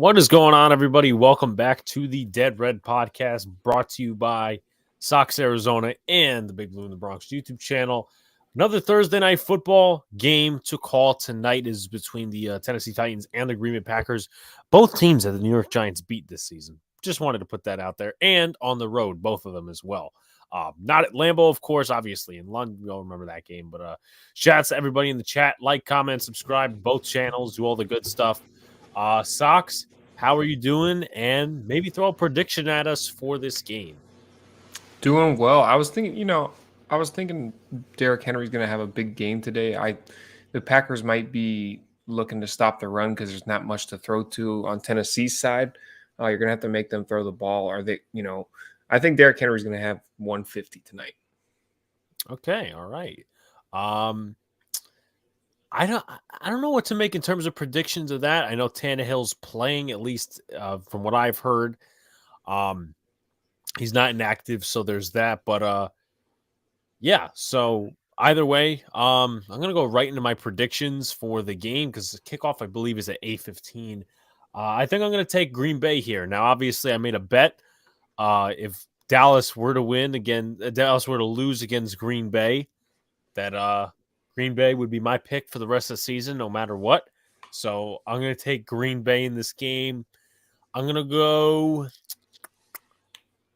What is going on, everybody? Welcome back to the Dead Red Podcast, brought to you by Sox Arizona and the Big Blue in the Bronx YouTube channel. Another Thursday night football game to call tonight is between the Tennessee Titans and the Green Bay Packers. Both teams that the New York Giants beat this season. Just wanted to put that out there. And on the road, both of them as well. Not at Lambeau, of course, obviously. In London, we all remember that game. But shout out to everybody in the chat. Like, comment, subscribe to both channels. Do all the good stuff. Sox, how are you doing? And maybe throw a prediction at us for this game. Doing well. I was thinking Derrick Henry's going to have a big game today. The Packers might be looking to stop the run because there's not much to throw to on Tennessee's side. You're going to have to make them throw the ball. I think Derrick Henry's going to have 150 tonight. Okay, all right. I don't know what to make in terms of predictions of that. I know Tannehill's playing, at least from what I've heard. He's not inactive, so there's that. But yeah. So either way, I'm gonna go right into my predictions for the game because the kickoff, I believe, is at 8:15. I think I'm gonna take Green Bay here. Now, obviously, I made a bet. If Dallas were to lose against Green Bay, that Green Bay would be my pick for the rest of the season, no matter what. So I'm going to take Green Bay in this game. I'm going to go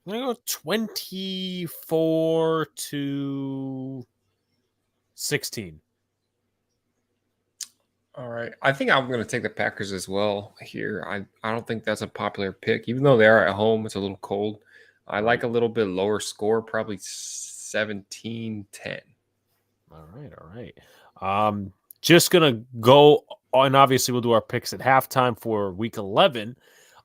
24-16. All right. I think I'm going to take the Packers as well here. I don't think that's a popular pick. Even though they are at home, it's a little cold. I like a little bit lower score, probably 17-10. All right. Just gonna go, and obviously we'll do our picks at halftime for Week 11.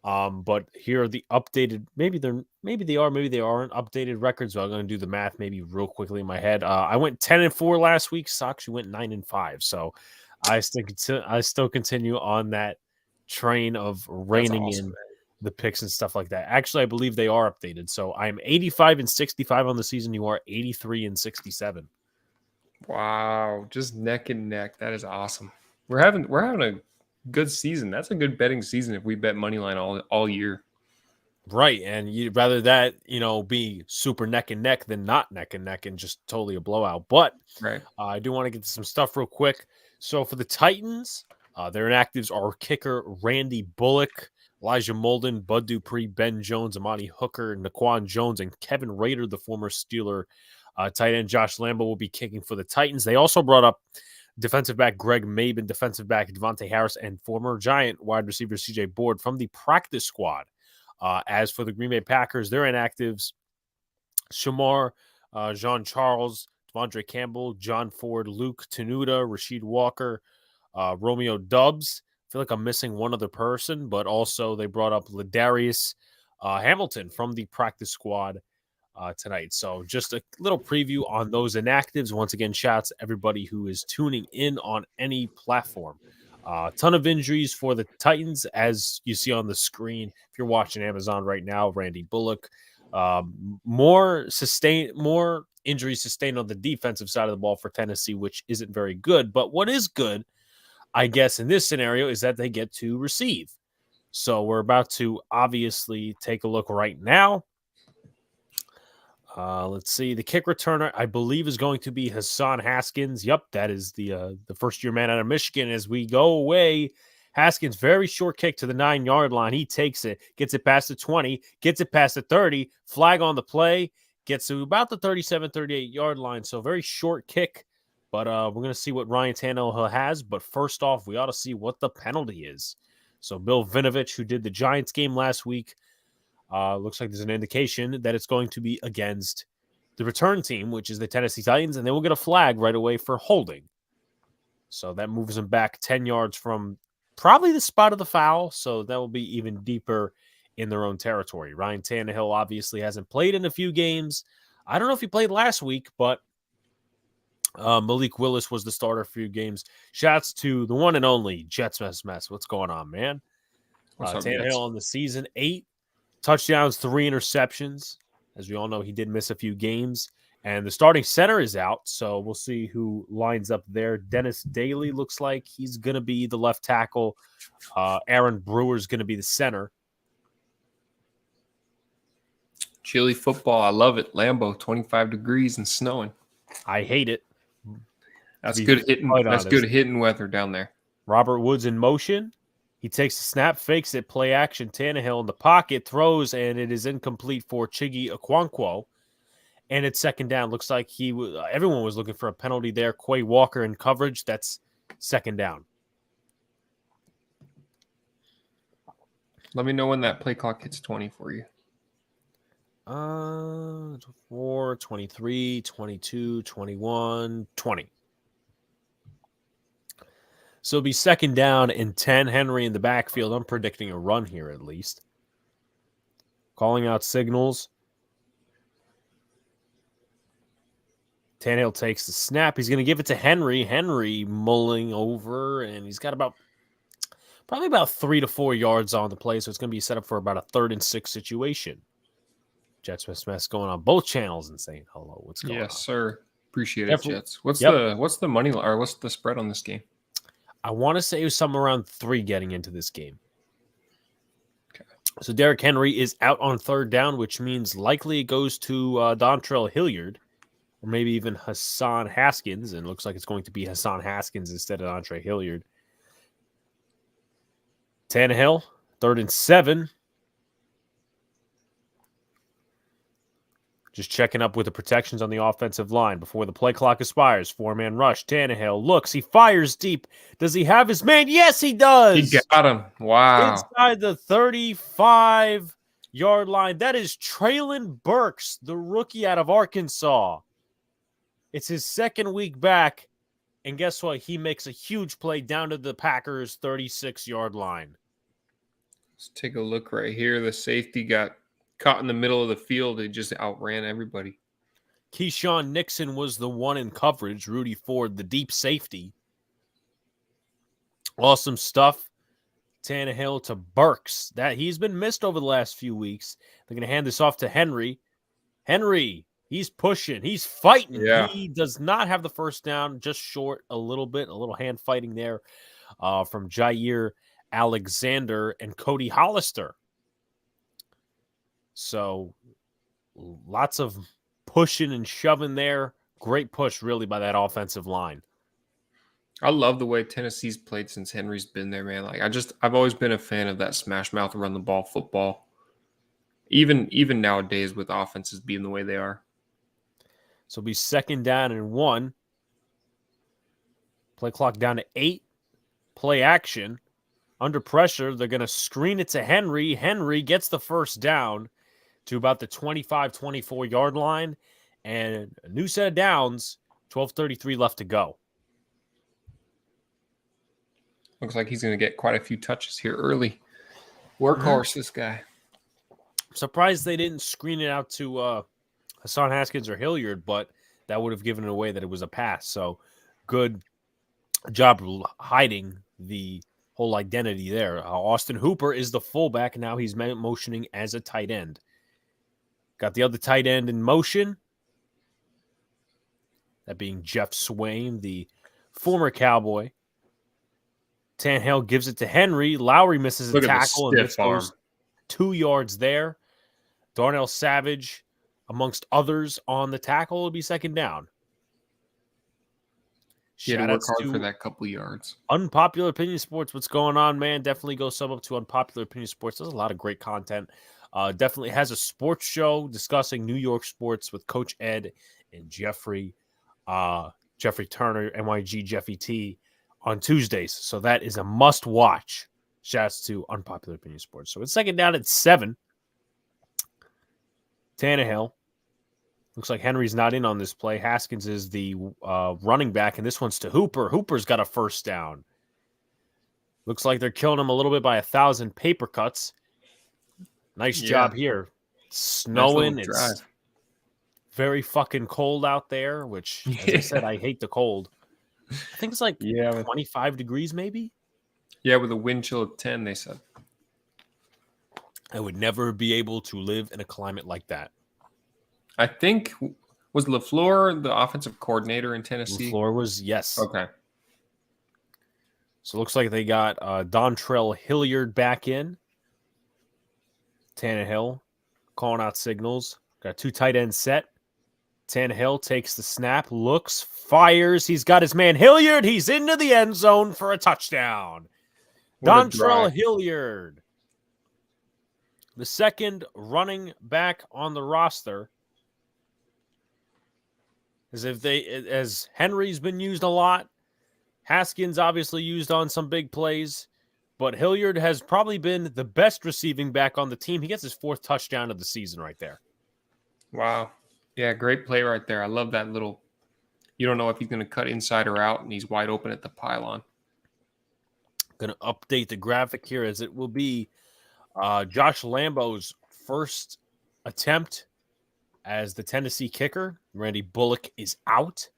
But here are the updated. Maybe they are, maybe they aren't updated records. So I'm gonna do the math maybe real quickly in my head. I went 10-4 last week. Sox, you went 9-5. So I still continue on that train of reining in the picks and stuff like that. Actually, I believe they are updated. So I'm 85-65 on the season. You are 83-67. Wow, just neck and neck. That is awesome. We're having a good season. That's a good betting season if we bet money line all year. Right, and you'd rather that, be super neck and neck than not neck and neck and just totally a blowout. But right. I do want to get to some stuff real quick. So for the Titans, their inactives are kicker Randy Bullock, Elijah Molden, Bud Dupree, Ben Jones, Amani Hooker, Naquan Jones, and Kevin Rader, the former Steeler. Tight end Josh Lambo will be kicking for the Titans. They also brought up defensive back Greg Maben, defensive back Devontae Harris, and former Giant wide receiver CJ Board from the practice squad. As for the Green Bay Packers, their inactives, Shamar, Jean Charles, Devondre Campbell, John Ford, Luke Tenuta, Rasheed Walker, Romeo Dubs. I feel like I'm missing one other person, but also they brought up Ladarius Hamilton from the practice squad tonight. So just a little preview on those inactives. Once again, shouts to everybody who is tuning in on any platform. Ton of injuries for the Titans, as you see on the screen. If you're watching Amazon right now, Randy Bullock. More injuries sustained on the defensive side of the ball for Tennessee, which isn't very good. But what is good, I guess, in this scenario is that they get to receive. So we're about to obviously take a look right now. Let's see. The kick returner, I believe, is going to be Hassan Haskins. Yep, that is the first-year man out of Michigan. As we go away, Haskins, very short kick to the 9-yard line. He takes it, gets it past the 20, gets it past the 30, flag on the play, gets to about the 37, 38-yard line. So very short kick, but we're going to see what Ryan Tannehill has. But first off, we ought to see what the penalty is. So Bill Vinovich, who did the Giants game last week, looks like there's an indication that it's going to be against the return team, which is the Tennessee Titans, and they will get a flag right away for holding. So that moves them back 10 yards from probably the spot of the foul, so that will be even deeper in their own territory. Ryan Tannehill obviously hasn't played in a few games. I don't know if he played last week, but Malik Willis was the starter for a few games. Shouts to the one and only Jets Mess. What's going on, man? What's up, Tannehill Jets? on the season, 8 touchdowns, 3 interceptions. As we all know, he did miss a few games. And the starting center is out, so we'll see who lines up there. Dennis Daly looks like he's going to be the left tackle. Aaron Brewer's going to be the center. Chilly football. I love it. Lambeau, 25 degrees and snowing. I hate it. That's good hitting. That's good hitting weather down there. Robert Woods in motion. He takes the snap, fakes it, play action. Tannehill in the pocket, throws, and it is incomplete for Chiggy Okonkwo. And it's second down. Looks like everyone was looking for a penalty there. Quay Walker in coverage. That's second down. Let me know when that play clock hits 20 for you. 4, 23, 22, 21, 20. So it'll be second down and 10. Henry in the backfield. I'm predicting a run here at least. Calling out signals. Tannehill takes the snap. He's going to give it to Henry. Henry mulling over, and he's got probably about 3 to 4 yards on the play, so it's going to be set up for about a 3rd and 6 situation. Jets Smith going on both channels and saying hello. What's going on? Yes, sir. Appreciate it, Jets. What's the money or what's the spread on this game? I want to say it was somewhere around 3 getting into this game. Okay. So Derrick Henry is out on 3rd down, which means likely it goes to Dontrell Hilliard. Or maybe even Hassan Haskins, and it looks like it's going to be Hassan Haskins instead of Andre Hilliard. Tannehill, 3rd and 7. Just checking up with the protections on the offensive line before the play clock expires. 4-man rush. Tannehill looks. He fires deep. Does he have his man? Yes, he does. He got him. Wow. Inside the 35-yard line. That is Traylon Burks, the rookie out of Arkansas. It's his 2nd week back, and guess what? He makes a huge play down to the Packers' 36-yard line. Let's take a look right here. The safety got caught in the middle of the field. He just outran everybody. Keyshawn Nixon was the one in coverage. Rudy Ford, the deep safety. Awesome stuff. Tannehill to Burks. That he's been missed over the last few weeks. They're going to hand this off to Henry. Henry. He's pushing. He's fighting. Yeah. He does not have the first down, just short a little bit. A little hand fighting there from Jair Alexander and Cody Hollister. So lots of pushing and shoving there. Great push, really, by that offensive line. I love the way Tennessee's played since Henry's been there, man. Like I've always been a fan of that smash mouth run the ball football. Even nowadays with offenses being the way they are. So it'll be second down and 1. Play clock down to 8. Play action. Under pressure, they're going to screen it to Henry. Henry gets the first down to about the 25, 24-yard line. And a new set of downs, 12:33 left to go. Looks like he's going to get quite a few touches here early. Workhorse, this guy. I'm surprised they didn't screen it out to Hassan Haskins or Hilliard, but that would have given it away that it was a pass. So good job hiding the whole identity there. Austin Hooper is the fullback. Now he's motioning as a tight end. Got the other tight end in motion. That being Jeff Swain, the former Cowboy. Tannehill gives it to Henry. Lowry misses a tackle and this goes 2 yards there. Darnell Savage, amongst others, on the tackle. Will be second down. He had to work hard for that couple yards. Unpopular Opinion Sports. What's going on, man? Definitely go sub up to Unpopular Opinion Sports. There's a lot of great content. Definitely has a sports show discussing New York sports with Coach Ed and Jeffrey Turner, NYG Jeffy T, on Tuesdays. So that is a must watch. Shouts to Unpopular Opinion Sports. So it's second down at 7. Tannehill. Looks like Henry's not in on this play. Haskins is the running back, and this one's to Hooper. Hooper's got a first down. Looks like they're killing him a little bit by 1,000 paper cuts. Nice job here. Snowing. Nice it's very fucking cold out there, which, as I said, I hate the cold. I think it's like 25 degrees maybe. Yeah, with a wind chill of 10, they said. I would never be able to live in a climate like that. I think Was LaFleur the offensive coordinator in Tennessee? LaFleur was, yes. Okay. So it looks like they got Dontrell Hilliard back in. Tannehill calling out signals. Got 2 tight ends set. Tannehill takes the snap, looks, fires. He's got his man Hilliard. He's into the end zone for a touchdown. Dontrell Hilliard, the second running back on the roster. As Henry's been used a lot. Haskins obviously used on some big plays. But Hilliard has probably been the best receiving back on the team. He gets his 4th touchdown of the season right there. Wow. Yeah, great play right there. I love that little, you don't know if he's going to cut inside or out, and he's wide open at the pylon. Going to update the graphic here as it will be Josh Lambo's first attempt as the Tennessee kicker. Randy Bullock is out.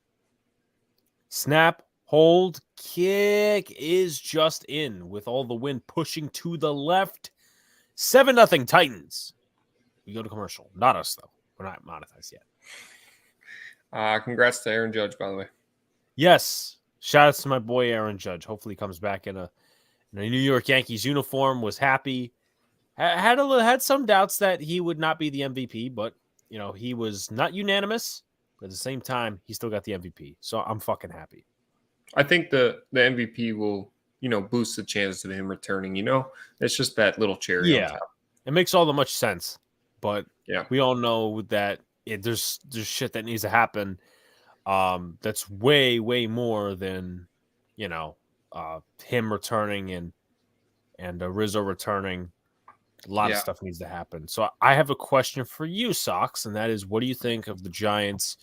Snap, hold, kick is just in with all the wind pushing to the left. 7-0 Titans. We go to commercial. Not us, though. We're not monetized yet. Congrats to Aaron Judge, by the way. Yes. Shout outs to my boy Aaron Judge. Hopefully he comes back in a New York Yankees uniform, was happy. Had some doubts that he would not be the MVP, but he was not unanimous. But at the same time, he still got the MVP. So I'm fucking happy. I think the MVP will, boost the chances of him returning. It's just that little cherry on top. It makes all the much sense. But yeah, we all know that there's shit that needs to happen. That's way, way more than him returning and Rizzo returning. A lot of stuff needs to happen. So I have a question for you, Sox, and that is, what do you think of the Giants?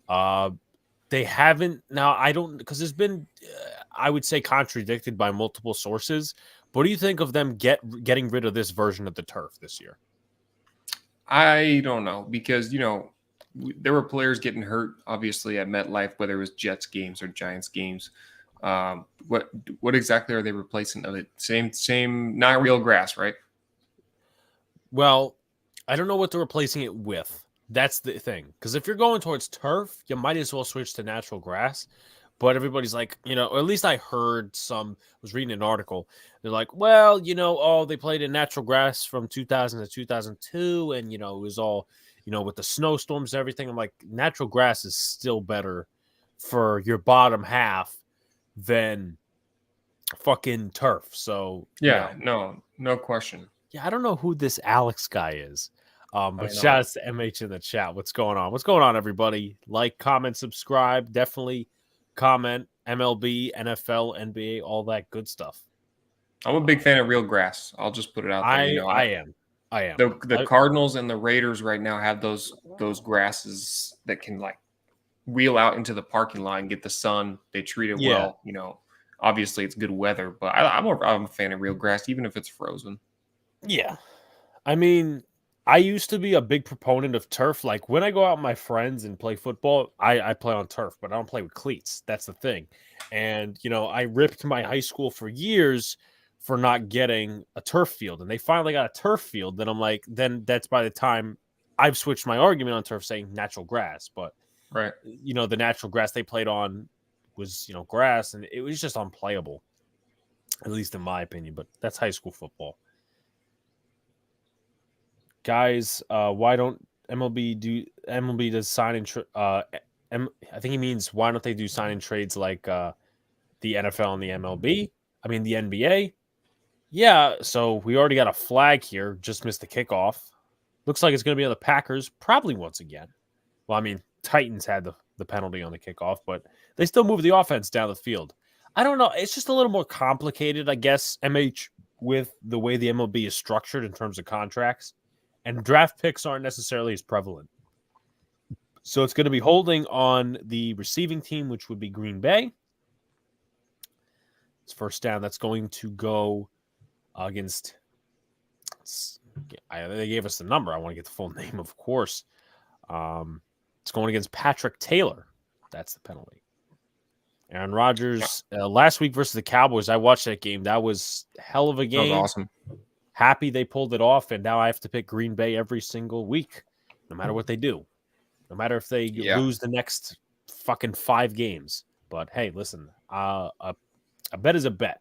They haven't now. I don't, because it's been, I would say, contradicted by multiple sources. What do you think of them getting rid of this version of the turf this year? I don't know, because there were players getting hurt, obviously, at MetLife, whether it was Jets games or Giants games. What exactly are they replacing of it? Same, not real grass, right? Well, I don't know what they're replacing it with. That's the thing. Because if you're going towards turf, you might as well switch to natural grass. But everybody's like, or at least I heard was reading an article. They're like, well, they played in natural grass from 2000 to 2002. And, it was all, with the snowstorms and everything. I'm like, natural grass is still better for your bottom half than fucking turf. So, yeah, no question. Yeah, I don't know who this Alex guy is. But shout out to MH in the chat. What's going on? What's going on, everybody? Like, comment, subscribe. Definitely comment. MLB, NFL, NBA, all that good stuff. I'm a big fan of real grass. I'll just put it out there. I am. The Cardinals and the Raiders right now have those grasses that can wheel out into the parking lot and get the sun. They treat it well. Obviously it's good weather, but I'm a fan of real grass, even if it's frozen. Yeah. I mean, I used to be a big proponent of turf. Like when I go out with my friends and play football, I play on turf, but I don't play with cleats. That's the thing. And, I ripped my high school for years for not getting a turf field. And they finally got a turf field. Then I'm like, then that's by the time I've switched my argument on turf saying natural grass. But, right, the natural grass they played on was, grass, and it was just unplayable, at least in my opinion. But that's high school football. Guys, why don't MLB does sign and I think he means why don't they do sign and trades like the NFL and the MLB? I mean the NBA. Yeah, so we already got a flag here. Just missed the kickoff. Looks like it's going to be on the Packers probably once again. Well, I mean Titans had the penalty on the kickoff, but they still moved the offense down the field. I don't know. It's just a little more complicated, I guess, MH, with the way the MLB is structured in terms of contracts. And draft picks aren't necessarily as prevalent. So it's going to be holding on the receiving team, which would be Green Bay. It's first down. That's going to go against... They gave us the number. I want to get the full name, of course. It's going against Patrick Taylor. That's the penalty. Aaron Rodgers, last week versus the Cowboys, I watched that game. That was hell of a game. That was awesome. Happy they pulled it off, and now I have to pick Green Bay every single week, no matter what they do. no matter if they lose the next fucking 5 games. But hey, listen, a bet is a bet.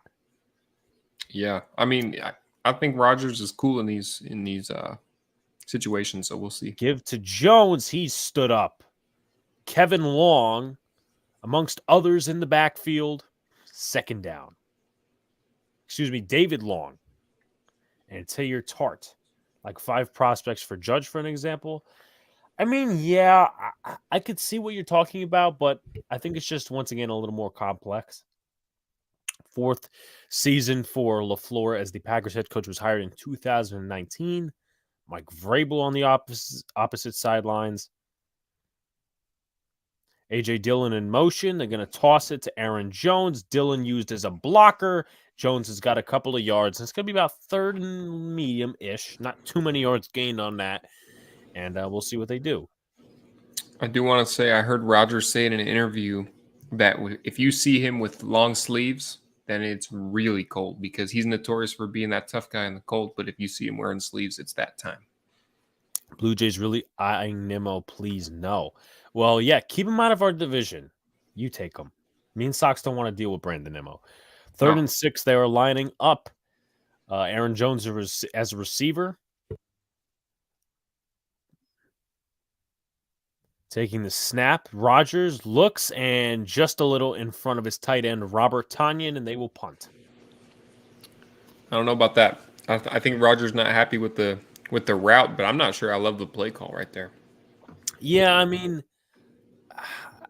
Yeah, I mean, I think Rodgers is cool in these situations, so we'll see. Give to Jones, he stood up. Kevin Long, amongst others in the backfield, second down. Excuse me, David Long and Taylor Tart, like 5 prospects for Judge, for an example. I mean, yeah, I could see what you're talking about, but I think it's just, once again, a little more complex. 4th season for LaFleur as the Packers head coach was hired in 2019. Mike Vrabel on the opposite sidelines. A.J. Dillon in motion. They're going to toss it to Aaron Jones. Dillon used as a blocker. Jones has got a couple of yards. It's going to be about 3rd and medium-ish. Not too many yards gained on that. And we'll see what they do. I do want to say I heard Rodgers say in an interview that if you see him with long sleeves, then it's really cold, because he's notorious for being that tough guy in the cold. But if you see him wearing sleeves, it's that time. Blue Jays really eyeing Nimmo, please no. Well, yeah, keep him out of our division. You take him. Me and Sox don't want to deal with Brandon Nimmo. 3rd and 6, they are lining up. Aaron Jones as a receiver. Taking the snap. Rodgers looks, and just a little in front of his tight end, Robert Tonyan, and they will punt. I don't know about that. I think Rodgers not happy with the route, but I'm not sure I love the play call right there. Yeah, I mean,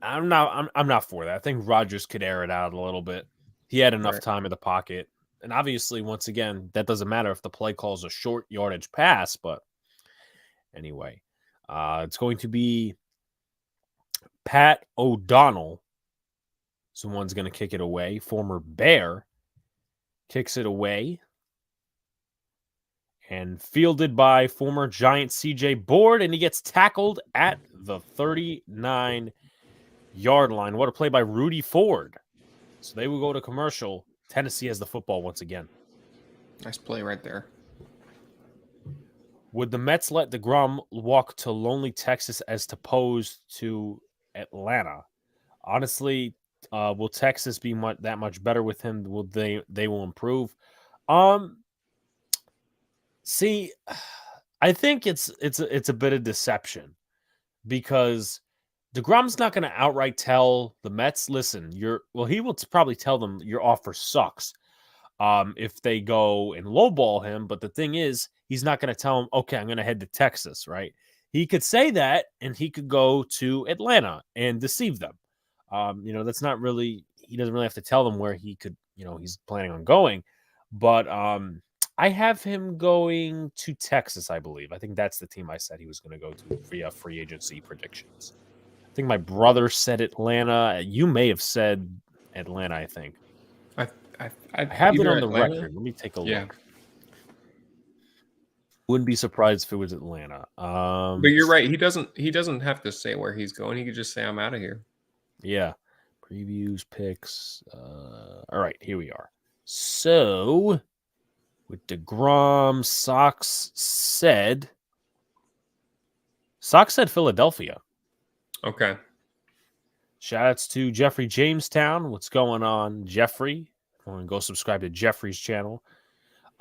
I'm not for that. I think Rodgers could air it out a little bit. He had enough time in the pocket. And obviously, once again, that doesn't matter if the play call is a short yardage pass. But anyway, it's going to be Pat O'Donnell. Someone's going to kick it away. Former Bear kicks it away. And fielded by former Giant CJ Board. And he gets tackled at the 39-yard line. What a play by Rudy Ford. So they will go to commercial. Tennessee has the football once again. Nice play right there. Would the Mets let DeGrom walk to lonely Texas as opposed to Atlanta? Honestly, will Texas be that much better with him? Will they will improve? See, I think it's a bit of deception, because DeGrom's not going to outright tell the Mets, listen, he will probably tell them your offer sucks if they go and lowball him. But the thing is, he's not going to tell him, okay, I'm going to head to Texas, right? He could say that, and he could go to Atlanta and deceive them. That's not really, he doesn't really have to tell them where he could, he's planning on going. But I have him going to Texas, I believe. I think that's the team I said he was going to go to via free agency predictions. I think my brother said Atlanta. You may have said Atlanta, I think. I have it on the record. Let me take a look. Wouldn't be surprised if it was Atlanta. But you're right. He doesn't have to say where he's going. He could just say, I'm out of here. Yeah. Previews, picks. All right, here we are. So, with DeGrom, Sox said Philadelphia. Okay. Shout-outs to Jeffrey Jamestown. What's going on, Jeffrey? I want to go subscribe to Jeffrey's channel.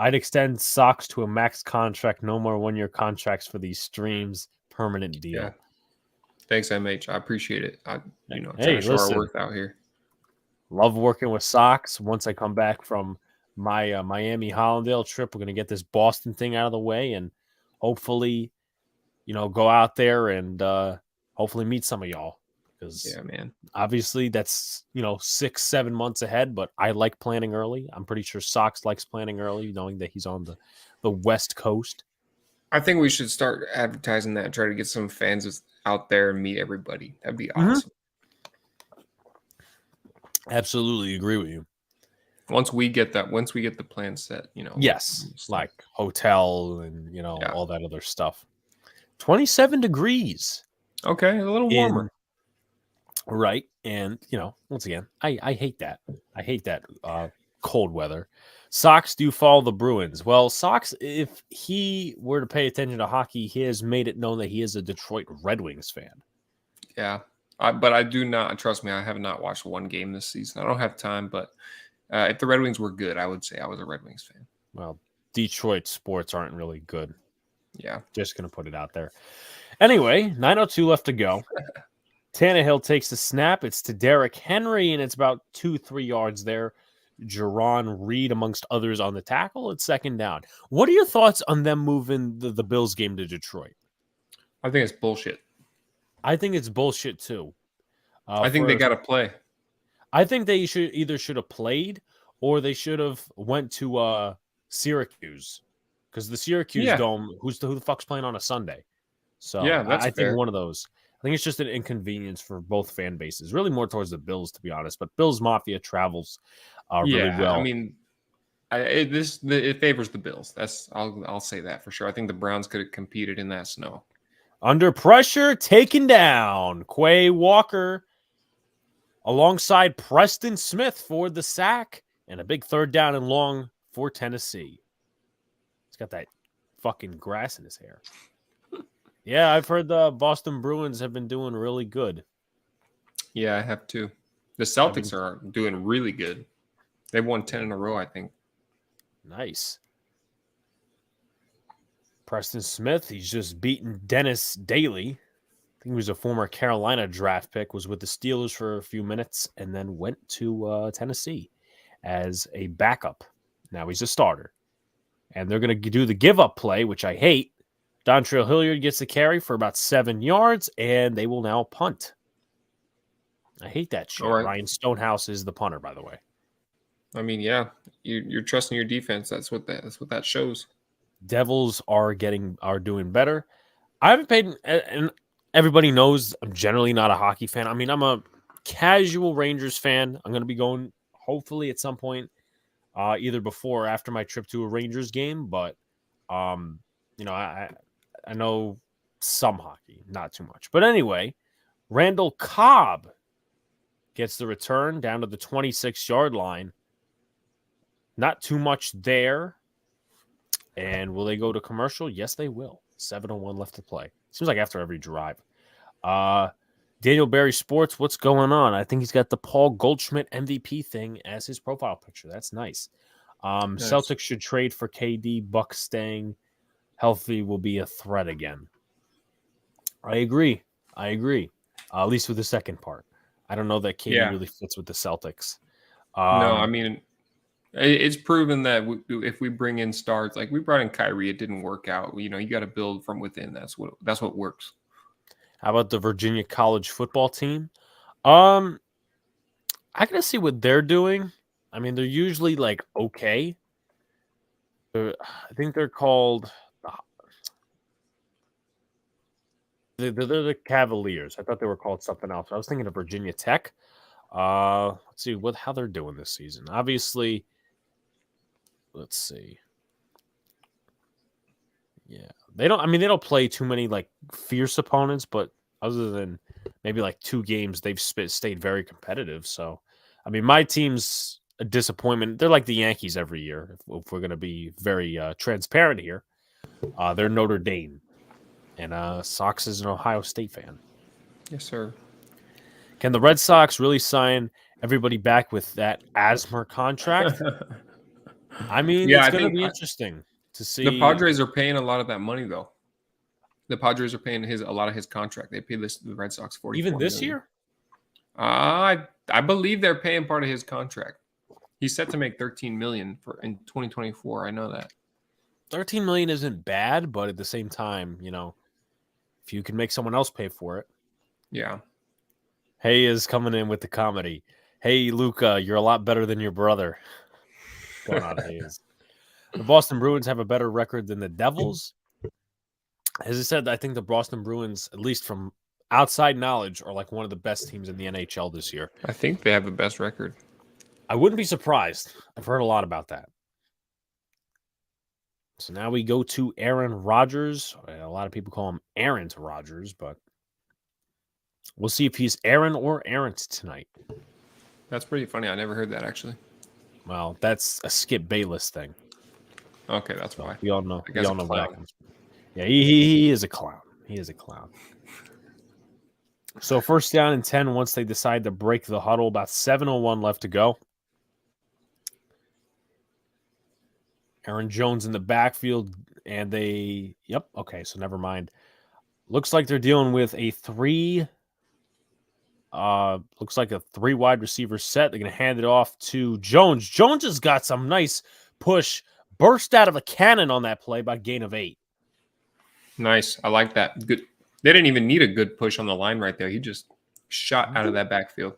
I'd extend Sox to a max contract. No more one-year contracts for these streams. Permanent deal. Yeah. Thanks, MH. I appreciate it. Trying hey, to show our worth out here. Love working with Sox. Once I come back from my Miami Hollandale trip, we're going to get this Boston thing out of the way and hopefully, go out there and hopefully meet some of y'all. Because obviously that's 6-7 months ahead, but I like planning early. I'm pretty sure Sox likes planning early, knowing that he's on the West Coast. I think we should start advertising that and try to get some fans out there and meet everybody. That'd be awesome. Absolutely agree with you. Once we get the plan set, yes, like hotel and all that other stuff. 27 degrees. Okay, a little warmer. Right. And, once again, I hate that. I hate that cold weather. Sox do follow the Bruins. Well, Sox, if he were to pay attention to hockey, he has made it known that he is a Detroit Red Wings fan. Yeah. But I do not, trust me, I have not watched one game this season. I don't have time, but if the Red Wings were good, I would say I was a Red Wings fan. Well, Detroit sports aren't really good. Yeah. Just going to put it out there. Anyway, 9:02 left to go. Tannehill takes the snap. It's to Derrick Henry, and it's about 2-3 yards there. Jerron Reed, amongst others, on the tackle. It's second down. What are your thoughts on them moving the Bills game to Detroit? I think it's bullshit. I think it's bullshit, too. I think they got to play. I think they should have played, or they should have went to Syracuse, because the Syracuse Dome. Who the fuck's playing on a Sunday? So yeah, that's I fair. think one of those. I think it's just an inconvenience for both fan bases. Really more towards the Bills, to be honest. But Bills Mafia travels really well. I mean, it favors the Bills. I'll say that for sure. I think the Browns could have competed in that snow. Under pressure, taken down. Quay Walker alongside Preston Smith for the sack, and a big third down and long for Tennessee. He's got that fucking grass in his hair. Yeah, I've heard the Boston Bruins have been doing really good. Yeah, I have too. The Celtics are doing really good. They've won 10 in a row, I think. Nice. Preston Smith, he's just beaten Dennis Daly. I think he was a former Carolina draft pick, was with the Steelers for a few minutes, and then went to Tennessee as a backup. Now he's a starter. And they're going to do the give-up play, which I hate. Dontrell Hilliard gets the carry for about 7 yards, and they will now punt. I hate that shit. Right. Ryan Stonehouse is the punter, by the way. I mean, yeah, you're trusting your defense. That's what that shows. Devils are doing better. I haven't paid, and everybody knows I'm generally not a hockey fan. I mean, I'm a casual Rangers fan. I'm going to be going, hopefully, at some point, either before or after my trip to a Rangers game. But, I know some hockey, not too much. But anyway, Randall Cobb gets the return down to the 26-yard line. Not too much there. And will they go to commercial? Yes, they will. 7:01 left to play. Seems like after every drive. Daniel Barry Sports, what's going on? I think he's got the Paul Goldschmidt MVP thing as his profile picture. That's nice. Nice. Celtics should trade for KD. Bucks staying healthy will be a threat again. I agree. At least with the second part. I don't know that KD really fits with the Celtics. No, I mean, it's proven that if we bring in stars, like we brought in Kyrie, it didn't work out. You got to build from within. That's what works. How about the Virginia College football team? I gotta see what they're doing. I mean, they're usually like okay. I think they're called. They're the Cavaliers. I thought they were called something else. I was thinking of Virginia Tech. Let's see how they're doing this season. Obviously, let's see. Yeah, they don't play too many like fierce opponents, but other than maybe like 2 games, they've stayed very competitive. So, I mean, my team's a disappointment. They're like the Yankees every year. If we're going to be very transparent here, they're Notre Dame. And Sox is an Ohio State fan. Yes, sir. Can the Red Sox really sign everybody back with that Asmer contract? I mean, it's going to be interesting to see. The Padres are paying a lot of that money, though. The Padres are paying a lot of his contract. They paid the Red Sox $44 even this million. Year. I believe they're paying part of his contract. He's set to make $13 million in 2024. I know that. $13 million isn't bad, but at the same time, if you can make someone else pay for it. Yeah. Hay is coming in with the comedy. Hey, Luca, you're a lot better than your brother. What's going on, Hayes? The Boston Bruins have a better record than the Devils. As I said, I think the Boston Bruins, at least from outside knowledge, are like one of the best teams in the NHL this year. I think they have the best record. I wouldn't be surprised. I've heard a lot about that. So now we go to Aaron Rodgers. A lot of people call him Aaron Rodgers, but we'll see if he's Aaron or Aaron tonight. That's pretty funny. I never heard that, actually. Well, that's a Skip Bayless thing. Okay, that's why. We all know. We all know that. Yeah, he is a clown. He is a clown. So 1st down and 10 once they decide to break the huddle. About 7:01 left to go. Aaron Jones in the backfield, and they – yep, okay, so never mind. Looks like they're dealing with a three wide receiver set. They're going to hand it off to Jones. Jones has got some nice push, burst out of a cannon on that play by gain of 8. Nice. I like that. Good. They didn't even need a good push on the line right there. He just shot out of that backfield.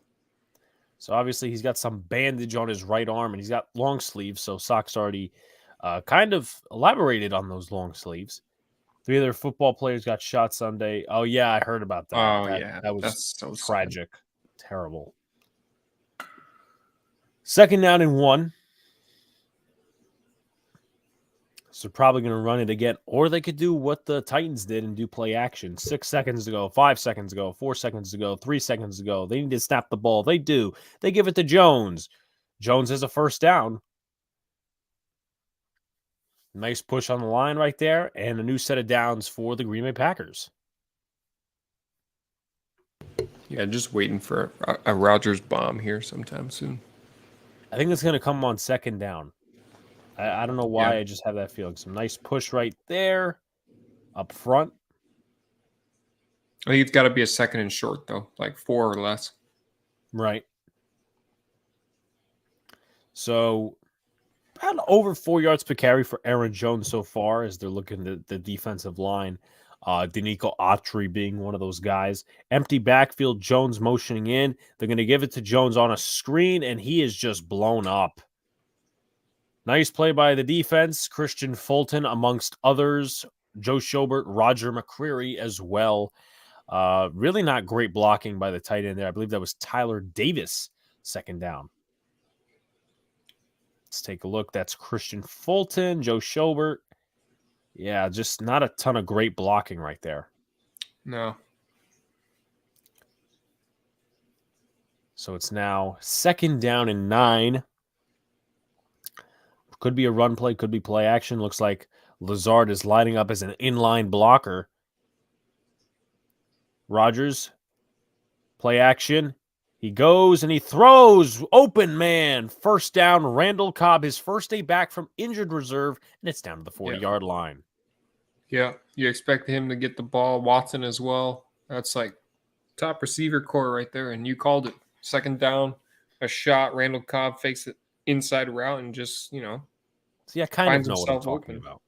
So obviously he's got some bandage on his right arm, and he's got long sleeves. So Sox already kind of elaborated on those long sleeves. 3 of their football players got shot Sunday. Oh yeah, I heard about that. Oh yeah, that was that's so tragic, terrible. 2nd down and 1. So probably going to run it again, or they could do what the Titans did and do play action. 6 seconds to go, 5 seconds to go, 4 seconds to go, 3 seconds to go. They need to snap the ball. They do. They give it to Jones. Jones has a 1st down. Nice push on the line right there, and a new set of downs for the Green Bay Packers. Yeah, just waiting for a Rodgers bomb here sometime soon. I think it's going to come on 2nd down. I don't know why. Yeah. I just have that feeling. Some nice push right there up front. I think it's got to be a 2nd and short, though, like 4 or less. Right. So about over 4 yards per carry for Aaron Jones so far as they're looking at the defensive line. Danico Autry being one of those guys. Empty backfield, Jones motioning in. They're going to give it to Jones on a screen, and he is just blown up. Nice play by the defense. Christian Fulton amongst others. Joe Schobert, Roger McCreary as well. Really not great blocking by the tight end there. I believe that was Tyler Davis, 2nd down. Let's take a look. That's Christian Fulton, Joe Schobert. Yeah, just not a ton of great blocking right there. No. So it's now 2nd down and 9. Could be a run play, could be play action. Looks like Lazard is lining up as an inline blocker. Rodgers, play action. He goes and he throws. Open man. 1st down. Randall Cobb, his first day back from injured reserve, and it's down to the 40-yard line. Yeah, you expect him to get the ball. Watson as well. That's like top receiver core right there, and you called it. 2nd down, a shot. Randall Cobb fakes it inside route and just, See, I kind of know what I'm talking about.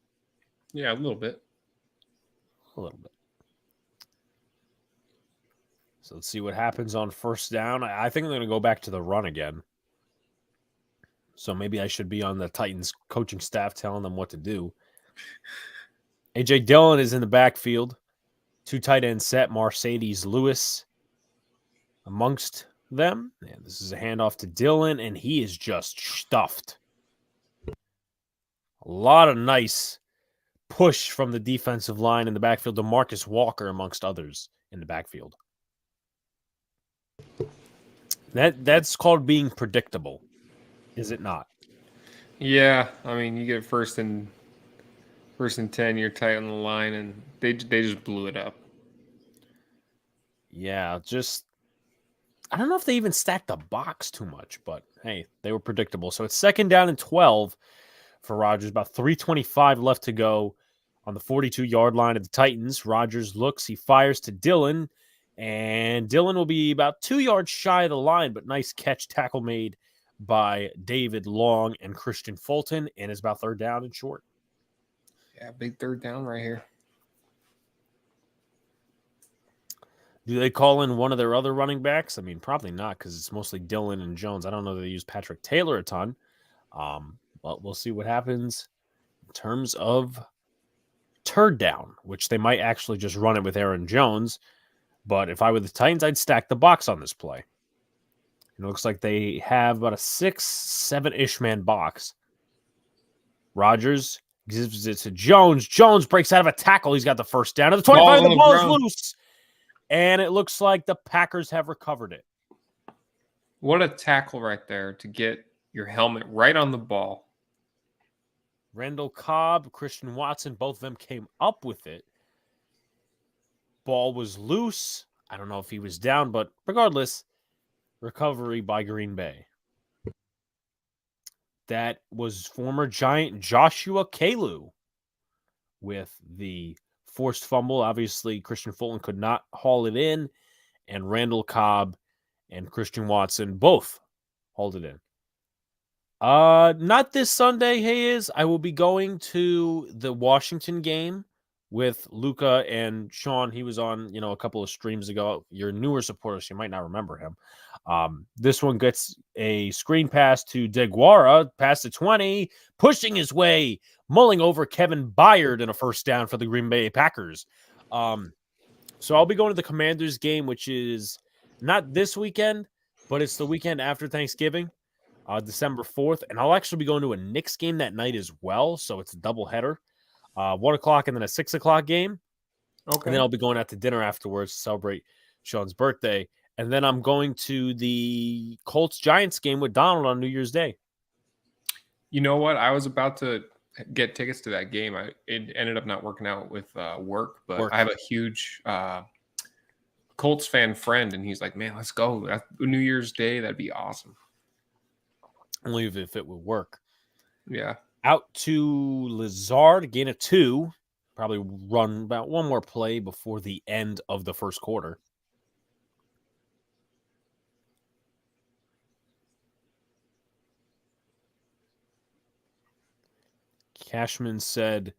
Yeah, a little bit. A little bit. So let's see what happens on 1st down. I think I'm going to go back to the run again. So maybe I should be on the Titans coaching staff telling them what to do. A.J. Dillon is in the backfield. 2 tight end set. Mercedes Lewis amongst them. And this is a handoff to Dillon, and he is just stuffed. A lot of nice push from the defensive line in the backfield. DeMarcus Walker amongst others in the backfield. That's called being predictable, is it not? Yeah, I mean, you get first and 10, you're tight on the line, and they just blew it up. Yeah, I don't know if they even stacked the box too much, but hey, they were predictable. So it's 2nd down and 12 for Rodgers. About 3:25 left to go on the 42-yard line of the Titans. Rodgers looks, he fires to Dillon. And Dillon will be about 2 yards shy of the line, but nice catch tackle made by David Long and Christian Fulton, and it's about 3rd down and short. Yeah, big 3rd down right here. Do they call in one of their other running backs? I mean, probably not because it's mostly Dillon and Jones. I don't know that they use Patrick Taylor a ton, but we'll see what happens in terms of 3rd down, which they might actually just run it with Aaron Jones. But if I were the Titans, I'd stack the box on this play. It looks like they have about a 6-7-ish man box. Rodgers gives it to Jones. Jones breaks out of a tackle. He's got the 1st down. At the 25, the ball is loose. And it looks like the Packers have recovered it. What a tackle right there to get your helmet right on the ball. Randall Cobb, Christian Watson, both of them came up with it. Ball was loose. I don't know if he was down, but regardless, recovery by Green Bay. That was former Giant Joshua Kalu with the forced fumble. Obviously, Christian Fulton could not haul it in, and Randall Cobb and Christian Watson both hauled it in. Not this Sunday, Hayes. I will be going to the Washington game with Luca and Sean. He was on, a couple of streams ago. Your newer supporters, you might not remember him. This one gets a screen pass to DeGuara, past the 20, pushing his way, mulling over Kevin Byard in a first down for the Green Bay Packers. So I'll be going to the Commanders game, which is not this weekend, but it's the weekend after Thanksgiving. December 4th, and I'll actually be going to a Knicks game that night as well, so it's a doubleheader. 1 o'clock and then a 6 o'clock game. Okay. And then I'll be going out to dinner afterwards to celebrate Sean's birthday. And then I'm going to the Colts-Giants game with Donald on New Year's Day. You know what? I was about to get tickets to that game. It ended up not working out with work, but I have a huge Colts fan friend, and he's like, man, let's go. New Year's Day, that'd be awesome. Only if it would work. Yeah. Out to Lazard, gain of 2. Probably run about one more play before the end of the first quarter. Cashman said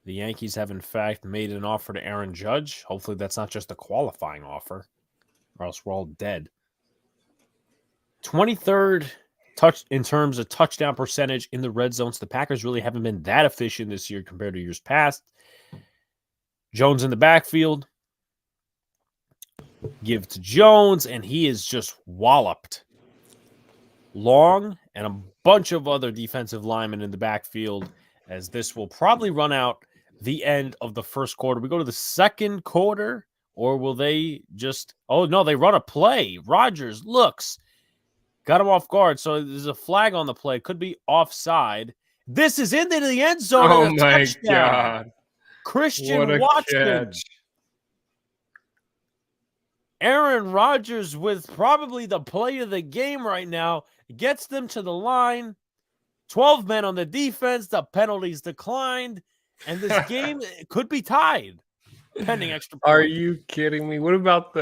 the Yankees have in fact made an offer to Aaron Judge. Hopefully that's not just a qualifying offer, or else we're all dead. 23rd touch in terms of touchdown percentage in the red zones. The Packers really haven't been that efficient this year compared to years past. Jones in the backfield. Give to Jones, and he is just walloped. Long and a bunch of other defensive linemen in the backfield, as this will probably run out the end of the first quarter. We go to the second quarter, or will they just... Oh, no, they run a play. Rodgers looks... Got him off guard, so there's a flag on the play. Could be offside. This is into the end zone. Oh, my God. Christian Watson. Catch. Aaron Rodgers with probably the play of the game right now. Gets them to the line. 12 men on the defense. The penalties declined. And this game could be tied. Pending extra point. Are you kidding me? What about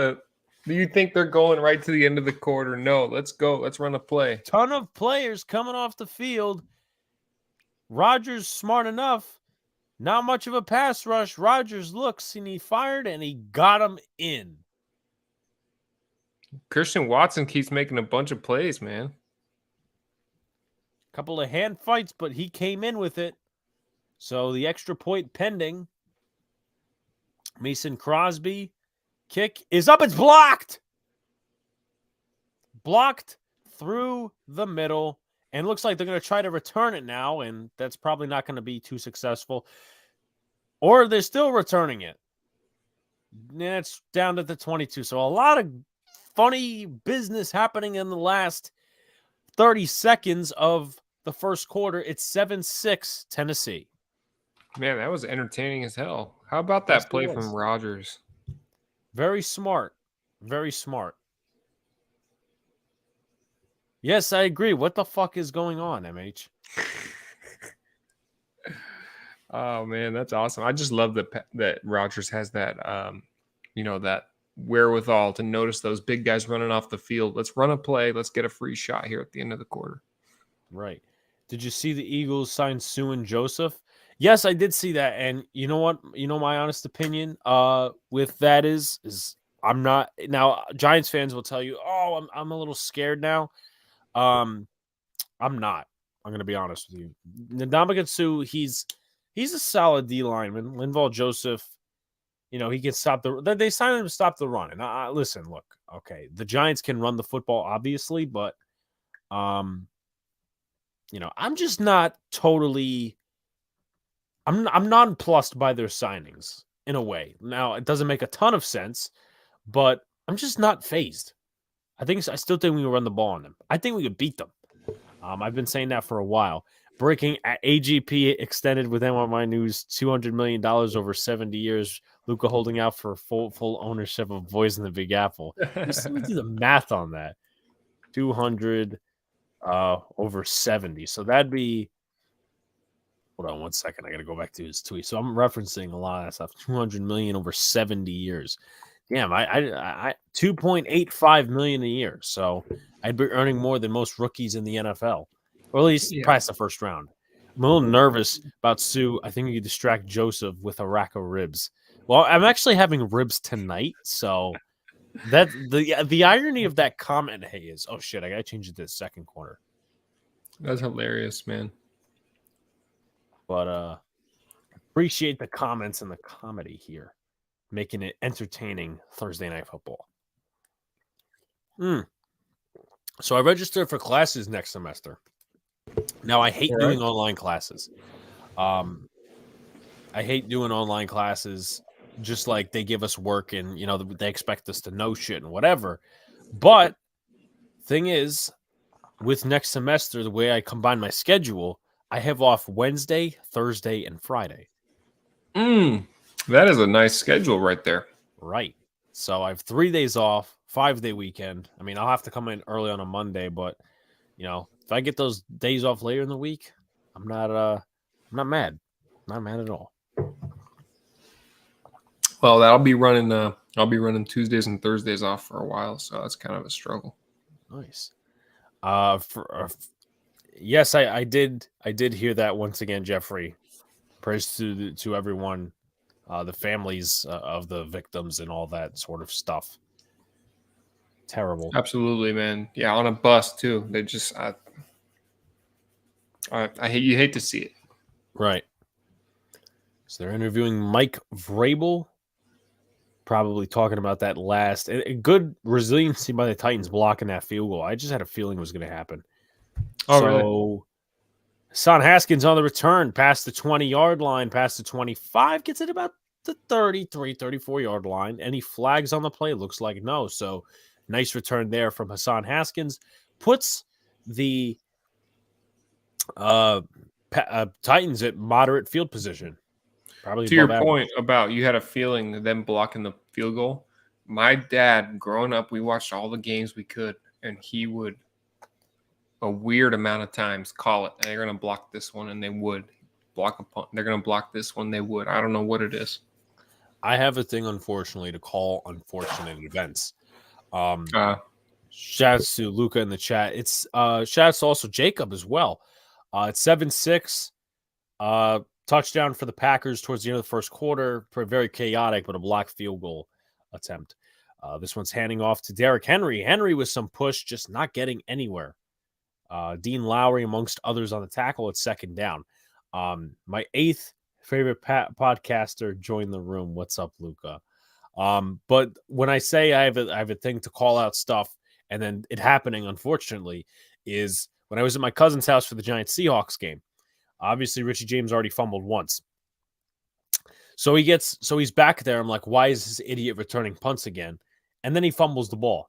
do you think they're going right to the end of the quarter? No, let's go. Let's run a play. Ton of players coming off the field. Rodgers smart enough. Not much of a pass rush. Rodgers looks and he fired and he got him in. Christian Watson keeps making a bunch of plays, man. Couple of hand fights, but he came in with it. So the extra point pending. Mason Crosby. Kick is up. It's blocked. Blocked through the middle. And looks like they're going to try to return it now. And that's probably not going to be too successful. Or they're still returning it. And it's down to the 22. So a lot of funny business happening in the last 30 seconds of the first quarter. It's 7-6 Tennessee. Man, that was entertaining as hell. How about that play from Rodgers? Very smart. Very smart. Yes, I agree. What the fuck is going on, MH? Oh, man, that's awesome. I just love that Rodgers has that, that wherewithal to notice those big guys running off the field. Let's run a play. Let's get a free shot here at the end of the quarter. Right. Did you see the Eagles sign Sue and Joseph? Yes, I did see that. And you know what? You know, my honest opinion with that is I'm not now. Giants fans will tell you, "Oh, I'm a little scared now." I'm not. I'm going to be honest with you. Ndamukong Suh, he's a solid D lineman. Linval Joseph, he can stop they signed him to stop the run. And listen, look, okay, the Giants can run the football, obviously, but I'm just not totally. I'm nonplussed by their signings in a way. Now, it doesn't make a ton of sense, but I'm just not fazed. I still think we can run the ball on them. I think we could beat them. I've been saying that for a while. Breaking AGP extended with NY News, $200 million over 70 years. Luca holding out for full ownership of Boys in the Big Apple. Let me do the math on that. 200 over 70. So that'd be, hold on one second. I got to go back to his tweet. So I'm referencing a lot of that stuff. 200 million over 70 years. Damn, I 2.85 million a year. So I'd be earning more than most rookies in the NFL, or at least past the first round. I'm a little nervous about Sue. I think you distract Joseph with a rack of ribs. Well, I'm actually having ribs tonight, so that's the irony of that comment. Hey, is oh shit, I gotta change it to the second quarter. That's hilarious, man. But appreciate the comments and the comedy here, making it entertaining Thursday Night Football. So I registered for classes next semester. Now I hate doing online classes. I hate doing online classes. Just like they give us work and they expect us to know shit and whatever. But thing is, with next semester, the way I combine my schedule, I have off Wednesday, Thursday, and Friday. That is a nice schedule right there. Right. So I have 3 days off, 5-day weekend. I mean, I'll have to come in early on a Monday, but if I get those days off later in the week, I'm not mad. Not mad at all. Well, I'll be running Tuesdays and Thursdays off for a while, so that's kind of a struggle. Nice. Yes, I did hear that once again, Jeffrey. Praise to everyone, the families of the victims and all that sort of stuff. Terrible. Absolutely, man. Yeah, on a bus too. They just you hate to see it. Right. So they're interviewing Mike Vrabel, probably talking about that last. A good resiliency by the Titans blocking that field goal. I just had a feeling it was going to happen. Really? Hassan Haskins on the return, past the 20-yard line, past the 25, gets it about the 33, 34-yard line. Any flags on the play? Looks like no. So nice return there from Hassan Haskins. Puts the Titans at moderate field position. Probably to your point about you had a feeling of them blocking the field goal. My dad, growing up, we watched all the games we could, and he would a weird amount of times call it. They're going to block this one, and they would block a punt. They're going to block this one. They would. I don't know what it is. I have a thing, unfortunately, to call unfortunate events. Shouts to Luca in the chat. It's shouts to also Jacob as well. It's 7-6. Touchdown for the Packers towards the end of the first quarter. Very chaotic, but a blocked field goal attempt. This one's handing off to Derrick Henry. Henry with some push, just not getting anywhere. Dean Lowry, amongst others, on the tackle at second down. My eighth favorite podcaster joined the room. What's up, Luca? But when I say I have a thing to call out stuff, and then it happening, unfortunately, is when I was at my cousin's house for the Giants-Seahawks game. Obviously, Richie James already fumbled once. So he's back there. I'm like, why is this idiot returning punts again? And then he fumbles the ball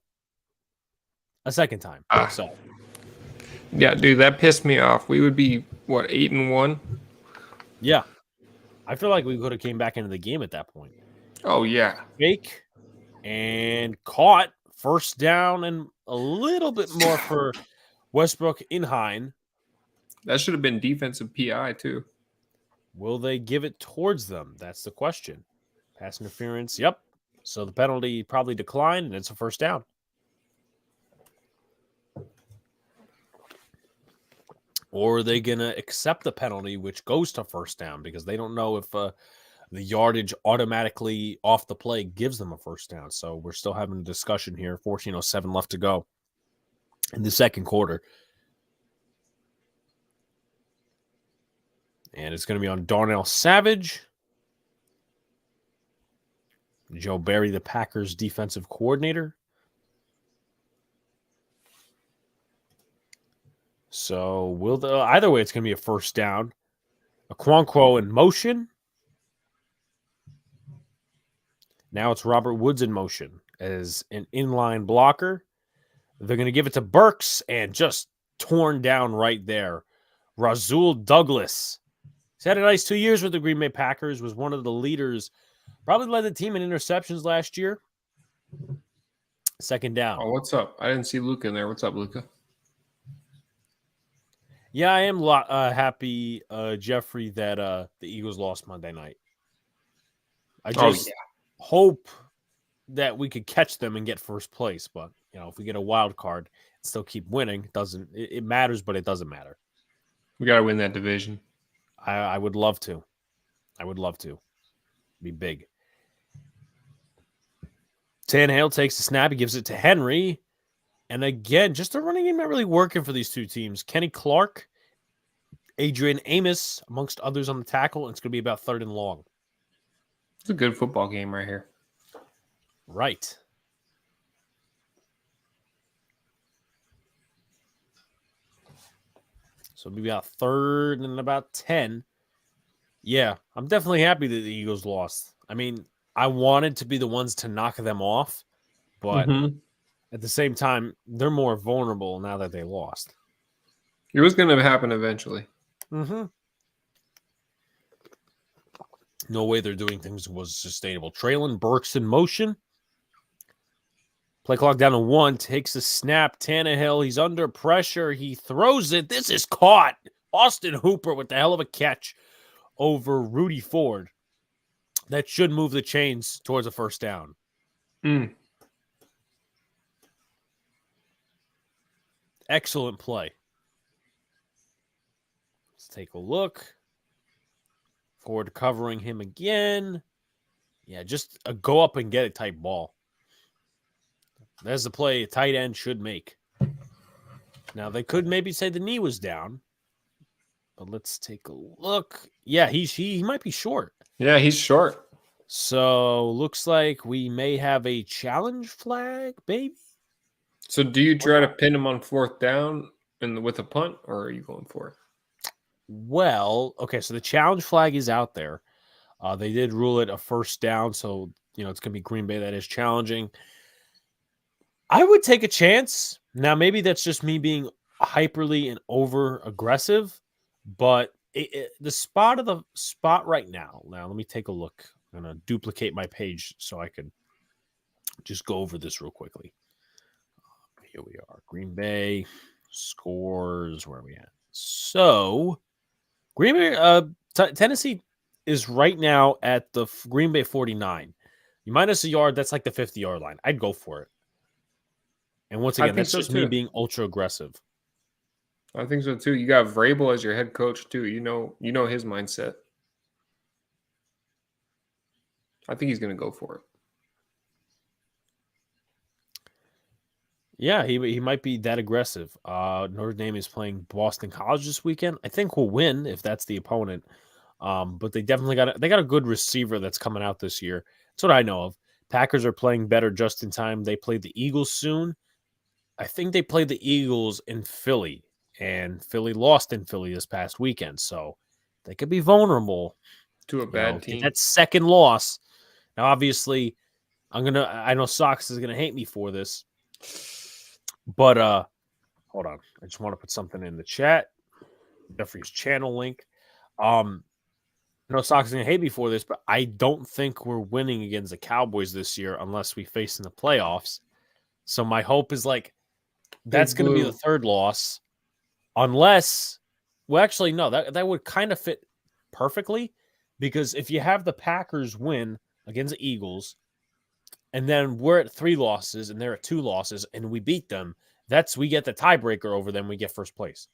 a second time. So, yeah, dude, that pissed me off. We would be, 8-1? Yeah. I feel like we could have came back into the game at that point. Oh, yeah. Fake and caught, first down, and a little bit more for Westbrook Inhine. That should have been defensive PI, too. Will they give it towards them? That's the question. Pass interference, yep. So the penalty probably declined, and it's a first down. Or are they going to accept the penalty, which goes to first down, because they don't know if the yardage automatically off the play gives them a first down. So we're still having a discussion here. 14:07 left to go in the second quarter. And it's going to be on Darnell Savage. Joe Barry, the Packers defensive coordinator. So either way, it's going to be a first down. Okonkwo in motion. Now it's Robert Woods in motion as an inline blocker. They're going to give it to Burks and just torn down right there. Rasul Douglas. He's had a nice 2 years with the Green Bay Packers, was one of the leaders, probably led the team in interceptions last year. Second down. Oh, what's up? I didn't see Luca in there. What's up, Luca? Yeah, I am happy, Jeffrey, that the Eagles lost Monday night. I just hope that we could catch them and get first place. But, if we get a wild card and still keep winning, it matters, but it doesn't matter. We got to win that division. I would love to. Be big. Tannehill takes the snap. He gives it to Henry. And again, just the running game not really working for these two teams. Kenny Clark, Adrian Amos, amongst others on the tackle. And it's going to be about 3rd and long. It's a good football game right here. Right. So it'll be about 3rd and about 10. Yeah, I'm definitely happy that the Eagles lost. I mean, I wanted to be the ones to knock them off, but at the same time, they're more vulnerable now that they lost. It was going to happen eventually. No way they're doing things was sustainable. Traylon Burks in motion. Play clock down to 1. Takes the snap. Tannehill, he's under pressure. He throws it. This is caught. Austin Hooper with the hell of a catch over Rudy Ford. That should move the chains towards a first down. Excellent play. Let's take a look. Ford covering him again. Yeah, just a go up and get it type ball. That's the play a tight end should make. Now, they could maybe say the knee was down. But let's take a look. Yeah, he might be short. Yeah, he's short. So, looks like we may have a challenge flag, baby. So, do you try to pin him on 4th down with a punt, or are you going for it? Well, okay, so the challenge flag is out there. They did rule it a first down, so, it's going to be Green Bay that is challenging. I would take a chance. Now, maybe that's just me being hyperly and over-aggressive, but the spot right now, let me take a look. I'm going to duplicate my page so I can just go over this real quickly. Here we are. Green Bay scores. Where are we at? So, Green Bay, Tennessee is right now at the Green Bay 49. You minus a yard, that's like the 50-yard line. I'd go for it. And once again, that's just me being ultra aggressive. I think so too. You got Vrabel as your head coach too. You know his mindset. I think he's going to go for it. Yeah, he might be that aggressive. Notre Dame is playing Boston College this weekend. I think we'll win if that's the opponent. But they definitely got a good receiver that's coming out this year. That's what I know of. Packers are playing better just in time. They play the Eagles soon. I think they played the Eagles in Philly, and Philly lost in Philly this past weekend. So they could be vulnerable to a bad team. That second loss. Now, obviously, I know Sox is gonna hate me for this, but hold on. I just want to put something in the chat. Jeffrey's channel link. I know Sox is gonna hate me for this, but I don't think we're winning against the Cowboys this year unless we face in the playoffs. So my hope is that's going to be the third loss, unless, well, actually, no, that would kind of fit perfectly, because if you have the Packers win against the Eagles, and then we're at 3 losses and they're at 2 losses, and we beat them, we get the tiebreaker over them, we get first place.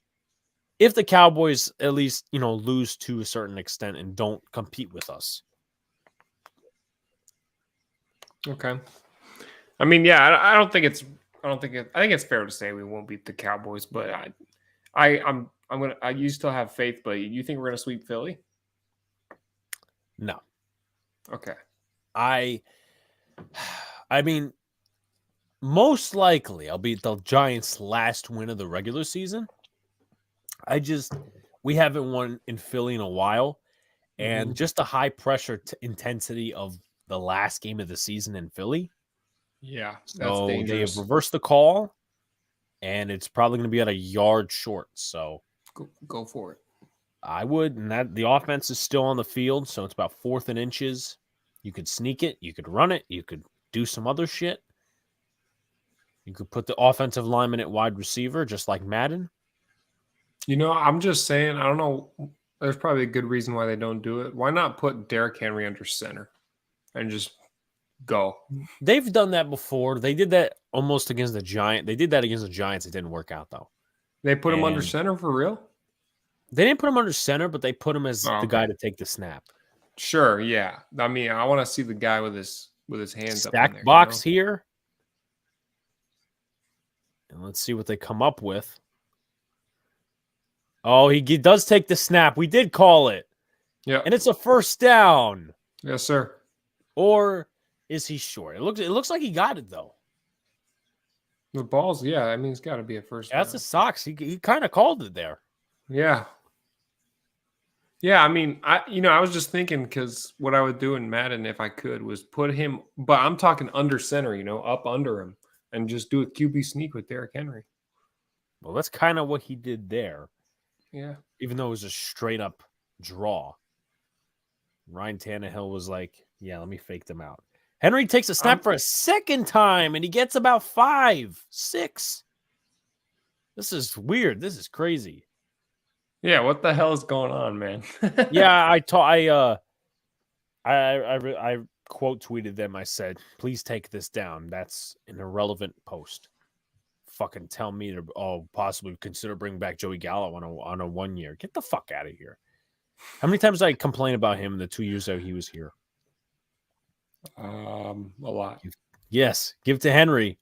If the Cowboys at least, lose to a certain extent and don't compete with us. Okay. I mean, yeah, I think it's fair to say we won't beat the Cowboys, but you still have faith, but you think we're gonna sweep Philly? No. Okay. I mean, most likely I'll beat the Giants' last win of the regular season. We haven't won in Philly in a while, and just the high pressure intensity of the last game of the season in Philly. Yeah, so they have reversed the call, and it's probably going to be at a yard short. So Go for it. I would, and that the offense is still on the field, so it's about 4th and inches. You could sneak it, you could run it, you could do some other shit. You could put the offensive lineman at wide receiver, just like Madden. I'm just saying, I don't know. There's probably a good reason why they don't do it. Why not put Derrick Henry under center and just go? They've done that before. They did that almost against the Giants. They did that against the Giants. It didn't work out, though. They put him under center for real? They didn't put him under center, but they put him as the guy to take the snap. Sure, yeah. I mean, I want to see the guy with his hands up in Stack there. box here. And let's see what they come up with. Oh, he does take the snap. We did call it. Yeah. And it's a first down. Yes, sir. Or is he short? It looks like he got it, though. The balls, yeah. I mean, it's got to be a first down. That's the Sox. He kind of called it there. Yeah. Yeah, I mean, I was just thinking because what I would do in Madden if I could was put him, but I'm talking under center, up under him, and just do a QB sneak with Derrick Henry. Well, that's kind of what he did there. Yeah. Even though it was a straight up draw. Ryan Tannehill was like, yeah, let me fake them out. Henry takes a snap for a second time, and he gets about 5, 6. This is weird. This is crazy. Yeah, what the hell is going on, man? Yeah, I quote tweeted them. I said, "Please take this down. That's an irrelevant post. Fucking tell me to possibly consider bringing back Joey Gallo on a 1 year. Get the fuck out of here." How many times did I complain about him in the 2 years that he was here? A lot. Yes, give it to Henry.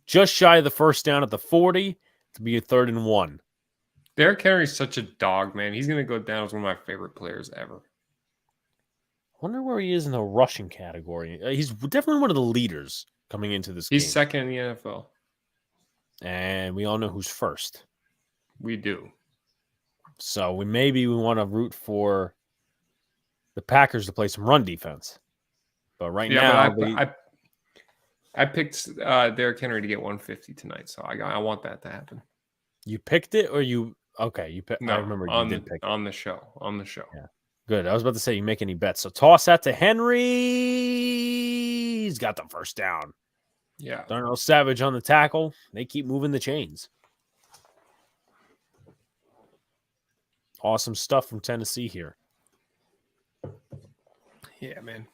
Just shy of the first down at the 40 to be a 3rd and 1. Derrick Henry's such a dog, man. He's going to go down as one of my favorite players ever. I wonder where he is in the rushing category. He's definitely one of the leaders coming into this game. He's second in the NFL. And we all know who's first. We do. So we want to root for the Packers to play some run defense. But now... I picked Derrick Henry to get 150 tonight, so I want that to happen. You picked it or you... Okay, you picked. No, I remember you did pick it. On the show. Yeah. Good. I was about to say, you make any bets. So toss that to Henry. He's got the first down. Yeah. Darnell Savage on the tackle. They keep moving the chains. Awesome stuff from Tennessee here. Yeah, man.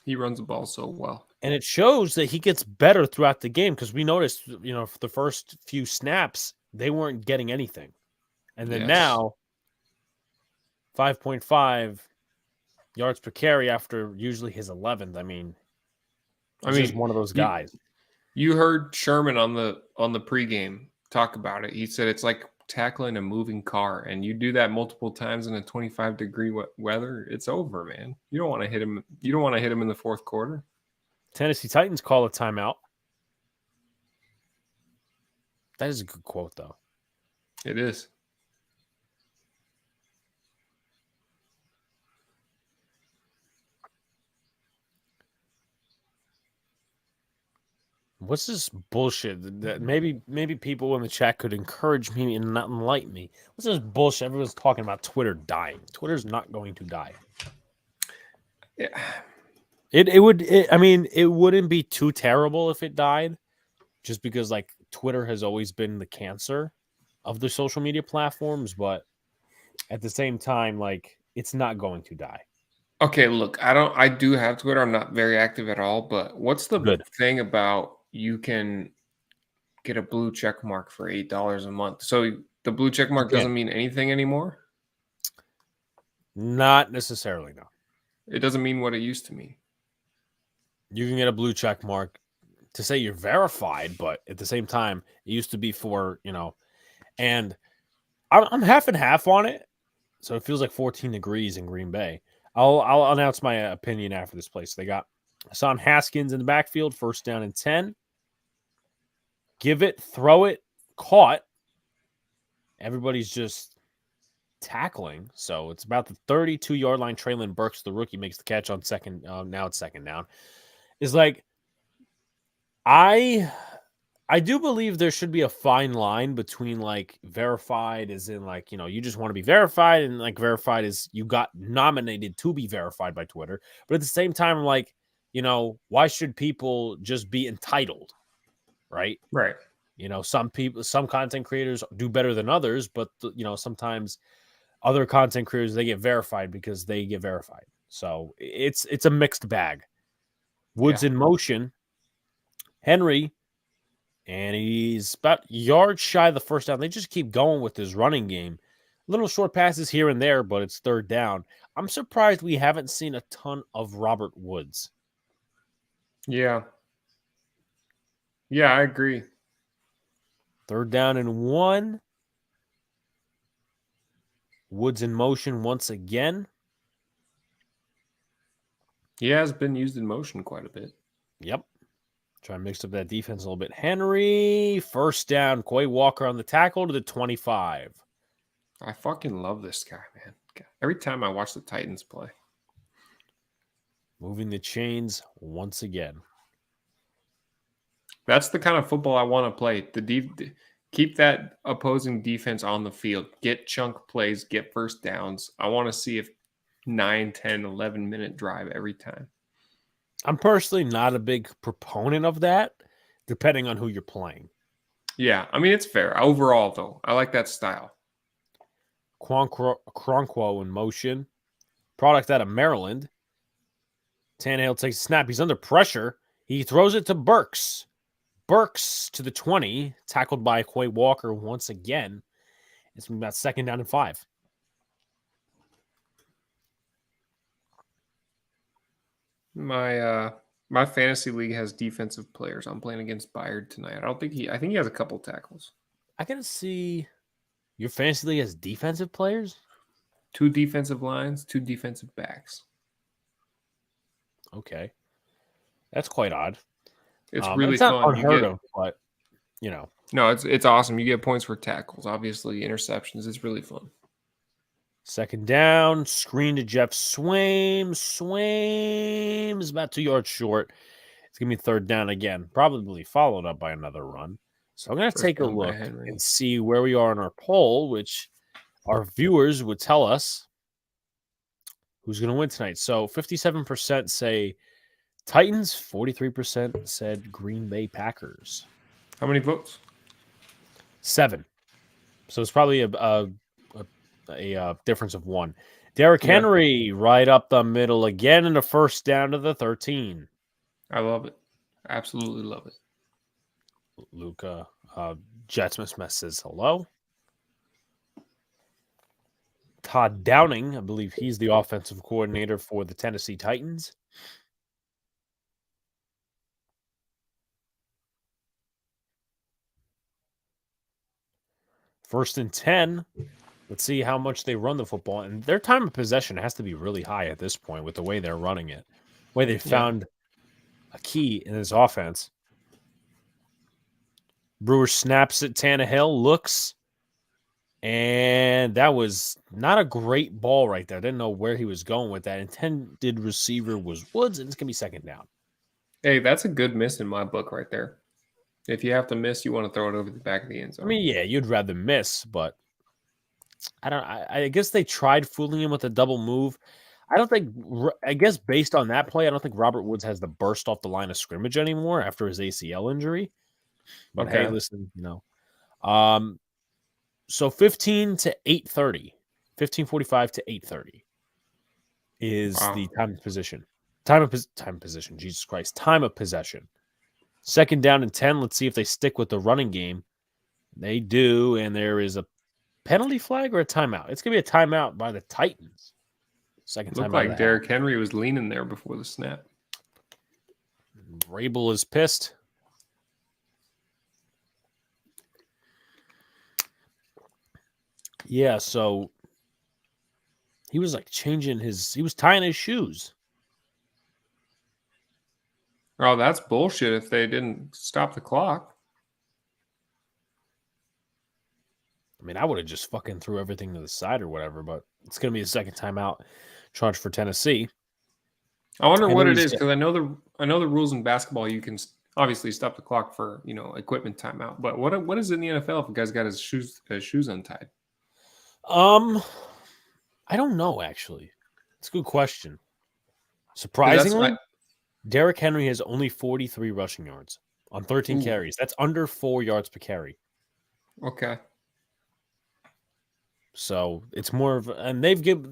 He runs the ball so well. And it shows that he gets better throughout the game because we noticed, for the first few snaps, they weren't getting anything. And then now, 5.5 yards per carry after usually his 11th. I mean, he's one of those guys. You heard Sherman on the pregame talk about it. He said it's like tackling a moving car, and you do that multiple times in a 25-degree weather, it's over, man. You don't want to hit him. You don't want to hit him in the fourth quarter. Tennessee Titans call a timeout. That is a good quote, though. It is. What's this bullshit that maybe people in the chat could encourage me and not enlighten me? What's this bullshit? Everyone's talking about Twitter dying. Twitter's not going to die. Yeah. It wouldn't be too terrible if it died, just because Twitter has always been the cancer of the social media platforms, but at the same time, it's not going to die. Okay, look, I do have Twitter. I'm not very active at all, but what's the thing about you can get a blue check mark for $8 a month? So the blue check mark doesn't mean anything anymore? Not necessarily, no. It doesn't mean what it used to mean. You can get a blue check mark to say you're verified, but at the same time, it used to be for, and I'm half and half on it. So it feels like 14 degrees in Green Bay. I'll announce my opinion after this place. They got Hassan Haskins in the backfield, first down and 10. Give it, throw it, caught. Everybody's just tackling. So it's about the 32-yard line. Traylon Burks, the rookie, makes the catch on second. Now it's second down. It's I do believe there should be a fine line between like verified as in like, you just want to be verified and like verified is you got nominated to be verified by Twitter. But at the same time, like, why should people just be entitled? Right. Right. Some content creators do better than others, but sometimes other content creators, they get verified because they get verified. So it's a mixed bag. Woods in motion. Henry. And he's about yards shy of the first down. They just keep going with his running game. Little short passes here and there, but it's third down. I'm surprised we haven't seen a ton of Robert Woods. Yeah. Yeah, I agree. Third down and 1. Woods in motion once again. He has been used in motion quite a bit. Yep. Try and mix up that defense a little bit. Henry, first down. Quay Walker on the tackle to the 25. I fucking love this guy, man. Every time I watch the Titans play. Moving the chains once again. That's the kind of football I want to play. Keep that opposing defense on the field. Get chunk plays, get first downs. I want to see if 9, 10, 11-minute drive every time. I'm personally not a big proponent of that, depending on who you're playing. Yeah, I mean, it's fair. Overall, though, I like that style. Cronquo in motion. Product out of Maryland. Tannehill takes a snap. He's under pressure. He throws it to Burks. Burks to the 20. Tackled by Quay Walker once again. It's about second down and 5. My fantasy league has defensive players. I'm playing against Bayard tonight. I think he has a couple tackles. I can see your fantasy league has defensive players? 2 defensive lines, 2 defensive backs. Okay. That's quite odd. It's really it's not fun. Unheard of, but No, it's awesome. You get points for tackles, obviously, interceptions. It's really fun. Second down, screen to Jeff Swaim. Swaim is about 2 yards short. It's going to be third down again, probably followed up by another run. So I'm going to take a look and see where we are in our poll, which our viewers would tell us who's going to win tonight. So 57% say Titans, 43% said Green Bay Packers. How many votes? 7. So it's probably a difference of 1. Derrick Henry right up the middle again in the first down to the 13. I love it. Absolutely love it. Luca Jetsmith says hello. Todd Downing, I believe he's the offensive coordinator for the Tennessee Titans. First and 10. Let's see how much they run the football. And their time of possession has to be really high at this point with the way they're running it. The way they found a key in this offense. Brewer snaps at Tannehill, looks, and that was not a great ball right there. Didn't know where he was going with that. Intended receiver was Woods, and it's going to be second down. Hey, that's a good miss in my book right there. If you have to miss, you want to throw it over the back of the end zone. I mean, yeah, you'd rather miss, but I guess they tried fooling him with a double move. I guess based on that play, I don't think Robert Woods has the burst off the line of scrimmage anymore after his ACL injury. But hey, listen, so 15 to 8:30, 15:45 to 8:30 is the time of position. Time of position. Jesus Christ. Time of possession. Second down and 10. Let's see if they stick with the running game. They do, and there is a penalty flag or a timeout. It's going to be a timeout by the Titans. Second time. Looked like Derrick Henry was leaning there before the snap. Rabel is pissed. Yeah, so he was like he was tying his shoes. Oh, that's bullshit if they didn't stop the clock. I mean, I would have just fucking threw everything to the side or whatever, but it's going to be a second timeout charge for Tennessee. I wonder what it is, because I know the rules in basketball, you can Obviously, stop the clock for equipment timeout. But what is it in the NFL if a guy's got his shoes untied? I don't know actually. It's a good question. 'Cause Surprisingly, Derrick Henry has only 43 rushing yards on 13 Ooh. carries. That's under 4 yards per carry. Okay. So it's more of, and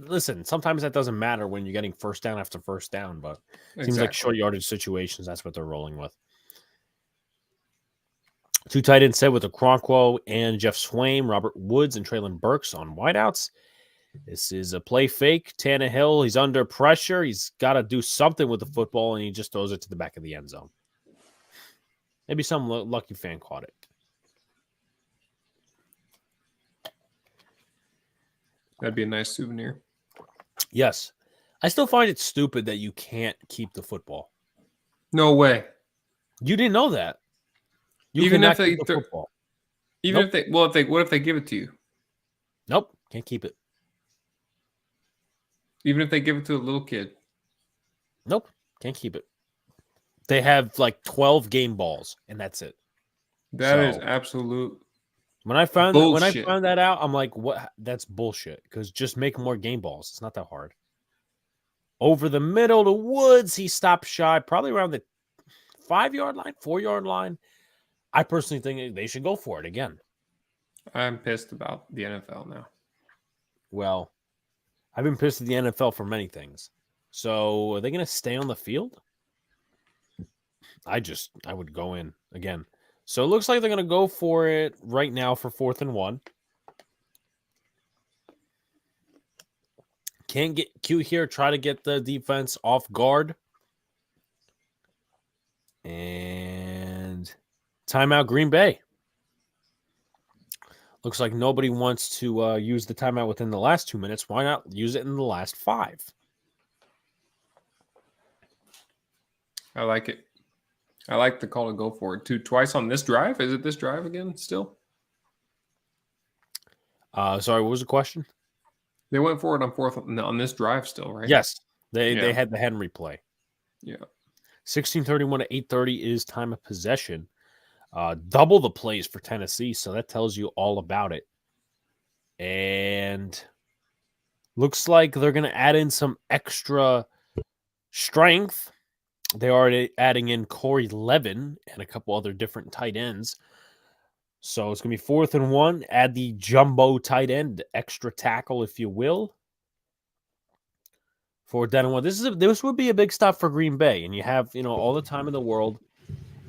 listen, sometimes that doesn't matter when you're getting first down after first down, but it seems like short yardage situations, that's what they're rolling with. 2 tight ends set with Okoronkwo and Jeff Swaim, Robert Woods and Traylon Burks on wideouts. This is a play fake. Tannehill, he's under pressure. He's got to do something with the football, and he just throws it to the back of the end zone. Maybe some lucky fan caught it. That'd be a nice souvenir. Yes. I still find it stupid that you can't keep the football. No way. You didn't know that. Even if they football. Even if they what if they give it to you? Nope, can't keep it. Even if they give it to a little kid? Nope, can't keep it. They have like 12 game balls, and that's it. That is absolute When I found that out, I'm like, what? That's bullshit. Because just make more game balls. It's not that hard. Over the middle to Woods, he stopped shy, probably around the 5-yard line, 4-yard line. I personally think they should go for it again. I'm pissed about the NFL now. Well, I've been pissed at the NFL for many things. So are they going to stay on the field? I would go in again. So it looks like they're going to go for it right now for 4th and 1. Can't get cute here. Try to get the defense off guard. And timeout Green Bay. Looks like nobody wants to use the timeout within the last 2 minutes. Why not use it in the last 5? I like it. I like the call to go for it too. Twice on this drive. Is it this drive again still? Sorry, what was the question? They went for it on 4th on this drive still, right? Yes. They had the Henry play. Yeah. 16:31 to 8:30 is time of possession. Double the plays for Tennessee, so that tells you all about it. And looks like they're going to add in some extra strength. They are adding in Corey Levin and a couple other different tight ends. So it's going to be 4th and 1. Add the jumbo tight end, extra tackle, if you will. 4th and 1. This would be a big stop for Green Bay, and you have all the time in the world,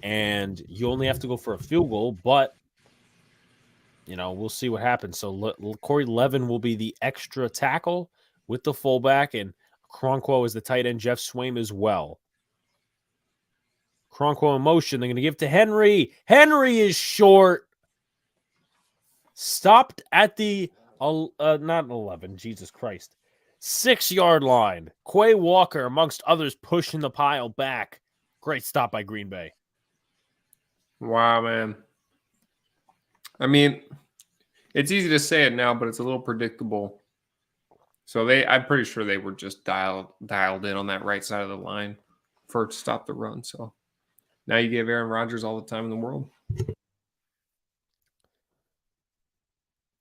and you only have to go for a field goal. But we'll see what happens. So Corey Levin will be the extra tackle with the fullback, and Okoronkwo is the tight end. Jeff Swaim as well. Okoronkwo in motion. They're going to give it to Henry. Henry is short. Stopped at the not 11. Jesus Christ. 6-yard line. Quay Walker, amongst others, pushing the pile back. Great stop by Green Bay. Wow, man. I mean, it's easy to say it now, but it's a little predictable. So I'm pretty sure they were just dialed in on that right side of the line to stop the run. So now you give Aaron Rodgers all the time in the world.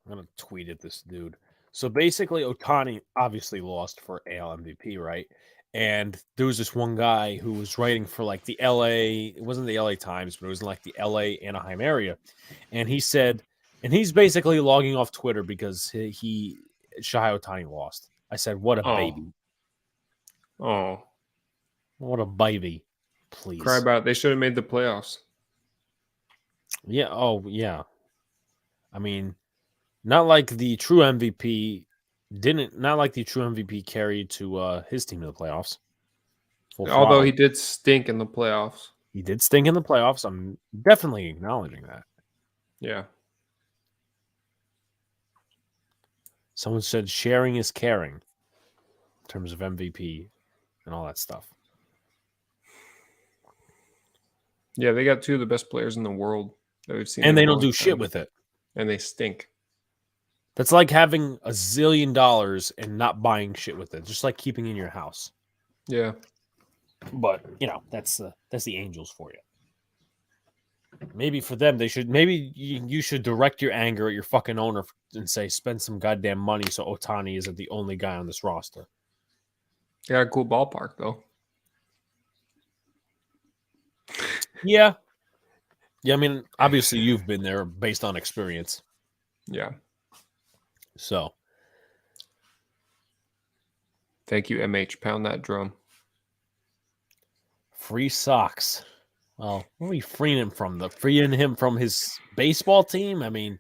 I'm going to tweet at this dude. So basically, Ohtani obviously lost for AL MVP, right? And there was this one guy who was writing for like the LA, it wasn't the LA Times, but it was in like the LA Anaheim area. And he said, and he's basically logging off Twitter because Shohei Ohtani lost. I said, what a baby. Oh. What a baby. Please. Cry about it. They should have made the playoffs. Yeah. Oh, yeah. I mean, not like the true MVP carried to his team to the playoffs. Although he did stink in the playoffs. He did stink in the playoffs. I'm definitely acknowledging that. Yeah. Someone said sharing is caring in terms of MVP and all that stuff. Yeah, they got 2 of the best players in the world that we've seen. And they don't do shit with it. And they stink. That's like having $1 zillion and not buying shit with it. Just like keeping in your house. Yeah. But, that's the Angels for you. Maybe for them, they should. Maybe you should direct your anger at your fucking owner and say, spend some goddamn money so Otani isn't the only guy on this roster. They got a cool ballpark, though. Yeah. Yeah, I mean, obviously you've been there based on experience. Yeah. So. Thank you, MH. Pound that drum. Free socks. Well, what are we freeing him from? Freeing him from his baseball team? I mean,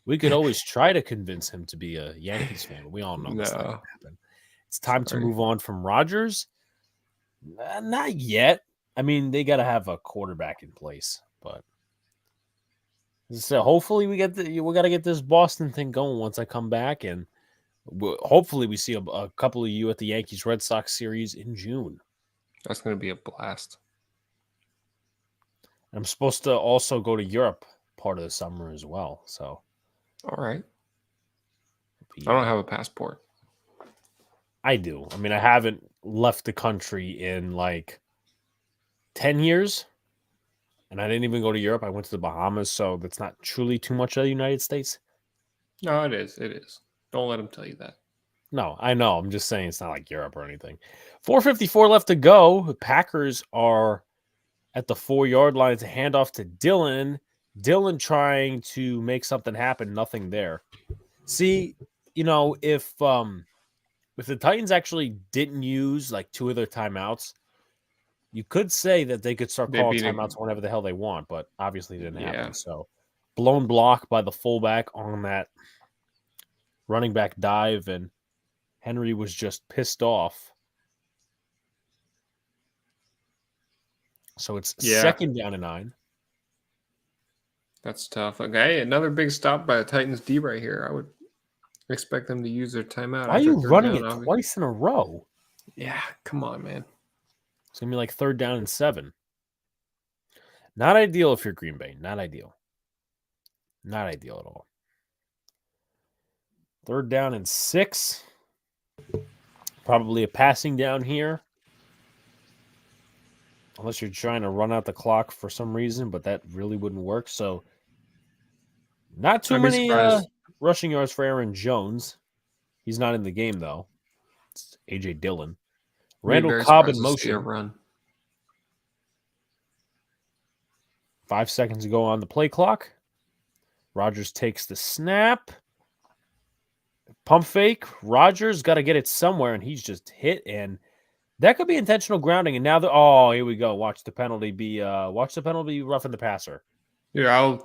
we could always try to convince him to be a Yankees fan, but we all know that's not going to happen. It's time to move on from Rodgers. Not yet. I mean, they got to have a quarterback in place, but so hopefully we got to get this Boston thing going once I come back, and hopefully we see a couple of you at the Yankees Red Sox series in June. That's going to be a blast. I'm supposed to also go to Europe part of the summer as well. So, all right. I don't have a passport. I do. I mean, I haven't left the country in like 10 years, and I didn't even go to Europe. I went to the Bahamas, so that's not truly too much of the United States. No, it is. It is. Don't let him tell you that. No, I know. I'm just saying it's not like Europe or anything. 4:54 left to go. The Packers are at the 4-yard line to hand off to Dylan. Dylan trying to make something happen. Nothing there. See, if the Titans actually didn't use like 2 of their timeouts, you could say that they could start calling timeouts whenever the hell they want, but obviously it didn't happen. So blown block by the fullback on that running back dive, and Henry was just pissed off. So it's 2nd down and 9. That's tough. Okay, another big stop by the Titans D right here. I would expect them to use their timeout. Why are you running it twice in a row? Yeah, come on, man. It's going to be like 3rd down and 7. Not ideal if you're Green Bay. Not ideal. Not ideal at all. 3rd down and 6. Probably a passing down here. Unless you're trying to run out the clock for some reason, but that really wouldn't work. So not too many rushing yards for Aaron Jones. He's not in the game, though. It's A.J. Dillon. Randall Cobb in motion. Run. 5 seconds to go on the play clock. Rodgers takes the snap. Pump fake. Rodgers got to get it somewhere, and he's just hit. And that could be intentional grounding. And now here we go. Watch the penalty be roughing the passer. Yeah,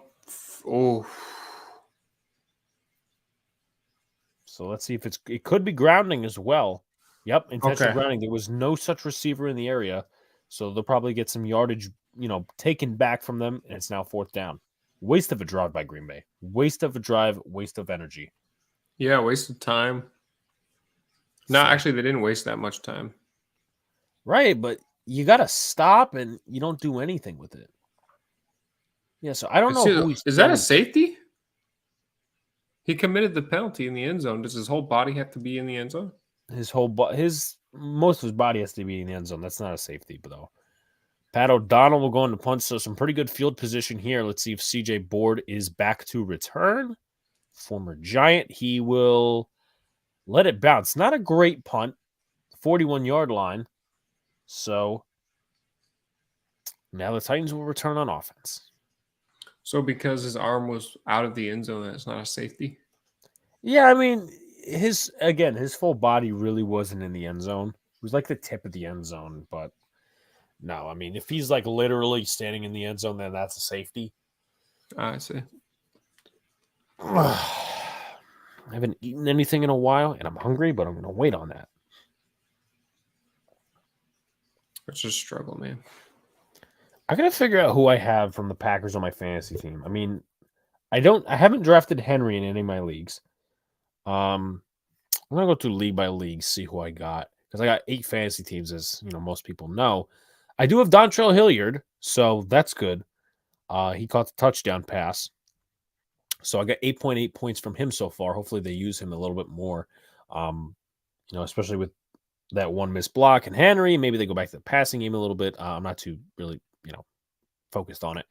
So let's see if it could be grounding as well. Yep, intentional grounding. There was no such receiver in the area, so they'll probably get some yardage, taken back from them, and it's now 4th down. Waste of a drive by Green Bay. Waste of a drive, waste of energy. Yeah, waste of time. No, actually, they didn't waste that much time. Right, but you got to stop, and you don't do anything with it. Yeah, so I don't know who he's... Is that a safety? He committed the penalty in the end zone. Does his whole body have to be in the end zone? Most of his body has to be in the end zone. That's not a safety, though. Pat O'Donnell will go into punch, so some pretty good field position here. Let's see if CJ Board is back to return. Former Giant. He will let it bounce. Not a great punt. 41-yard line. So now the Titans will return on offense. So because his arm was out of the end zone, that's not a safety? Yeah, I mean, his full body really wasn't in the end zone. It was like the tip of the end zone, but no, I mean, if he's like literally standing in the end zone, then that's a safety. I see. I haven't eaten anything in a while, and I'm hungry, but I'm going to wait on that. It's a struggle, man. I got to figure out who I have from the Packers on my fantasy team. I mean, I haven't drafted Henry in any of my leagues. I'm going to go through league by league, see who I got, because I got 8 fantasy teams, as most people know. I do have Dontrell Hilliard, so that's good. He caught the touchdown pass. So I got 8.8 points from him so far. Hopefully they use him a little bit more, especially with that one missed block and Henry. Maybe they go back to the passing game a little bit. I'm not too really, focused on it.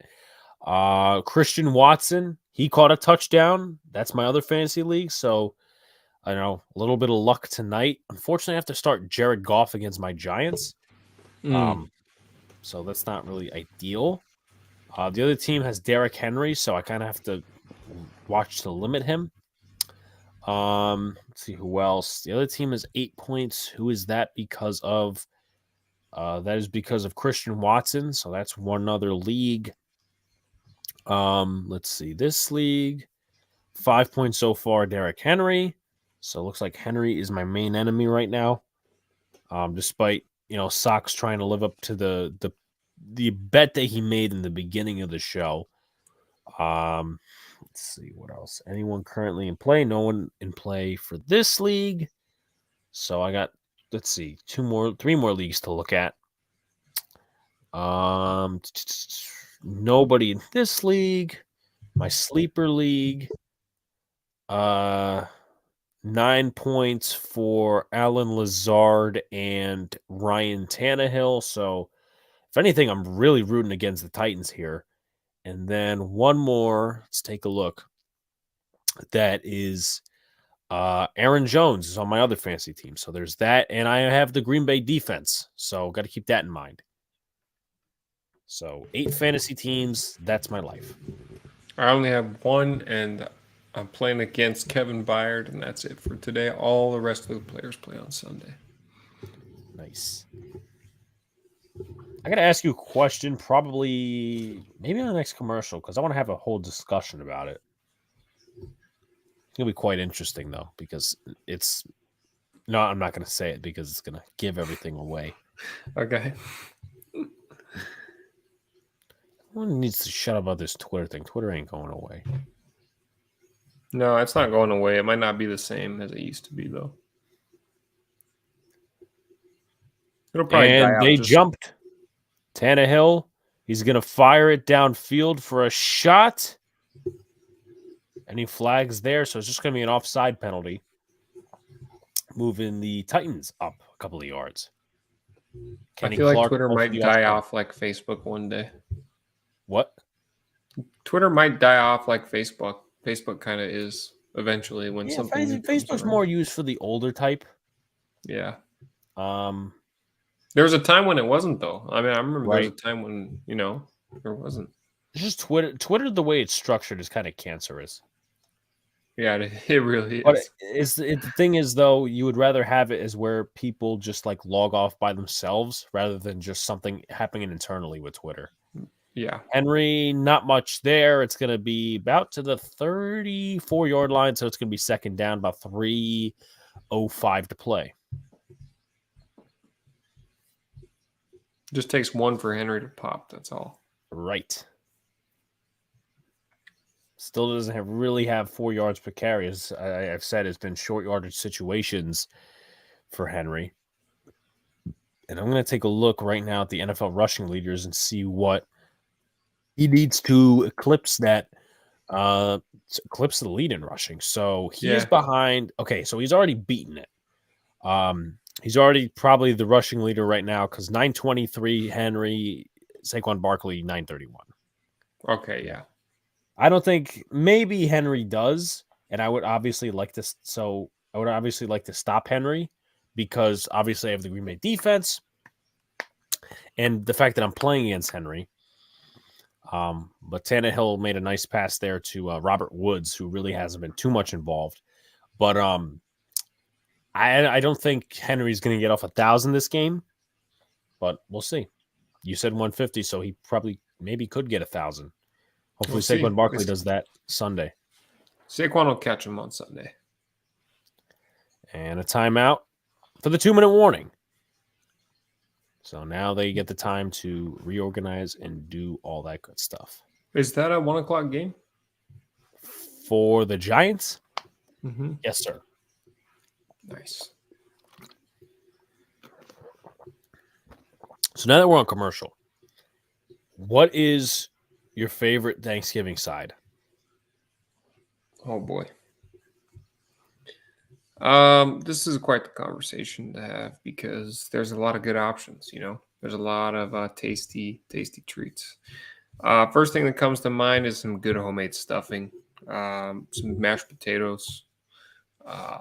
Christian Watson, he caught a touchdown. That's my other fantasy league. So I know a little bit of luck tonight. Unfortunately, I have to start Jared Goff against my Giants. So that's not really ideal. The other team has Derrick Henry, so I kind of have to watch to limit him. Let's see who else. The other team is 8 points. Who is that because of? That is because of Christian Watson. So that's one other league. Let's see. This league, 5 points so far, Derrick Henry. So it looks like Henry is my main enemy right now. Despite Sox trying to live up to the bet that he made in the beginning of the show. Let's see what else. Anyone currently in play? No one in play for this league. So I got, let's see, 3 more leagues to look at. Nobody in this league. My sleeper league. 9 points for Alan Lazard and Ryan Tannehill. So if anything, I'm really rooting against the Titans here. And then one more. Let's take a look. That is Aaron Jones is on my other fantasy team. So there's that. And I have the Green Bay defense. So got to keep that in mind. So 8 fantasy teams. That's my life. I only have one, and I'm playing against Kevin Byard, and that's it for today. All the rest of the players play on Sunday. Nice. I got to ask you a question, probably maybe in the next commercial, because I want to have a whole discussion about it. It's going to be quite interesting, though, because it's... No, I'm not going to say it because it's going to give everything away. Okay. Everyone needs to shut up about this Twitter thing. Twitter ain't going away. No, it's not going away. It might not be the same as it used to be, though. It'll probably die out. And they jumped. Tannehill, he's going to fire it downfield for a shot. Any flags there? So it's just going to be an offside penalty. Moving the Titans up a couple of yards. I feel like Twitter might die off like Facebook one day. What? Twitter might die off like Facebook. Facebook kind of is eventually when something new comes Facebook's around. more used for the older type. Yeah. There was a time when it wasn't, though. I mean, I remember there was a time when, there wasn't. It's just Twitter. Twitter, the way it's structured, is kind of cancerous. Yeah, it really is. But the thing is, though, you would rather have it as where people just like log off by themselves rather than just something happening internally with Twitter. Yeah. Henry, not much there. It's going to be about to the 34-yard line, so it's going to be second down, about 3:05 to play. Just takes one for Henry to pop. That's all. Right. Still doesn't really have 4 yards per carry. As I've said, it's been short yardage situations for Henry. And I'm going to take a look right now at the NFL rushing leaders and see what he needs to eclipse that. Eclipse the lead in rushing. So he is behind. Okay, so he's already beaten it. He's already probably the rushing leader right now because 923 Henry, Saquon Barkley 931. Okay, yeah. I don't think maybe Henry does, and I would obviously like to. So I would obviously like to stop Henry because obviously I have the Green Bay defense, and the fact that I'm playing against Henry. But Tannehill made a nice pass there to Robert Woods, who really hasn't been too much involved. But I don't think Henry's going to get off 1,000 this game, but we'll see. You said 150, so he maybe could get 1,000. Hopefully Saquon Barkley does that Sunday. Saquon will catch him on Sunday. And a timeout for the 2-minute warning. So now they get the time to reorganize and do all that good stuff. Is that a 1 o'clock game? For the Giants? Mm-hmm. Yes, sir. Nice. So now that we're on commercial, what is your favorite Thanksgiving side? Oh, boy. This is quite the conversation to have because there's a lot of good options, There's a lot of tasty treats. First thing that comes to mind is some good homemade stuffing, some mashed potatoes, uh,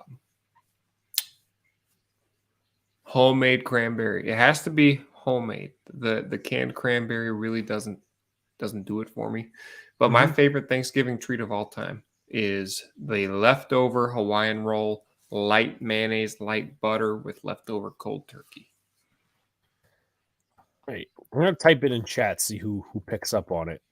homemade cranberry. It has to be homemade. The canned cranberry really doesn't do it for me. But my Mhm. favorite Thanksgiving treat of all time is the leftover Hawaiian roll, light mayonnaise, light butter with leftover cold turkey. Right. I'm gonna type it in chat, see who picks up on it.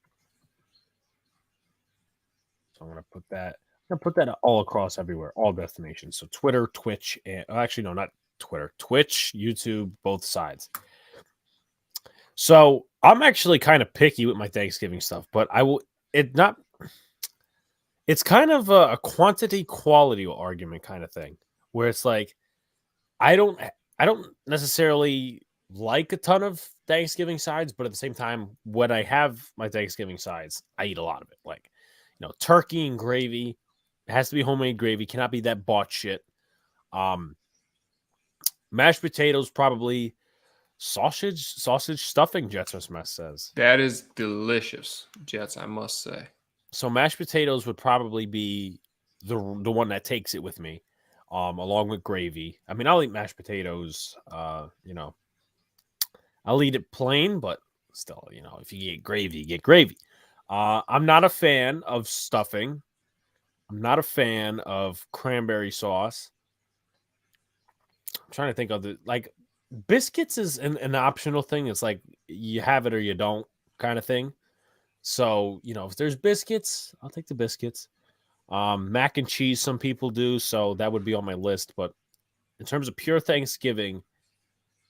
So I'm gonna put that. I'm gonna put that all across everywhere, all destinations. So Twitter, Twitch, and actually no, not Twitter, Twitch, YouTube, both sides. So I'm actually kind of picky with my Thanksgiving stuff, but I will. It not. It's kind of a quantity quality argument kind of thing, where it's like I don't I don't necessarily like a ton of Thanksgiving sides, but at the same time, when I have my Thanksgiving sides, I eat a lot of it. Like, turkey and gravy. It has to be homemade gravy, cannot be that bought shit. Um, Mashed potatoes, probably sausage stuffing, Jetson's mess says. That is delicious, Jets, I must say. So mashed potatoes would probably be the one that takes it with me, along with gravy. I mean, I'll eat mashed potatoes. I'll eat it plain, but still, if you get gravy, you get gravy. I'm not a fan of stuffing. I'm not a fan of cranberry sauce. I'm trying to think of like biscuits is an optional thing. It's like you have it or you don't kind of thing. So, if there's biscuits, I'll take the biscuits. Mac and cheese, some people do, so that would be on my list. But in terms of pure Thanksgiving,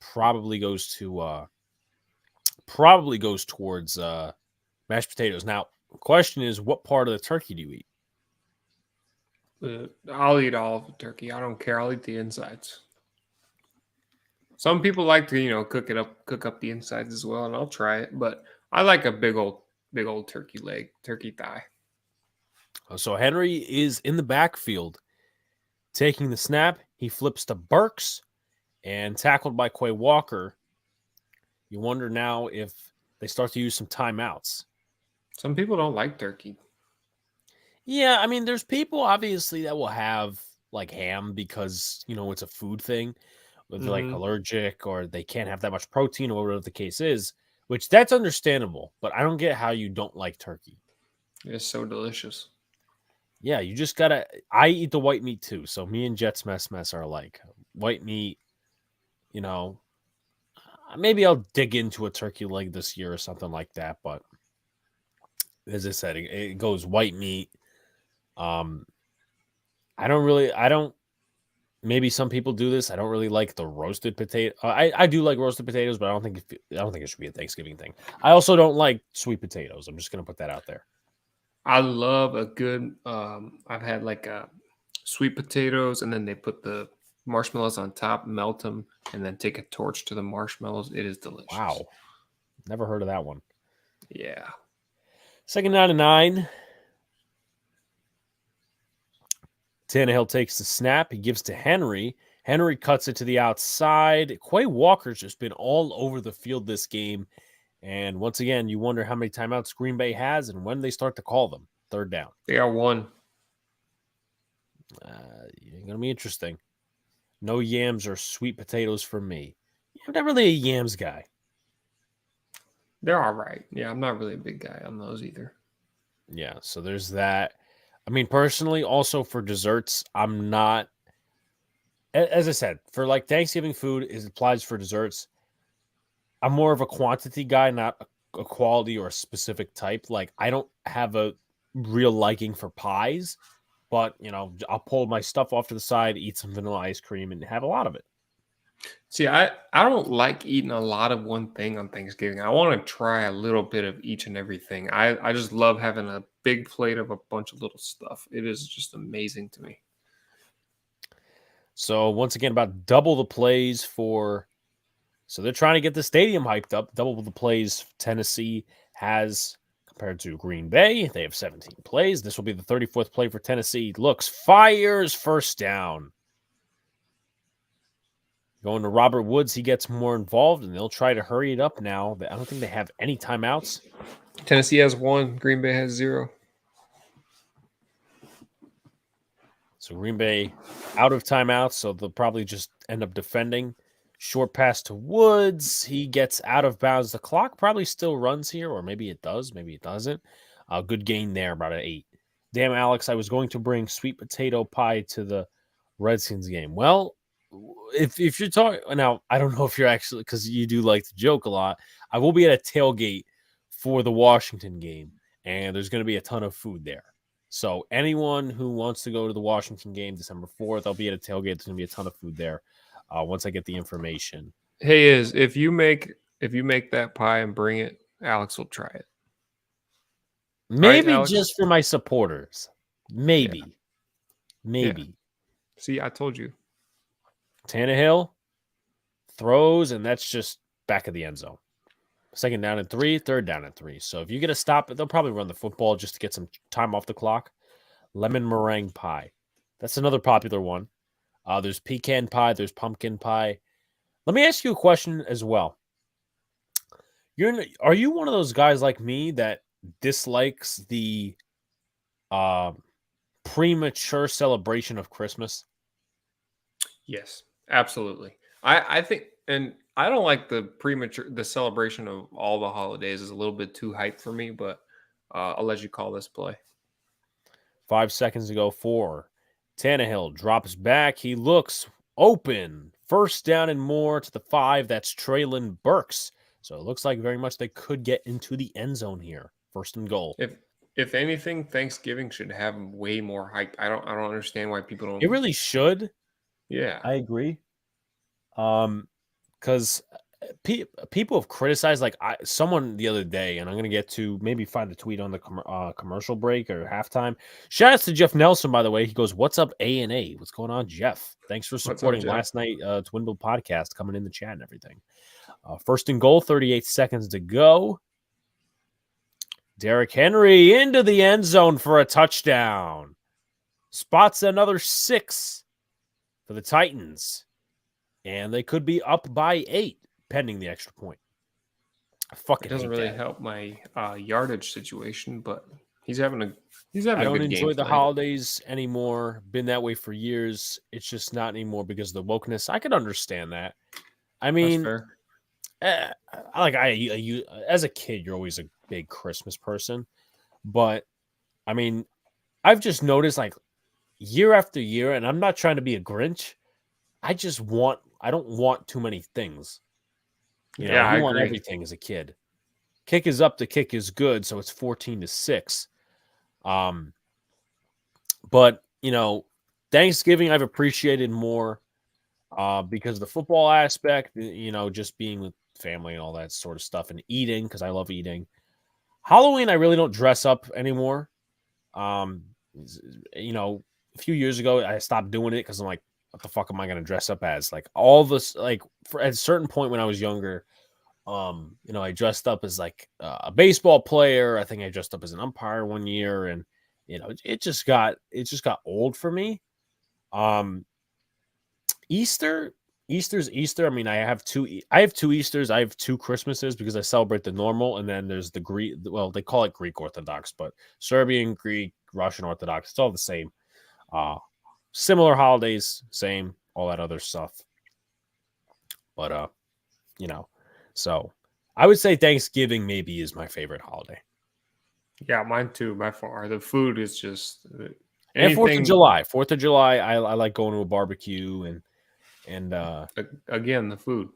probably goes towards mashed potatoes. Now, the question is, what part of the turkey do you eat? I'll eat all of the turkey. I don't care. I'll eat the insides. Some people like to, cook up the insides as well, and I'll try it. But I like a big old turkey leg, turkey thigh. So Henry is in the backfield, taking the snap. He flips to Burks and tackled by Quay Walker. You wonder now if they start to use some timeouts. Some people don't like turkey. Yeah, I mean, there's people obviously that will have like ham because it's a food thing, whether they're like allergic or they can't have that much protein or whatever the case is. Which that's understandable, but I don't get how you don't like turkey. It's so delicious. Yeah, you just gotta. I eat the white meat too, so me and Jets mess are like white meat. Maybe I'll dig into a turkey leg this year or something like that. But as I said, it goes white meat. Um, I don't. Maybe some people do this. I don't really like the roasted potato. I do like roasted potatoes, but I don't think it should be a Thanksgiving thing. I also don't like sweet potatoes. I'm just gonna put that out there. I love a good. I've had like sweet potatoes, and then they put the marshmallows on top, melt them, and then take a torch to the marshmallows. It is delicious. Wow, never heard of that one. Yeah. Second down to 9. Tannehill takes the snap. He gives to Henry. Henry cuts it to the outside. Quay Walker's just been all over the field this game. And once again, you wonder how many timeouts Green Bay has and when they start to call them. Third down. They got one. Going to be interesting. No yams or sweet potatoes for me. I'm not really a yams guy. They're all right. Yeah, I'm not really a big guy on those either. Yeah, so there's that. I mean, personally, also for desserts, I'm not. As I said, for like Thanksgiving food, it applies for desserts. I'm more of a quantity guy, not a quality or a specific type. Like, I don't have a real liking for pies, but I'll pull my stuff off to the side, eat some vanilla ice cream, and have a lot of it. See, I don't like eating a lot of one thing on Thanksgiving. I want to try a little bit of each and everything. I just love having a big plate of a bunch of little stuff. It is just amazing to me. So once again, about double the plays for. So they're trying to get the stadium hyped up. Double the plays Tennessee has compared to Green Bay. They have 17 plays. This will be the 34th play for Tennessee. Looks, fires, first down. Going to Robert Woods, he gets more involved, and they'll try to hurry it up now. I don't think they have any timeouts. Tennessee has 1. Green Bay has 0. So Green Bay out of timeout, so they'll probably just end up defending. Short pass to Woods. He gets out of bounds. The clock probably still runs here, or maybe it does, maybe it doesn't. Good gain there, about an 8. Damn, Alex, I was going to bring sweet potato pie to the Redskins game. Well, if you're talking now, I don't know if you're actually, because you do like to joke a lot. I will be at a tailgate for the Washington game, and there's going to be a ton of food there. So anyone who wants to go to the Washington game December 4th, I'll be at a tailgate. There's going to be a ton of food there once I get the information. Hey, if you make that pie and bring it, Alex will try it. Maybe right, just for my supporters. Maybe. Yeah. Maybe. Yeah. See, I told you. Tannehill throws, and that's just back of the end zone. 2nd down and 3, 3rd down and 3. So if you get a stop, they'll probably run the football just to get some time off the clock. Lemon meringue pie. That's another popular one. There's pecan pie. There's pumpkin pie. Let me ask you a question as well. Are you one of those guys like me that dislikes the premature celebration of Christmas? Yes, absolutely. I think, and I don't like the celebration of all the holidays is a little bit too hype for me, but I'll let you call this play. 5 seconds to go. 4. Tannehill drops back. He looks open. 1st down and more to the 5. That's Traylon Burks. So it looks like very much they could get into the end zone here. 1st and goal. If anything, Thanksgiving should have way more hype. I don't understand why people don't. It really should. Yeah, I agree. Because people have criticized, like someone the other day, and I'm gonna get to maybe find the tweet on the commercial break or halftime. Shout out to Jeff Nelson, by the way. He goes, "What's up, A&A? What's going on, Jeff? Thanks for supporting last night Twin Bill podcast, coming in the chat and everything." 1st and goal, 38 seconds to go. Derrick Henry into the end zone for a touchdown. Spots another 6 for the Titans. And they could be up by 8 pending the extra point. It doesn't really help my yardage situation, but he's having a good game. I don't enjoy the holidays anymore. Been that way for years. It's just not anymore because of the wokeness. I could understand that. I mean, as a kid, you're always a big Christmas person, but I mean, I've just noticed like year after year, and I'm not trying to be a Grinch. I don't want too many things. You want everything as a kid. Kick is up, the kick is good, so it's 14-6. But Thanksgiving I've appreciated more because of the football aspect, just being with family and all that sort of stuff, and eating because I love eating. Halloween I really don't dress up anymore. A few years ago I stopped doing it because I'm like, what the fuck am I going to dress up as? Like all this, like at a certain point when I was younger, I dressed up as like a baseball player. I think I dressed up as an umpire one year, and it just got old for me. Easter's Easter. I mean, I have two Easters. I have 2 Christmases because I celebrate the normal, and then there's the Greek. Well, they call it Greek Orthodox, but Serbian, Greek, Russian Orthodox. It's all the same. Similar holidays, same, all that other stuff. But so I would say Thanksgiving maybe is my favorite holiday. Yeah, mine too, by far. The food is just and 4th of July. 4th of July, I like going to a barbecue and again the food.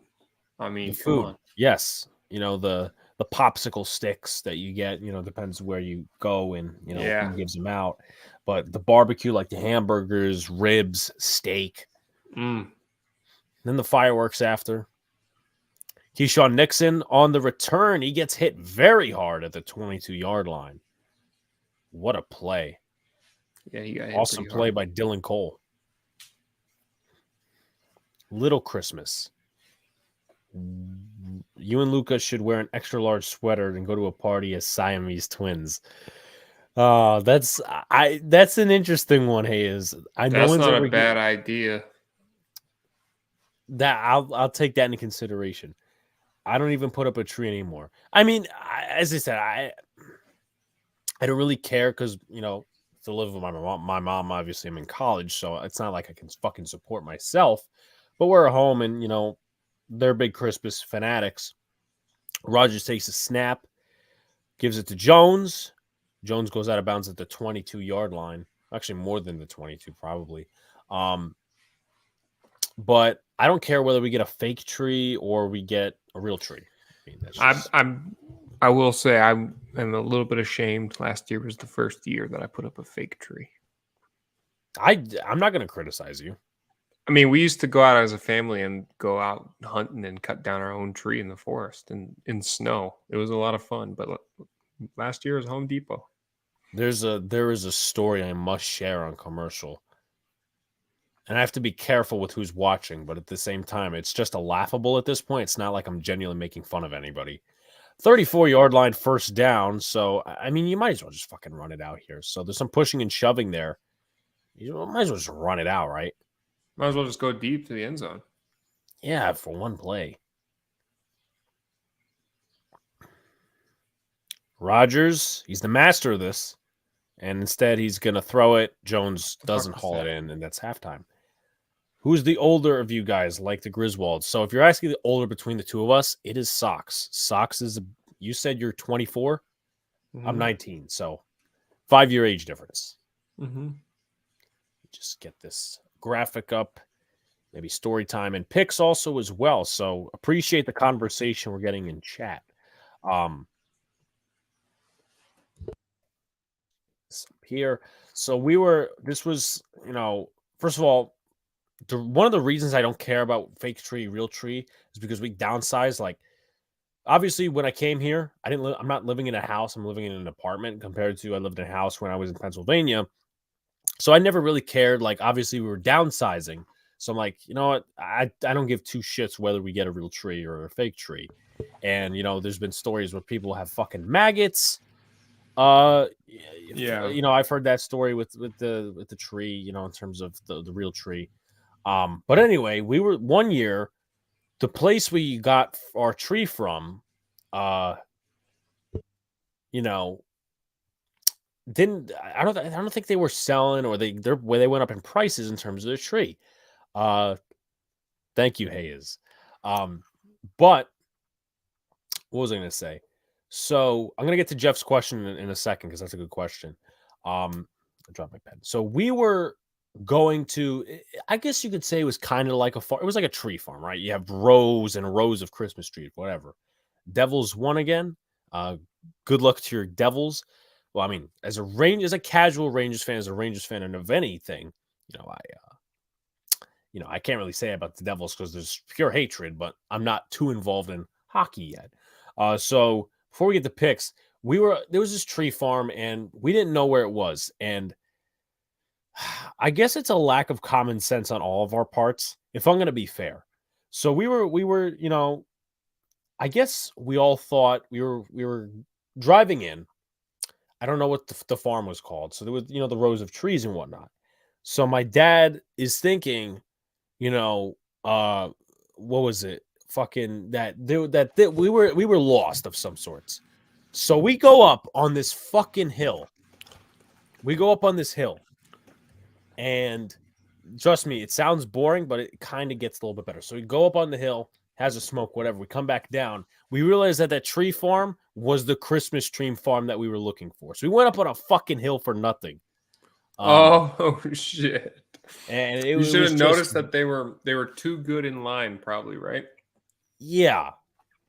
I mean, the food. Come on. Yes, the popsicle sticks that you get. Depends where you go and who gives them out. But the barbecue, like the hamburgers, ribs, steak. Then the fireworks after. Keyshawn Nixon on the return. He gets hit very hard at the 22-yard line. What a play. Yeah, he got hit awesome play hard by Dylan Cole. Little Christmas. You and Luca should wear an extra large sweater and go to a party as Siamese twins. That's an interesting one, Hayes. That's not a bad idea. That I'll take that into consideration. I don't even put up a tree anymore. I mean, as I said, I don't really care because, to live with my mom, obviously I'm in college, so it's not like I can fucking support myself. But we're at home and, they're big Christmas fanatics. Rogers takes a snap, gives it to Jones. Jones goes out of bounds at the 22-yard line. Actually, more than the 22, probably. But I don't care whether we get a fake tree or we get a real tree. I mean, that's just... I will say I'm a little bit ashamed. Last year was the first year that I put up a fake tree. I'm not going to criticize you. I mean, we used to go out as a family and go out hunting and cut down our own tree in the forest and in snow. It was a lot of fun. But last year was Home Depot. There is a story I must share on commercial. And I have to be careful with who's watching, but at the same time, it's just a laughable at this point. It's not like I'm genuinely making fun of anybody. 34-yard line, first down. So, I mean, you might as well just fucking run it out here. So there's some pushing and shoving there. You might as well just run it out, right? Might as well just go deep to the end zone. Yeah, for one play. Rogers, he's the master of this. And instead, he's going to throw it. Jones doesn't haul it in, and that's halftime. Who's the older of you guys, like the Griswolds? So if you're asking the older between the two of us, it is Sox. Sox is, you said you're 24? Mm-hmm. I'm 19, so 5-year age difference. Mm-hmm. Just get this graphic up, maybe story time, and picks also as well. So appreciate the conversation we're getting in chat. Here, so this was, first of all, one of the reasons I don't care about fake tree, real tree is because we downsized. Like, obviously, when I came here, I'm not living in a house. I'm living in an apartment compared to I lived in a house when I was in Pennsylvania. So I never really cared. Like, obviously, we were downsizing. So I'm like, you know what? I don't give two shits whether we get a real tree or a fake tree. And, there's been stories where people have fucking maggots. Yeah. I've heard that story with the tree, in terms of the real tree. But anyway, we were one year, the place we got our tree from, I don't think they were selling, or they went up in prices in terms of the tree. Thank you, Hayes. But what was I going to say? So I'm going to get to Jeff's question in a second, because that's a good question. I dropped my pen. So we were going to, I guess you could say it was kind of like a farm. It was like a tree farm, right? You have rows and rows of Christmas trees, whatever. Devils won again. Good luck to your Devils. Well, I mean, as a casual Rangers fan, and of anything, I can't really say about the Devils because there's pure hatred, but I'm not too involved in hockey yet. So before we get the picks, there was this tree farm and we didn't know where it was. And I guess it's a lack of common sense on all of our parts, if I'm going to be fair. So we were, I guess we all thought we were driving in. I don't know what the farm was called. So there was, the rows of trees and whatnot. So my dad is thinking, what was it? Fucking we were lost of some sorts. So we go up on this fucking hill. And trust me, it sounds boring, but it kind of gets a little bit better. So we go up on the hill, has a smoke, whatever. We come back down. We realized that tree farm was the Christmas tree farm that we were looking for. So we went up on a fucking hill for nothing. Oh shit! And you should have noticed that they were too good in line, probably, right? Yeah,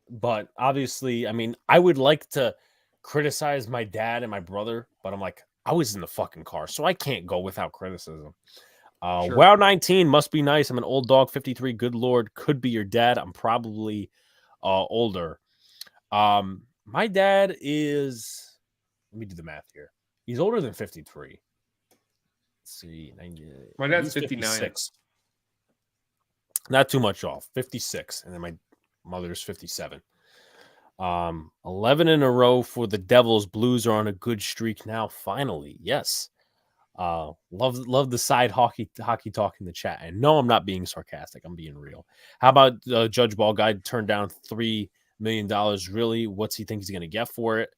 but obviously, I mean, I would like to criticize my dad and my brother, but I'm like, I was in the fucking car, so I can't go without criticism. Sure. Wow, 19 must be nice. I'm an old dog. 53, good lord, could be your dad. I'm probably older. My dad is. Let me do the math here. He's older than 53. Let's see, 90, my dad's 59. 56. Not too much off. 56, and then my mother's 57. 11 in a row for the Devils. Blues are on a good streak now. Finally, yes. Love the side hockey talk in the chat. And no, I'm not being sarcastic. I'm being real. How about Judge Ball Guy turned down $3 million? Really? What's he think he's going to get for it?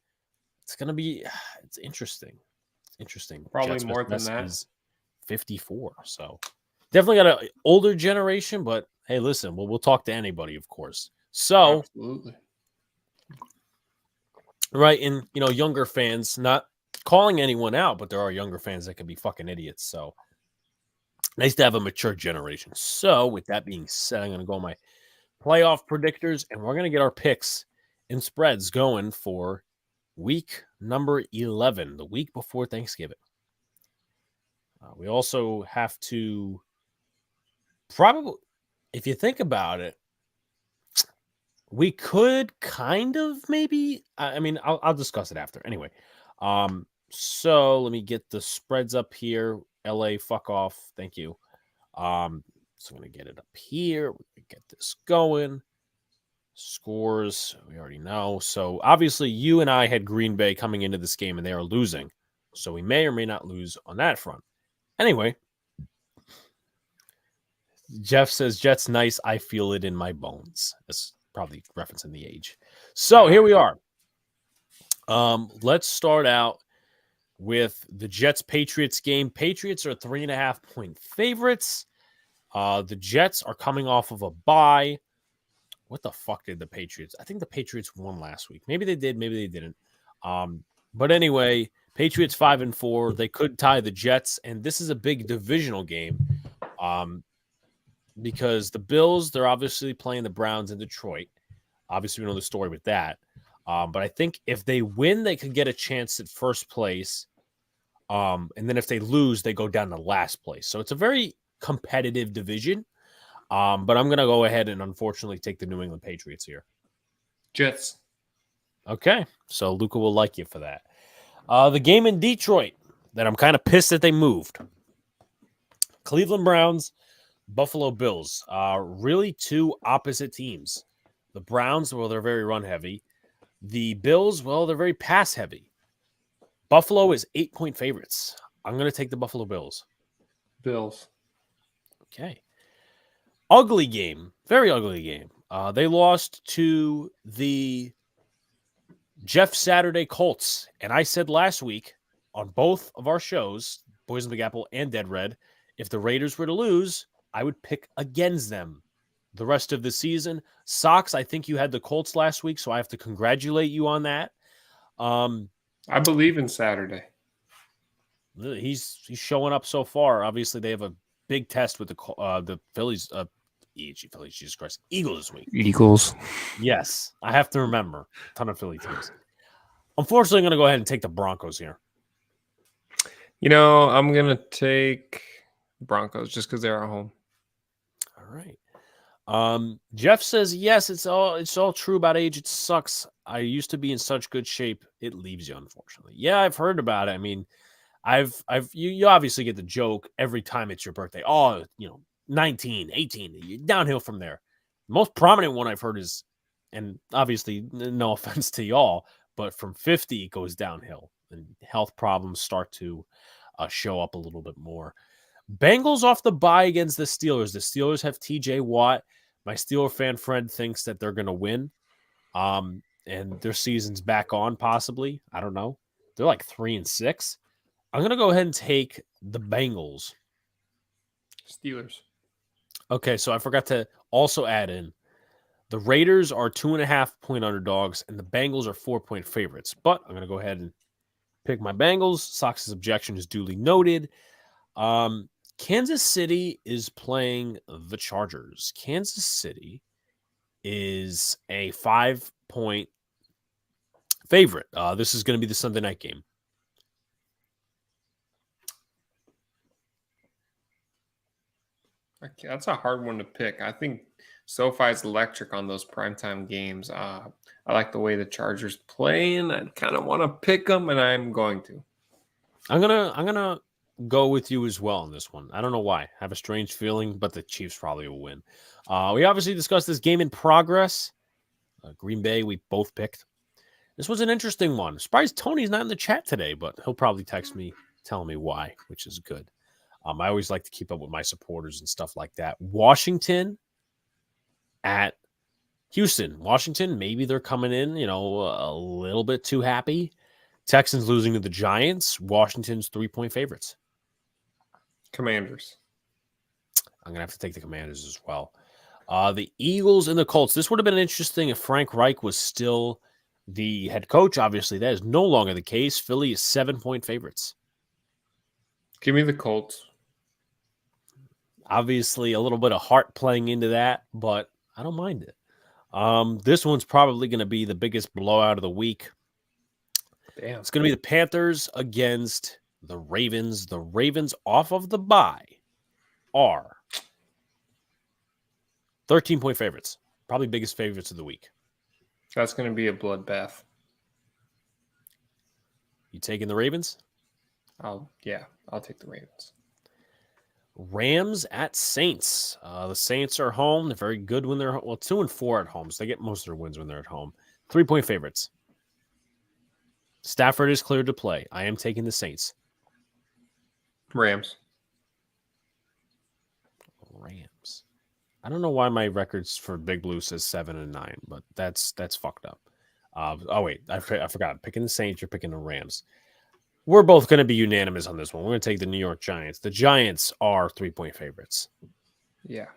It's gonna be. It's interesting. Interesting. Probably Jets more with than Messi that. is 54. So definitely got an older generation. But hey, listen, we'll talk to anybody, of course. So Absolutely. right, and younger fans, not calling anyone out, but there are younger fans that can be fucking idiots. So nice to have a mature generation. So with that being said, I'm gonna go on my playoff predictors, and we're gonna get our picks and spreads going for week number 11, the week before Thanksgiving. We also have to probably, if you think about it, we could kind of maybe. I mean, I'll discuss it after. Anyway, so let me get the spreads up here. LA, fuck off. Thank you. So I'm gonna get it up here. We can get this going. Scores, we already know. So obviously, you and I had Green Bay coming into this game, and they are losing. So we may or may not lose on that front. Anyway, Jeff says, Jets nice. I feel it in my bones. That's probably referencing the age. So here we are. Let's start out with the Jets-Patriots game. Patriots are 3.5-point favorites. The Jets are coming off of a bye. What the fuck did the Patriots? I think the Patriots won last week. Maybe they did. Maybe they didn't. But anyway, Patriots 5-4. They could tie the Jets, and this is a big divisional game. Because the Bills, they're obviously playing the Browns in Detroit. Obviously, we know the story with that. But I think if they win, they could get a chance at first place. And then if they lose, they go down to last place. So it's a very competitive division. But I'm going to go ahead and unfortunately take the New England Patriots here. Jets. Okay. So Luca will like you for that. The game in Detroit that I'm kind of pissed that they moved. Cleveland Browns, Buffalo Bills. Really two opposite teams. The Browns, well, they're very run heavy. The Bills, well, they're very pass heavy. Buffalo is 8-point favorites. I'm going to take the Buffalo Bills. Bills. Okay. Ugly game. Very ugly game. They lost to the Jeff Saturday Colts. And I said last week on both of our shows, Boys in the Big Apple and Dead Red, if the Raiders were to lose, I would pick against them the rest of the season. Sox, I think you had the Colts last week, so I have to congratulate you on that. I believe in Saturday. He's showing up so far. Obviously, they have a big test with the Phillies. Phillies, Jesus Christ, Eagles this week. Eagles. Yes, I have to remember. A ton of Philly teams. Unfortunately, I'm going to go ahead and take the Broncos here. I'm going to take Broncos just because they're at home. All right. Jeff says, yes, it's all true about age. It sucks. I used to be in such good shape. It leaves you, unfortunately. Yeah, I've heard about it. I mean, you obviously get the joke every time it's your birthday. Oh, 19, 18, you're downhill from there. The most prominent one I've heard is, and obviously no offense to y'all, but from 50 it goes downhill and health problems start to show up a little bit more. Bengals off the bye against the Steelers. The Steelers have TJ Watt. My Steeler fan friend thinks that they're going to win. And their season's back on possibly. I don't know. They're like 3-6. I'm going to go ahead and take the Bengals. Steelers. Okay, so I forgot to also add in the Raiders are 2.5-point underdogs and the Bengals are 4-point favorites. But I'm going to go ahead and pick my Bengals. Sox's objection is duly noted. Kansas City is playing the Chargers. Kansas City is a 5-point favorite. This is going to be the Sunday night game. That's a hard one to pick. I think SoFi's electric on those primetime games. I like the way the Chargers play, and I kind of want to pick them, and I'm going to. I'm gonna go with you as well on this one. I don't know why. I have a strange feeling, but the Chiefs probably will win. We obviously discussed this game in progress. Green Bay, we both picked. This was an interesting one. Surprised Tony's not in the chat today, but he'll probably text me telling me why, which is good. I always like to keep up with my supporters and stuff like that. Washington at Houston. Washington, maybe they're coming in, a little bit too happy. Texans losing to the Giants. Washington's 3-point favorites. Commanders. I'm going to have to take the Commanders as well. The Eagles and the Colts. This would have been interesting if Frank Reich was still the head coach. Obviously, that is no longer the case. Philly is 7-point favorites. Give me the Colts. Obviously, a little bit of heart playing into that, but I don't mind it. This one's probably going to be the biggest blowout of the week. Damn. It's going to be the Panthers against the Ravens. The Ravens off of the bye are 13-point favorites. Probably biggest favorites of the week. That's going to be a bloodbath. You taking the Ravens? I'll take the Ravens. Rams at Saints. The Saints are home. They're very good when they're 2-4 at home, so they get most of their wins when they're at home. 3-point favorites. Stafford is cleared to play. I am taking the Saints. Rams. I don't know why my records for Big Blue says 7-9, but that's fucked up. Wait, I forgot. I'm picking the Saints. You're picking the Rams. We're both going to be unanimous on this one. We're going to take the New York Giants. The Giants are 3-point favorites. Yeah.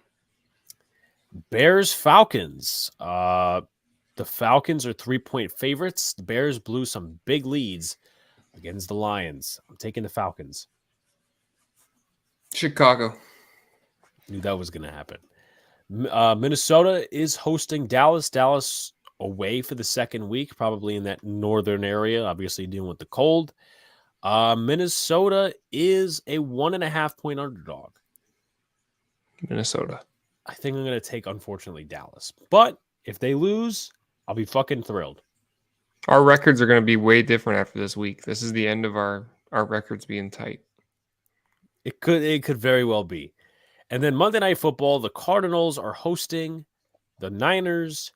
Bears Falcons. The Falcons are 3-point favorites. The Bears blew some big leads against the Lions. I'm taking the Falcons. Chicago. Knew that was going to happen. Minnesota is hosting Dallas. Dallas away for the second week, probably in that northern area, obviously dealing with the cold. Minnesota is a 1.5-point underdog. Minnesota. I think I'm going to take, unfortunately, Dallas. But if they lose, I'll be fucking thrilled. Our records are going to be way different after this week. This is the end of our records being tight. It could very well be. And then Monday Night Football, the Cardinals are hosting the Niners.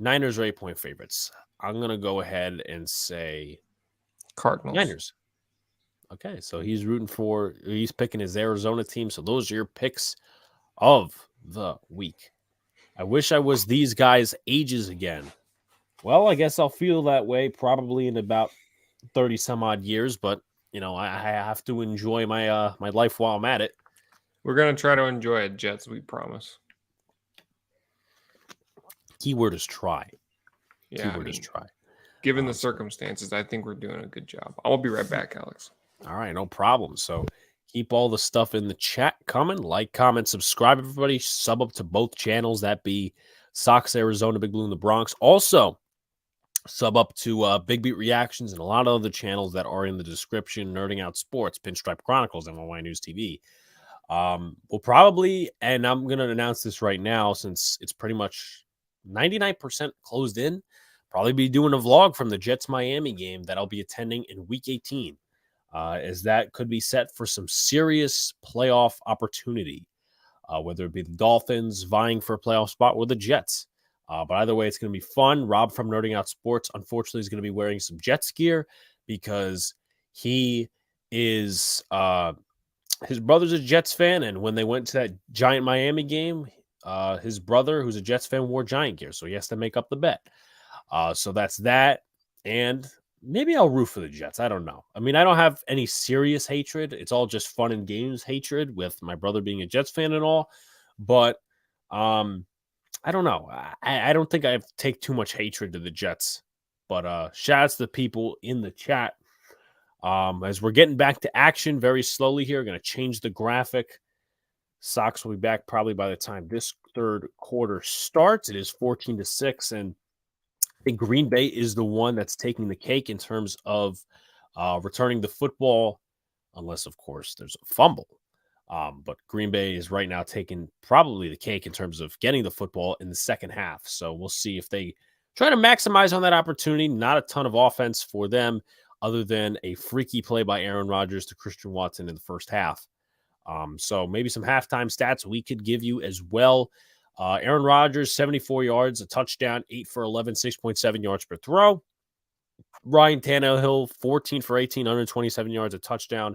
Niners are 8-point favorites. I'm going to go ahead and say Cardinals. Niners. Okay, so he's picking his Arizona team. So those are your picks of the week. I wish I was these guys' ages again. Well, I guess I'll feel that way probably in about 30 some odd years, but I have to enjoy my my life while I'm at it. We're going to try to enjoy it, Jets, we promise. Keyword is try. Yeah, Keyword is try. Given the circumstances, I think we're doing a good job. I'll be right back, Alex. All right, no problem. So keep all the stuff in the chat coming. Like, comment, subscribe, everybody. Sub up to both channels. That be Sox Arizona, Big Blue in the Bronx. Also, sub up to Big Beat Reactions and a lot of other channels that are in the description. Nerding Out Sports, Pinstripe Chronicles, NYY News TV. We'll probably, and I'm going to announce this right now since it's pretty much 99% closed in, probably be doing a vlog from the Jets-Miami game that I'll be attending in Week 18, as that could be set for some serious playoff opportunity, whether it be the Dolphins vying for a playoff spot or the Jets. But either way, it's going to be fun. Rob from Nerding Out Sports, unfortunately, is going to be wearing some Jets gear because he is his brother's a Jets fan, and when they went to that Giant Miami game, his brother, who's a Jets fan, wore Giant gear, so he has to make up the bet. So that's that, and maybe I'll root for the Jets. I don't know. I mean, I don't have any serious hatred. It's all just fun and games hatred with my brother being a Jets fan and all, but I don't know. I don't think I take too much hatred to the Jets, but shout outs to the people in the chat. As we're getting back to action very slowly here, going to change the graphic. Sox will be back probably by the time this third quarter starts. It is 14-6, and I think Green Bay is the one that's taking the cake in terms of returning the football, unless, of course, there's a fumble. But Green Bay is right now taking probably the cake in terms of getting the football in the second half. So we'll see if they try to maximize on that opportunity. Not a ton of offense for them other than a freaky play by Aaron Rodgers to Christian Watson in the first half. So maybe some halftime stats we could give you as well. Aaron Rodgers, 74 yards, a touchdown, 8 for 11, 6.7 yards per throw. Ryan Tannehill, 14 for 18, 127 yards, a touchdown.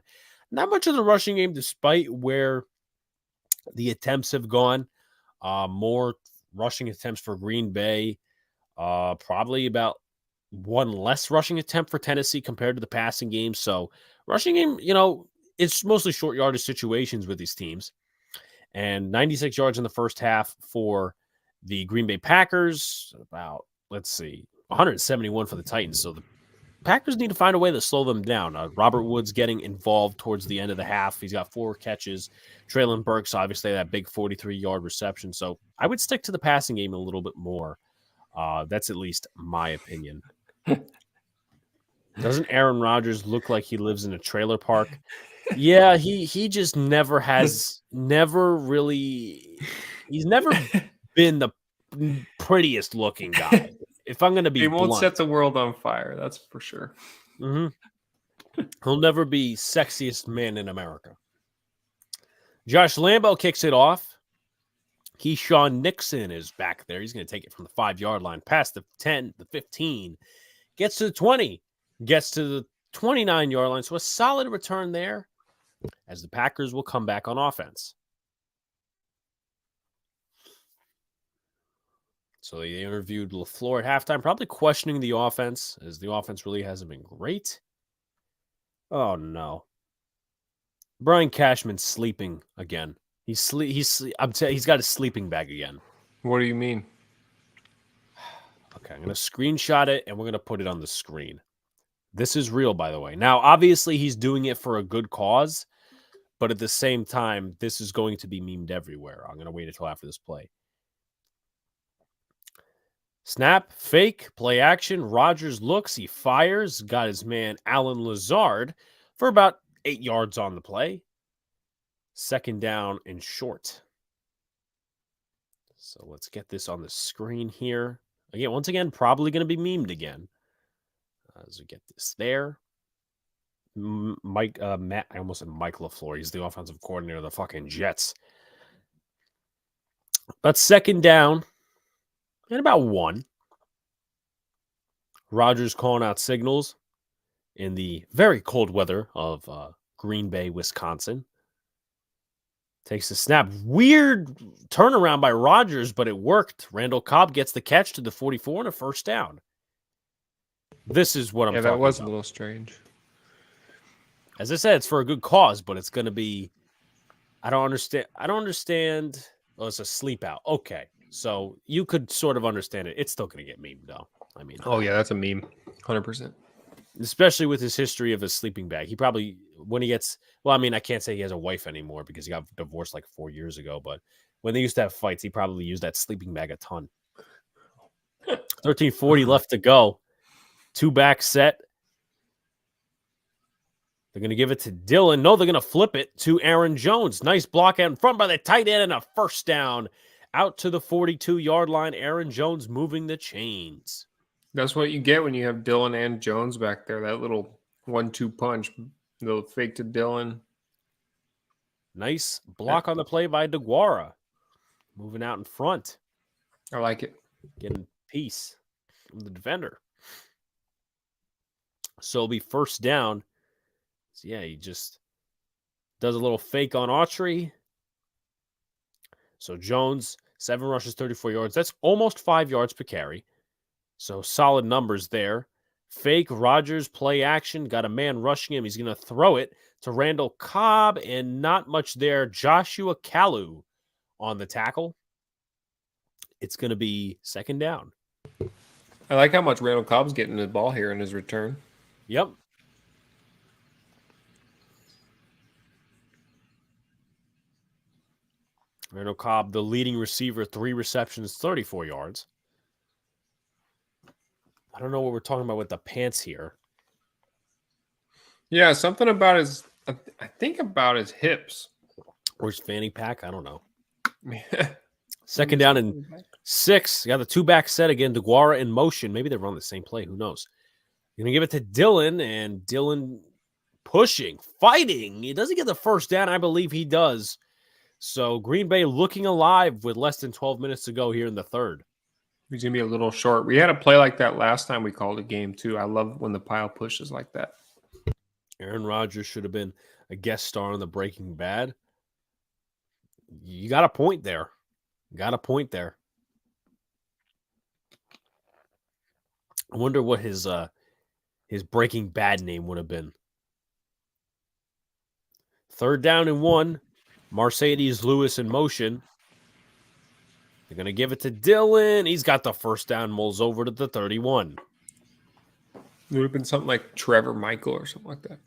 Not much of the rushing game, despite where the attempts have gone. More rushing attempts for Green Bay. Probably about one less rushing attempt for Tennessee compared to the passing game. So rushing game, it's mostly short yardage situations with these teams. And 96 yards in the first half for the Green Bay Packers, about, 171 for the Titans. So the Packers need to find a way to slow them down. Robert Woods getting involved towards the end of the half. He's got 4 catches. Traylon Burks, obviously, that big 43-yard reception. So I would stick to the passing game a little bit more. That's at least my opinion. Doesn't Aaron Rodgers look like he lives in a trailer park? Yeah, he just he's never been the prettiest looking guy. If I'm going to be He won't blunt. set the world on fire, that's for sure. Mm-hmm. He'll never be sexiest man in America. Josh Lambo kicks it off. Keyshawn Nixon is back there. He's going to take it from the 5-yard line, past the 10, the 15, gets to the 20, gets to the 29-yard line. So a solid return there as the Packers will come back on offense. So they interviewed LaFleur at halftime, probably questioning the offense, as the offense really hasn't been great. Oh, no. Brian Cashman's sleeping again. He's got a sleeping bag again. What do you mean? Okay, I'm going to screenshot it, and we're going to put it on the screen. This is real, by the way. Now, obviously, he's doing it for a good cause, but at the same time, this is going to be memed everywhere. I'm going to wait until after this play. Snap, fake, play action. Rodgers looks, he fires, got his man Alan Lazard for about 8 yards on the play. Second down and short. So let's get this on the screen here. Again, once again, probably going to be memed again. As we get this there. Matt, I almost said Mike LaFleur. He's the offensive coordinator of the fucking Jets. But second down and about 1. Rodgers calling out signals in the very cold weather of Green Bay, Wisconsin. Takes the snap. Weird turnaround by Rodgers, but it worked. Randall Cobb gets the catch to the 44 and a first down. This is what I'm talking about. Yeah, that was a little strange. As I said, it's for a good cause, but it's going to be... I don't understand. Oh, it's a sleep out. Okay. So you could sort of understand it. It's still going to get memed, though. I mean... Oh, yeah, that's a meme. 100%. Especially with his history of a sleeping bag. He probably, when he gets... Well, I mean, I can't say he has a wife anymore because he got divorced like 4 years ago, but when they used to have fights, he probably used that sleeping bag a ton. 13:40 left to go. 2-back set. They're going to give it to Dillon. No, they're going to flip it to Aaron Jones. Nice block out in front by the tight end and a first down out to the 42-yard line. Aaron Jones moving the chains. That's what you get when you have Dillon and Jones back there. That little 1-2 punch. Little fake to Dillon. Nice block on the play by DeGuara. Moving out in front. I like it. Getting peace from the defender. So it'll be first down. So yeah, he just does a little fake on Autry. So Jones, 7 rushes, 34 yards. That's almost 5 yards per carry. So solid numbers there. Fake, Rodgers, play action. Got a man rushing him. He's going to throw it to Randall Cobb, and not much there. Joshua Kalu on the tackle. It's going to be second down. I like how much Randall Cobb's getting the ball here in his return. Yep. Randall Cobb, the leading receiver, 3 receptions, 34 yards. I don't know what we're talking about with the pants here. Yeah, something about his, I think about his hips. Or his fanny pack. I don't know. Second down and 6. Got the 2-back set again. DeGuara in motion. Maybe they run the same play. Who knows? You're going to give it to Dillon, and Dillon pushing, fighting. He doesn't get the first down. I believe he does. So Green Bay looking alive with less than 12 minutes to go here in the third. He's going to be a little short. We had a play like that last time we called a game, too. I love when the pile pushes like that. Aaron Rodgers should have been a guest star on the Breaking Bad. You got a point there. I wonder what his Breaking Bad name would have been. 3rd down and 1. Mercedes Lewis in motion. They're going to give it to Dylan. He's got the 1st down, mulls over to the 31. It would have been something like Trevor Michael or something like that.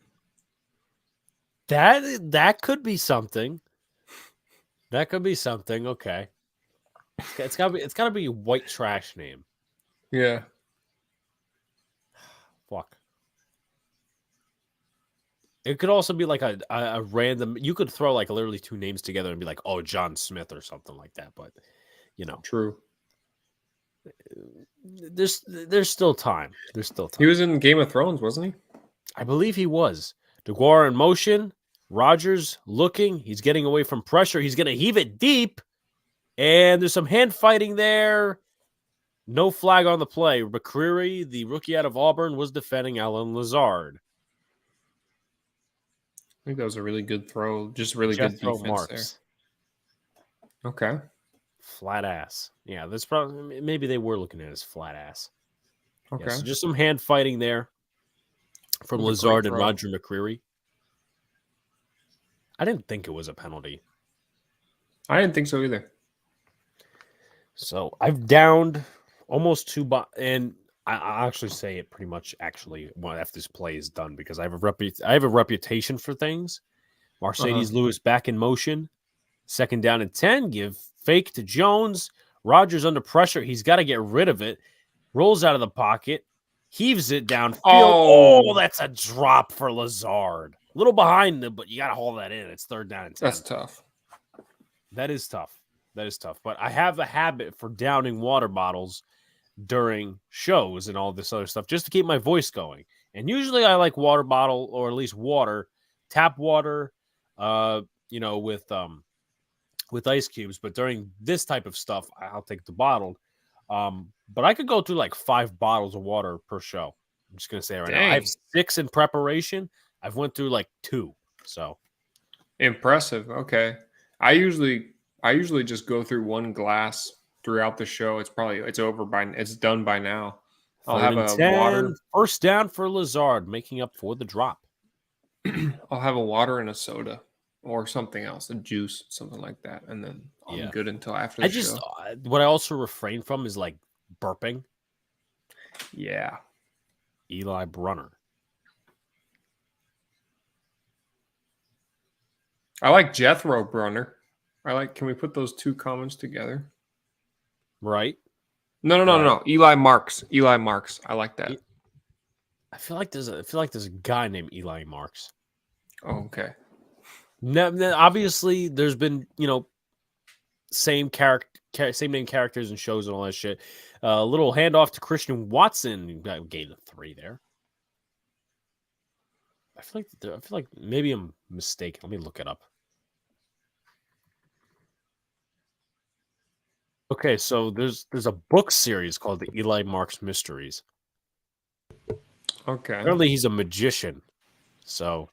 That could be something. That could be something. Okay. It's gotta be a white trash name. Yeah. Fuck. It could also be like a random. You could throw like literally 2 names together and be like, oh, John Smith or something like that. But True. There's still time. There's still time. He was in Game of Thrones, wasn't he? I believe he was. DeGuara in motion. Rogers looking. He's getting away from pressure. He's going to heave it deep. And there's some hand fighting there. No flag on the play. McCreary, the rookie out of Auburn, was defending Alan Lazard. I think that was a really good throw. Just really good defense there. Okay. Flat ass. Yeah, that's probably maybe they were looking at it as flat ass. Okay. Yeah, so just some hand fighting there from Lazard and Roger McCreary. I didn't think it was a penalty. I didn't think so either. So I've downed almost 2 and I actually say it pretty much after this play is done because I have a reputation for things. Mercedes Lewis back in motion. 2nd down and 10. Give fake to Jones. Rogers under pressure. He's got to get rid of it. Rolls out of the pocket. Heaves it downfield. Oh, that's a drop for Lazard. A little behind him, but you got to haul that in. It's 3rd down and 10. That's tough. That is tough. But I have a habit for downing water bottles during shows and all this other stuff just to keep my voice going. And usually I like water bottle or at least water, tap water, with ice cubes. But during this type of stuff, I'll take the bottled. But I could go through like 5 bottles of water per show. I'm just going to say right now. I have 6 in preparation. I've went through like 2. So impressive. Okay. I usually just go through 1 glass throughout the show. It's done by now. I'll have a 10, water. 1st down for Lazard, making up for the drop. I'll have a water and a soda or something else, a juice, something like that, and then I'm good until after the show. What I also refrain from is like burping. Yeah. Eli Brunner. I like Jethro Brunner. Can we put those 2 comments together? Right. No. Eli Marks. I like that. I feel like there's a guy named Eli Marks. Oh, okay. Now, obviously, there's been same name characters and shows and all that shit. A little handoff to Christian Watson. Gained a 3 there. I feel like maybe I'm mistaken. Let me look it up. Okay, so there's a book series called the Eli Marks Mysteries. Okay. Apparently he's a magician. So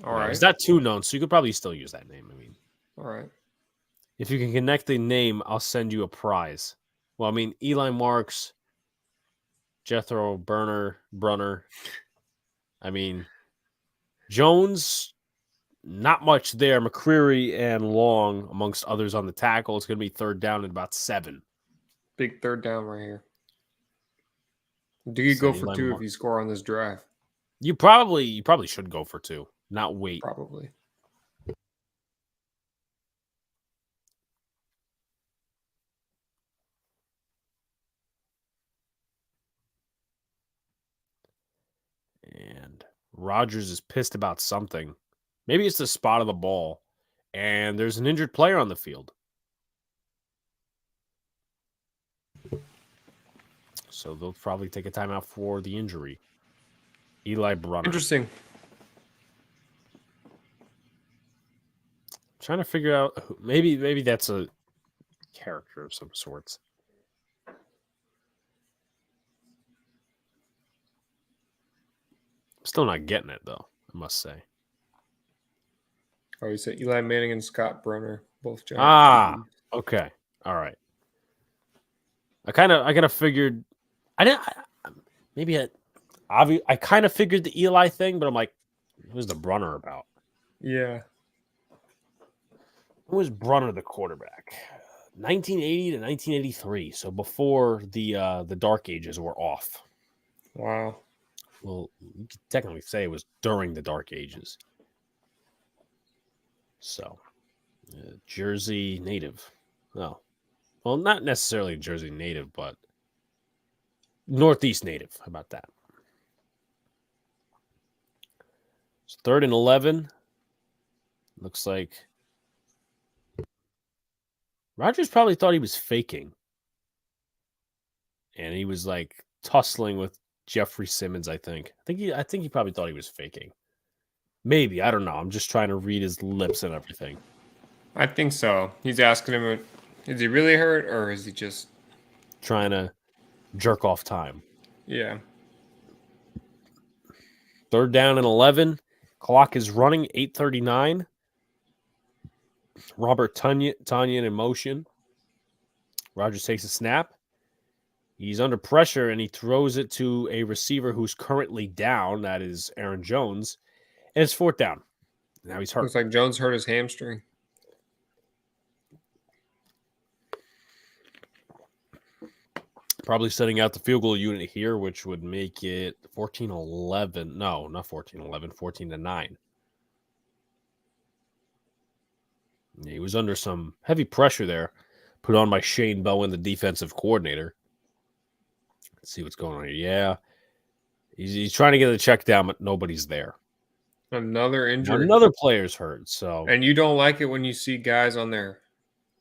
all right. It's not too known, so you could probably still use that name. I mean, all right. If you can connect the name, I'll send you a prize. Well, I mean, Eli Marks, Jethro Brunner. I mean, Jones, not much there. McCreary and Long, amongst others on the tackle. It's going to be 3rd down and about 7. Big 3rd down right here. Do you go for 2 if you score on this drive? You probably should go for 2, not wait. Probably. And Rogers is pissed about something. Maybe it's the spot of the ball. And there's an injured player on the field. So they'll probably take a timeout for the injury. Eli Brunner. Interesting. Trying to figure out maybe that's a character of some sorts. Still not getting it though, I must say. Oh, you said Eli Manning and Scott Brunner, both Giants. Ah, okay, all right. I kind of figured. maybe I kind of figured the Eli thing, but I'm like, who's the Brunner about? Yeah. Who was Brunner the quarterback? 1980 to 1983, so before the Dark Ages were off. Wow. Well, you could technically say it was during the Dark Ages. So, Jersey native. No. Well, not necessarily Jersey native, but Northeast native. How about that? It's 3rd and 11. Looks like Rodgers probably thought he was faking. And he was like tussling with Jeffrey Simmons, I think. I think he probably thought he was faking. Maybe, I don't know. I'm just trying to read his lips and everything. I think so. He's asking him, is he really hurt or is he just Trying to jerk off time. Yeah. 3rd down and 11. Clock is running, 8:39. Robert Tonyan in motion. Rodgers takes a snap. He's under pressure, and he throws it to a receiver who's currently down. That is Aaron Jones. And it's 4th down. Now he's hurt. Looks like Jones hurt his hamstring. Probably setting out the field goal unit here, which would make it 14-11. No, not 14-11, 14-9. He was under some heavy pressure there, put on by Shane Bowen, the defensive coordinator. Let's see what's going on here. Yeah, he's trying to get the check down, but nobody's there. Another injury. Another player's hurt. So, and you don't like it when you see guys on their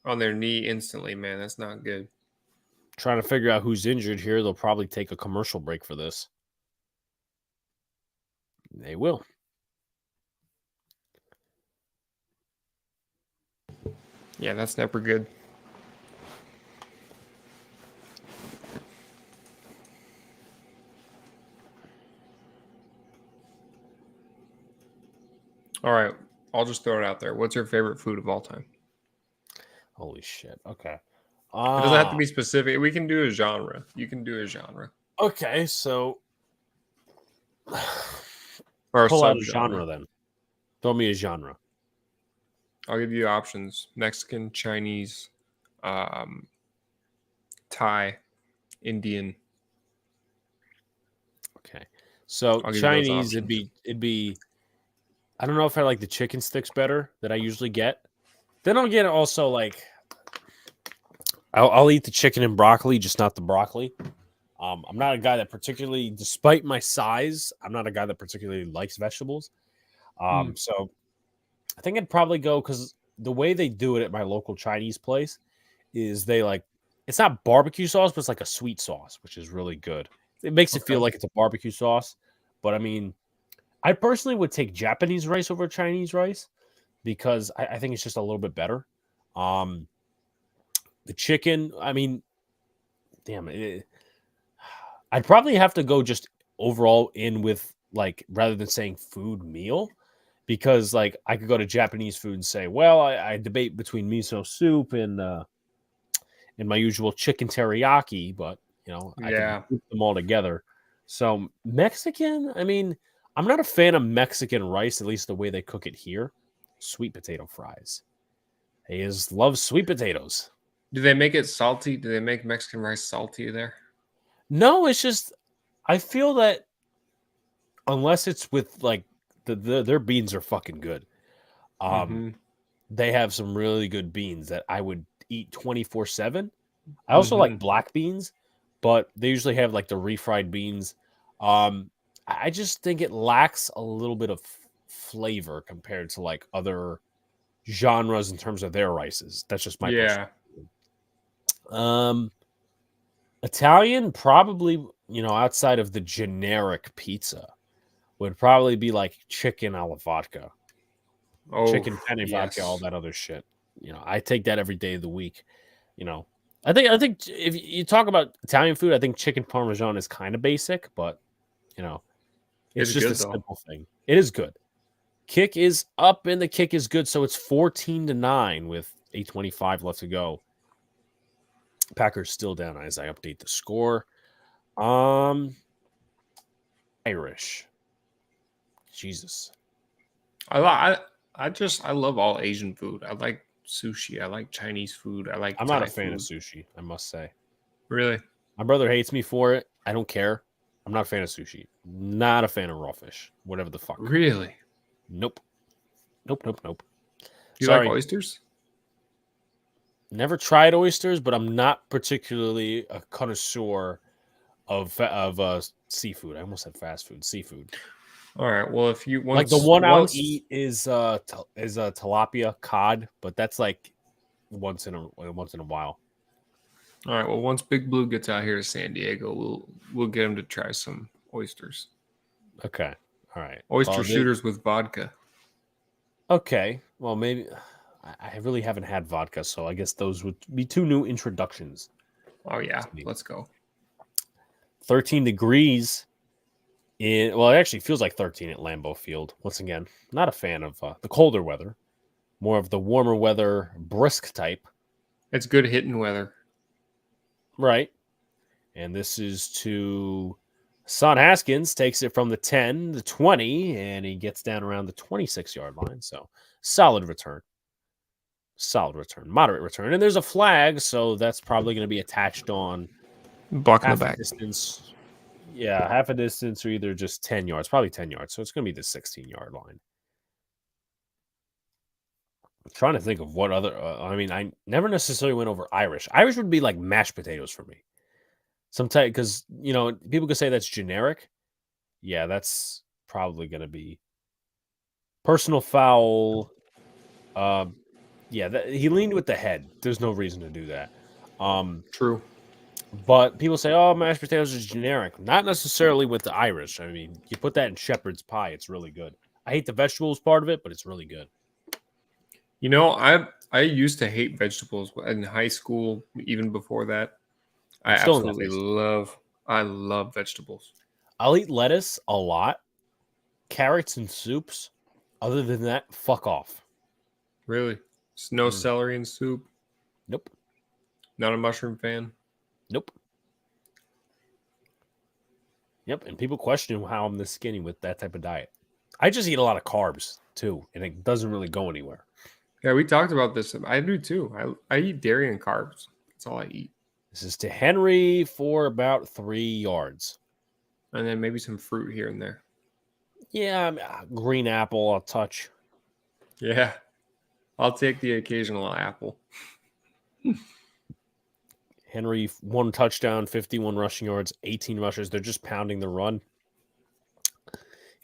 knee instantly, man. That's not good. Trying to figure out who's injured here. They'll probably take a commercial break for this. They will. Yeah, that's never good. All right, I'll just throw it out there. What's your favorite food of all time? Holy shit. Okay. It doesn't have to be specific. We can do a genre. You can do a genre. Okay, so or pull out a genre then. Throw me a genre. I'll give you options: Mexican, Chinese, Thai, Indian. Okay, so Chinese, it'd be. I don't know if I like the chicken sticks better that I usually get. Then I'll get also like. I'll eat the chicken and broccoli, just not the broccoli. I'm not a guy that particularly, despite my size, I'm not a guy that particularly likes vegetables. So I think I'd probably go because the way they do it at my local Chinese place is they like, it's not barbecue sauce, but it's like a sweet sauce, which is really good. It makes it feel like it's a barbecue sauce. But I mean, I personally would take Japanese rice over Chinese rice because I think it's just a little bit better. The chicken, I mean, damn it. I'd probably have to go just overall in with like rather than saying food meal, because like I could go to Japanese food and say, well, I debate between miso soup and my usual chicken teriyaki, but you know, I can group them all together. So Mexican, I mean, I'm not a fan of Mexican rice, at least the way they cook it here. Sweet potato fries. He loves sweet potatoes. Do they make it salty? Do they make Mexican rice salty there? No, it's just I feel that unless it's with like their beans are fucking good. They have some really good beans that I would eat 24/7. I also like black beans, but they usually have like the refried beans. I just think it lacks a little bit of flavor compared to like other genres in terms of their rices. That's just my perspective. Italian, probably, you know, outside of the generic pizza, would probably be like chicken alla vodka, chicken penne vodka, all that other shit. You know, I take that every day of the week. You know, I think if you talk about Italian food, I think chicken parmesan is kind of basic, but you know, it's just a simple thing. It is good. Kick is up and the kick is good, so it's 14-9 with 8:25 left to go. Packers still down as I update the score. Irish. Jesus. I love all Asian food. I like sushi. I like Chinese food. I like I'm not Thai a fan of food. sushi, I must say. Really? My brother hates me for it. I don't care. I'm not a fan of sushi. Not a fan of raw fish. Whatever the fuck. Really? Nope. Nope. Do you like Sorry. oysters? Never tried oysters, but I'm not particularly a connoisseur of seafood. I almost said fast food. Seafood. All right. Well, if you Like the once one I'll once eat is tilapia cod, but that's like once in a while. all right. Well, once Big Blue gets out here to San Diego, we'll get him to try some oysters. Okay. All right. Oyster shooters with vodka. Okay. Well, maybe I really haven't had vodka, so I guess those would be two new introductions. Oh yeah, let's go. 13 degrees it actually feels like 13 at Lambeau Field. Once again, not a fan of the colder weather. More of the warmer weather, brisk type. It's good hitting weather. Right. And this is to Son Haskins, takes it from the 10, the 20, and he gets down around the 26-yard line. So solid return. Moderate return. And there's a flag, so that's probably going to be attached on Blocking half the back. a distance. Yeah, half a distance or either just 10 yards, probably 10 yards. So it's going to be the 16-yard line. I'm trying to think of what other. I never necessarily went over Irish. Irish would be like mashed potatoes for me. Sometimes, because, people could say that's generic. Yeah, that's probably going to be personal foul. Yeah, he leaned with the head. There's no reason to do that. True. But people say, oh, mashed potatoes is generic. Not necessarily with the Irish. I mean, you put that in shepherd's pie, it's really good. I hate the vegetables part of it, but it's really good. I used to hate vegetables in high school, even before that. I love vegetables. I'll eat lettuce a lot. Carrots and soups. Other than that, fuck off. Really? No celery in soup? Nope. Not a mushroom fan? Nope. Yep, and people question how I'm this skinny with that type of diet. I just eat a lot of carbs, too, and it doesn't really go anywhere. Yeah, we talked about this. I do, too. I eat dairy and carbs. That's all I eat. This is to Henry for about 3 yards. And then maybe some fruit here and there. Yeah, green apple, I'll touch. Yeah. I'll take the occasional apple. Henry, 1 touchdown, 51 rushing yards, 18 rushes. They're just pounding the run.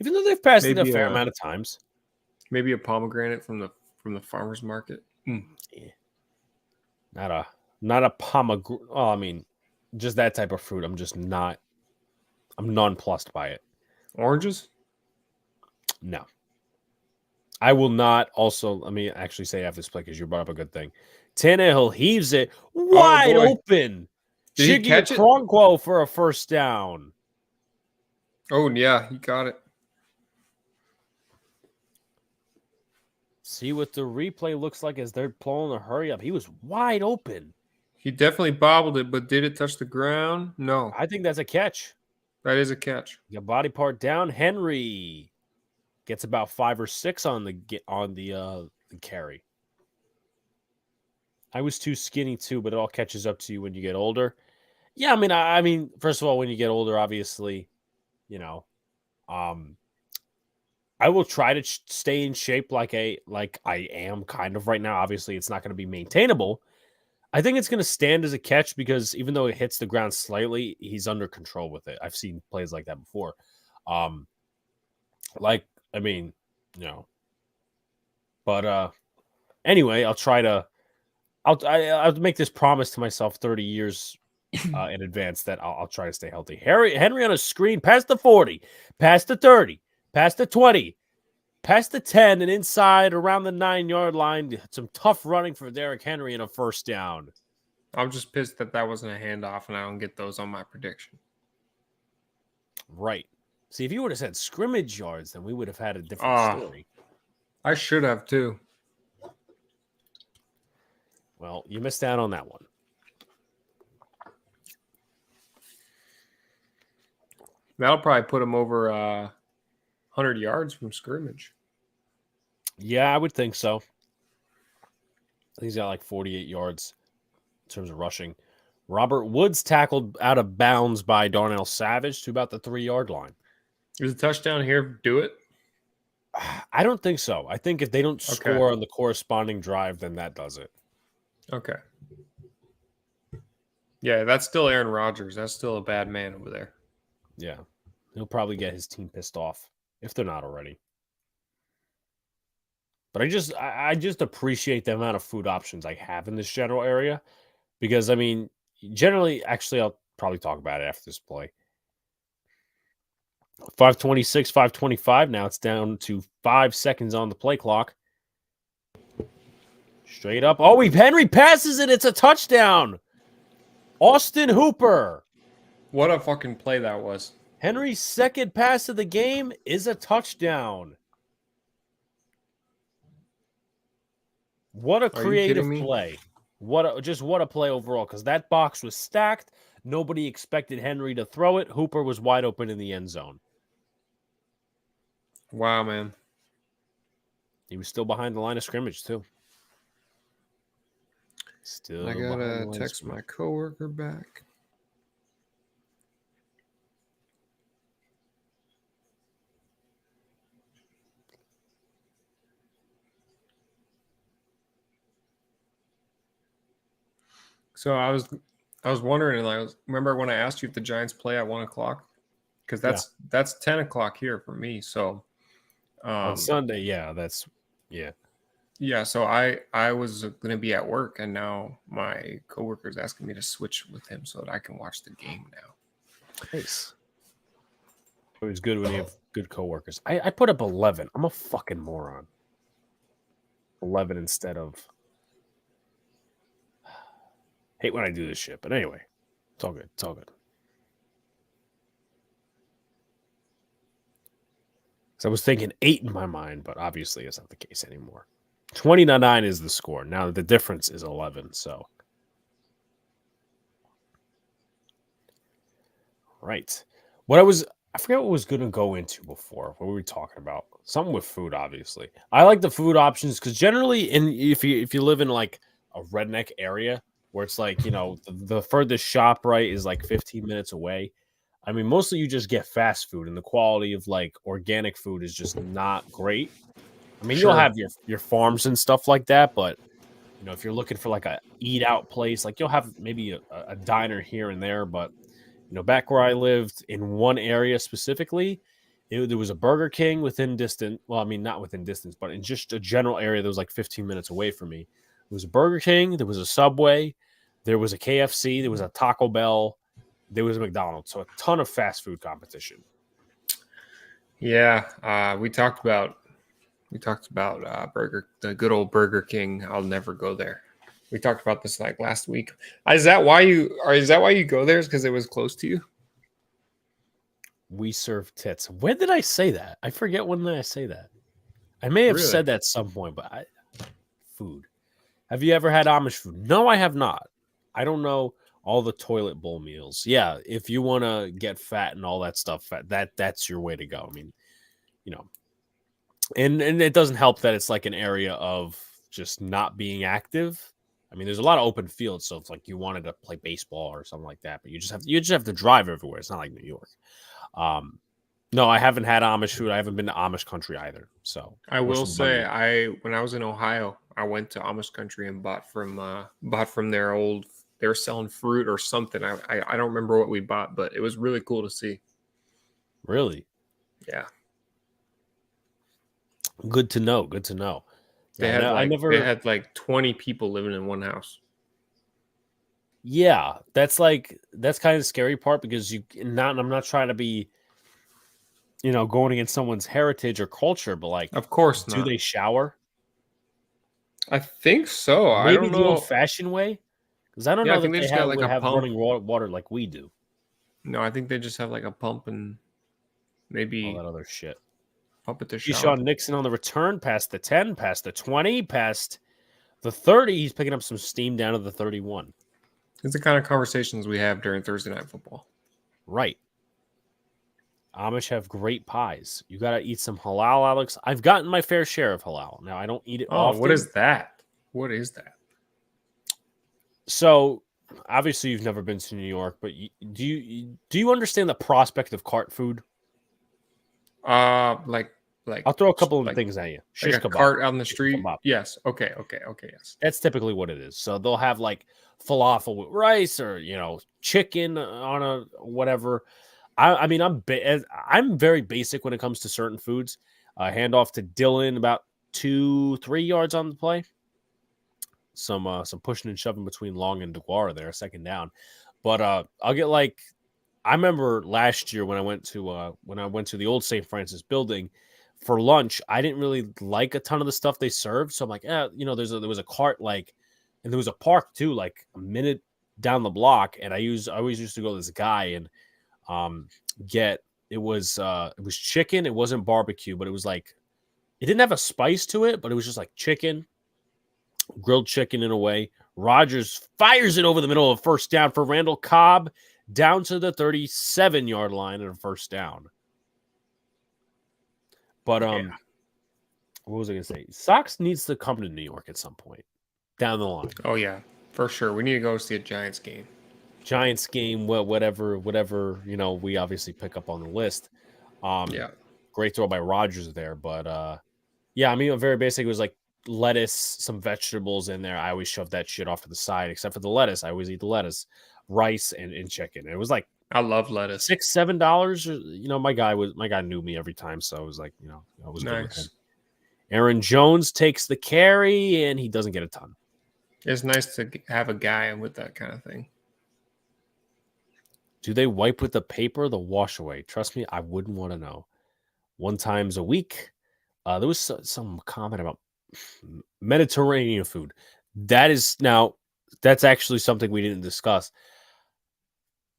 Even though they've passed it a fair amount of times. Maybe a pomegranate from the farmer's market. Yeah. Not a pomegranate. Oh, I mean, just that type of fruit. I'm nonplussed by it. Oranges? No. I will not also, let me actually say after this play, because you brought up a good thing. Tannehill heaves it wide open. Did he catch it? Kronquo for a first down. Oh, yeah, he got it. See what the replay looks like as they're pulling a hurry up. He was wide open. He definitely bobbled it, but did it touch the ground? No. I think that's a catch. That is a catch. The body part down. Henry gets about 5 or 6 on the carry. I was too skinny too, but it all catches up to you when you get older. Yeah, I mean, first of all, when you get older, obviously, I will try to stay in shape like I am kind of right now. Obviously, it's not going to be maintainable. I think it's going to stand as a catch because even though it hits the ground slightly, he's under control with it. I've seen plays like that before. But anyway, I'll make this promise to myself 30 years in advance that I'll try to stay healthy. Henry on a screen past the 40, past the 30, past the 20, past the 10, and inside around the 9-yard line. Some tough running for Derrick Henry and a first down. I'm just pissed that wasn't a handoff and I don't get those on my prediction. Right. See, if you would have said scrimmage yards, then we would have had a different story. I should have too. Well, you missed out on that one. That'll probably put him over 100 yards from scrimmage. Yeah, I would think so. I think he's got like 48 yards in terms of rushing. Robert Woods tackled out of bounds by Darnell Savage to about the 3-yard line. Is a touchdown here do it? I don't think so. I think if they don't Okay. score on the corresponding drive, then that does it. Okay. Yeah, that's still Aaron Rodgers. That's still a bad man over there. Yeah. He'll probably get his team pissed off if they're not already. But I just appreciate the amount of food options I have in this general area because, I mean, generally, actually, I'll probably talk about it after this play. 5:26, 5:25. Now it's down to 5 seconds on the play clock. Straight up. Oh, Henry passes it. It's a touchdown. Austin Hooper. What a fucking play that was. Henry's second pass of the game is a touchdown. What a creative play. What a play overall, because that box was stacked. Nobody expected Henry to throw it. Hooper was wide open in the end zone. Wow, man. He was still behind the line of scrimmage, too. I gotta text my coworker back. So I was wondering, like, remember when I asked you if the Giants play at 1:00? Because that's 10:00 here for me. So on Sunday, yeah. Yeah, so I was gonna be at work, and now my coworker's asking me to switch with him so that I can watch the game now. Nice. It was good when you have good coworkers. I put up 11. I'm a fucking moron. 11 instead of. Hate when I do this shit, but anyway, it's all good. It's all good. So I was thinking 8 in my mind, but obviously it's not the case anymore. 20-9 is the score. Now the difference is 11. So, right. I forget what was going to go into before. What were we talking about? Something with food, obviously. I like the food options because generally, if you live in like a redneck area where it's like, you know, the furthest shop right is like 15 minutes away. I mean, mostly you just get fast food, and the quality of like organic food is just not great. I mean, you'll have your farms and stuff like that, but you know, if you're looking for like a eat out place, like you'll have maybe a diner here and there, but you know, back where I lived in one area specifically, there was a Burger King within distance. Well, I mean, not within distance, but in just a general area that was like 15 minutes away from me. There was a Burger King, there was a Subway, there was a KFC, there was a Taco Bell, there was a McDonald's. So a ton of fast food competition. Yeah, we talked about the good old Burger King. I'll never go there. We talked about this like last week. Is that why you go there? Is because it was close to you? We serve tits. When did I say that? I forget when did I say that. I may have said that at some point, but food. Have you ever had Amish food? No, I have not. I don't know all the toilet bowl meals. Yeah, if you want to get fat and all that stuff, that's your way to go. I mean, you know, and it doesn't help that it's like an area of just not being active. I mean, there's a lot of open fields, so it's like you wanted to play baseball or something like that, but you just have to drive everywhere. It's not like New York. No, I haven't had Amish food. I haven't been to Amish country either. So I will say, when I was in Ohio, I went to Amish country and bought from their old. They were selling fruit or something. I don't remember what we bought, but it was really cool to see. Really? Yeah. Good to know. Good to know. They had like 20 people living in one house. Yeah, that's kind of the scary part because I'm not trying to be, you know, going against someone's heritage or culture, but like, of course, do they shower? I think so. Maybe I don't know. The old-fashioned way, because I don't know that they have running water like we do. No, I think they just have like a pump and maybe all that other shit. Pump at the shower. Sean Nixon on the return, past the 10, past the 20, past the 30. He's picking up some steam down to the 31. It's the kind of conversations we have during Thursday Night Football. Right. Amish have great pies. You got to eat some halal, Alex. I've gotten my fair share of halal. Now, I don't eat it Oh, what often. is that? What is that? So, obviously, you've never been to New York, but do you understand the prospect of cart food? Like I'll throw a couple of like things at you. like Shish a kebab. cart on the Chicken street. kebab. Yes. Okay. Yes. That's typically what it is. So they'll have like falafel with rice or chicken on a whatever. I mean I'm very basic when it comes to certain foods. Hand off to Dylan about 2-3 yards on the play. Some pushing and shoving between Long and DeGuara there, second down. But I'll get like I remember last year when I went to the old St. Francis building for lunch, I didn't really like a ton of the stuff they served. So I'm like, there was a cart and there was a park too, like a minute down the block. And I always used to go to this guy and get it was chicken. It wasn't barbecue, but it was like it didn't have a spice to it, but it was just like chicken, grilled chicken in a way. Rodgers fires it over the middle of first down for Randall Cobb down to the 37-yard line and a first down. But what was I going to say? Sox needs to come to New York at some point down the line. Oh yeah, for sure. We need to go see a Giants game. Giants game, whatever, we obviously pick up on the list. Yeah. Great throw by Rodgers there, but yeah, I mean, very basic. It was like lettuce, some vegetables in there. I always shove that shit off to the side, except for the lettuce. I always eat the lettuce, rice, and chicken. And it was like I love lettuce. $6-7. My guy knew me every time, so I was like, I was good with him. Nice. Aaron Jones takes the carry, and he doesn't get a ton. It's nice to have a guy with that kind of thing. Do they wipe with the paper or the wash away? Trust me, I wouldn't want to know. 1 time a week. There was some comment about Mediterranean food. That's actually something we didn't discuss.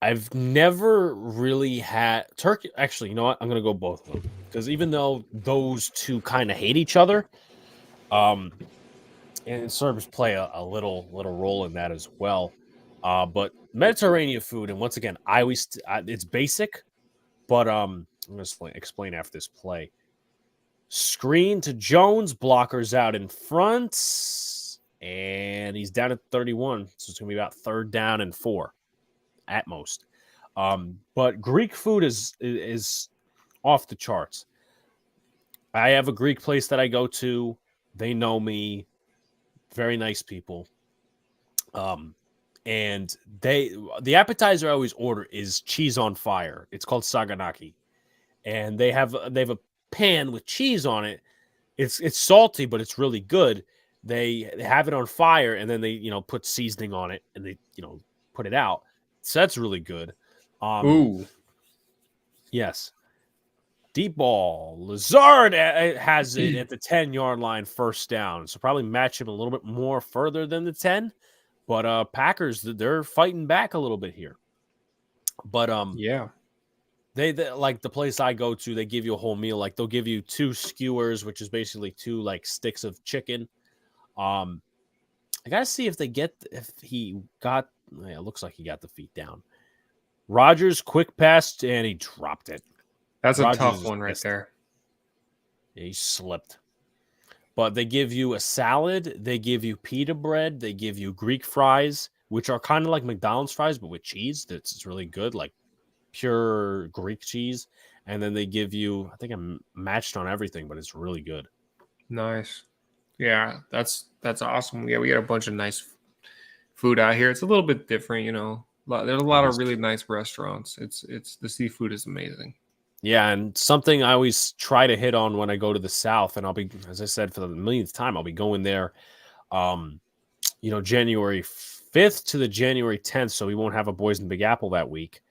I've never really had turkey. Actually, you know what? I'm going to go both of them because even though those two kind of hate each other, and Serbs play a little role in that as well. But Mediterranean food, and once again, it's basic, but I'm going to explain after this play. Screen to Jones, blockers out in front, and he's down at 31. So it's going to be about 3rd down and 4 at most. But Greek food is off the charts. I have a Greek place that I go to. They know me. Very nice people. And the appetizer I always order is cheese on fire. It's called saganaki. And they have a pan with cheese on it. It's salty, but it's really good. They have it on fire, and then they put seasoning on it, and they put it out. So that's really good. Ooh, yes. Deep ball. Lazard has it at the 10-yard line, first down. So probably match him a little bit more further than the 10. But Packers, they're fighting back a little bit here. But yeah. They like the place I go to, they give you a whole meal. Like they'll give you 2 skewers, which is basically 2 like sticks of chicken. I gotta see if he got. Yeah, it looks like he got the feet down. Rodgers quick pass and he dropped it. That's a Rodgers tough one right there. Yeah, he slipped. But they give you a salad. They give you pita bread. They give you Greek fries, which are kind of like McDonald's fries, but with cheese. That's really good. Like pure Greek cheese, and then they give you, I think I'm matched on everything, but it's really good. Nice. Yeah, that's awesome. Yeah, we got a bunch of nice food out here. It's a little bit different, There's a lot of really nice restaurants. It's the seafood is amazing. Yeah, and something I always try to hit on when I go to the South, and I'll be, as I said, for the millionth time, I'll be going there January 5th to the January 10th, so we won't have a Boys in Big Apple that week.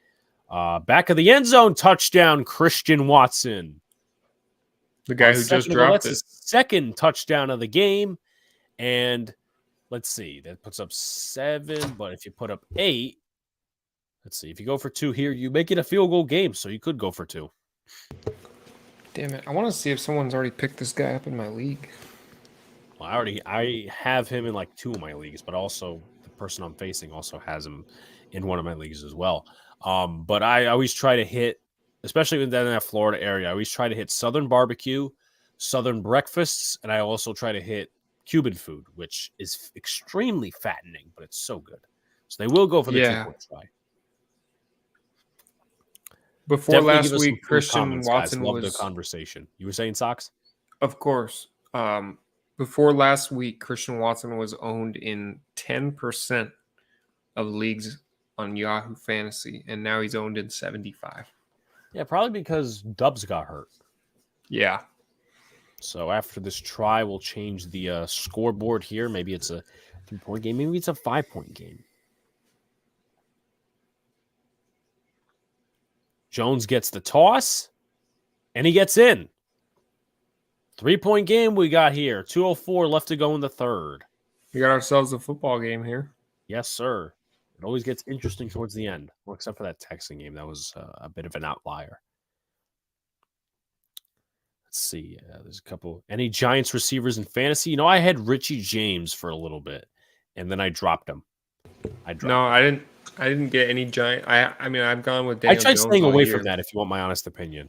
Back of the end zone touchdown, Christian Watson. The guy who just dropped it. His second touchdown of the game. And let's see, that puts up 7. But if you put up 8, let's see, if you go for 2 here, you make it a field goal game. So you could go for 2. Damn it. I want to see if someone's already picked this guy up in my league. Well, I have him in like 2 of my leagues, but also the person I'm facing also has him in one of my leagues as well. But I always try to hit especially within that Florida area. I always try to hit Southern barbecue, Southern breakfasts, and I also try to hit Cuban food, which is extremely fattening, but it's so good. So they will go for the Yeah. 2-point try. Before Definitely give last us some week, food Christian comments, guys. Watson Love the was, conversation. You were saying socks? of course, before last week, Christian Watson was owned in 10% of leagues on Yahoo Fantasy, and now he's owned in 75. Yeah, probably because Dubs got hurt. Yeah. So after this try, we'll change the scoreboard here. Maybe it's a 3-point game. Maybe it's a 5-point game. Jones gets the toss, and he gets in. 3-point game we got here. 2:04 left to go in the third. We got ourselves a football game here. Yes, sir. It always gets interesting towards the end. Well, except for that Texan game. That was a bit of an outlier. Let's see. There's a couple. Any Giants receivers in fantasy? You know, I had Richie James for a little bit, and then I dropped him. I didn't get any Giant. I mean, I've gone with I Daniel tried Jones staying all away year. from that, if you want my honest opinion.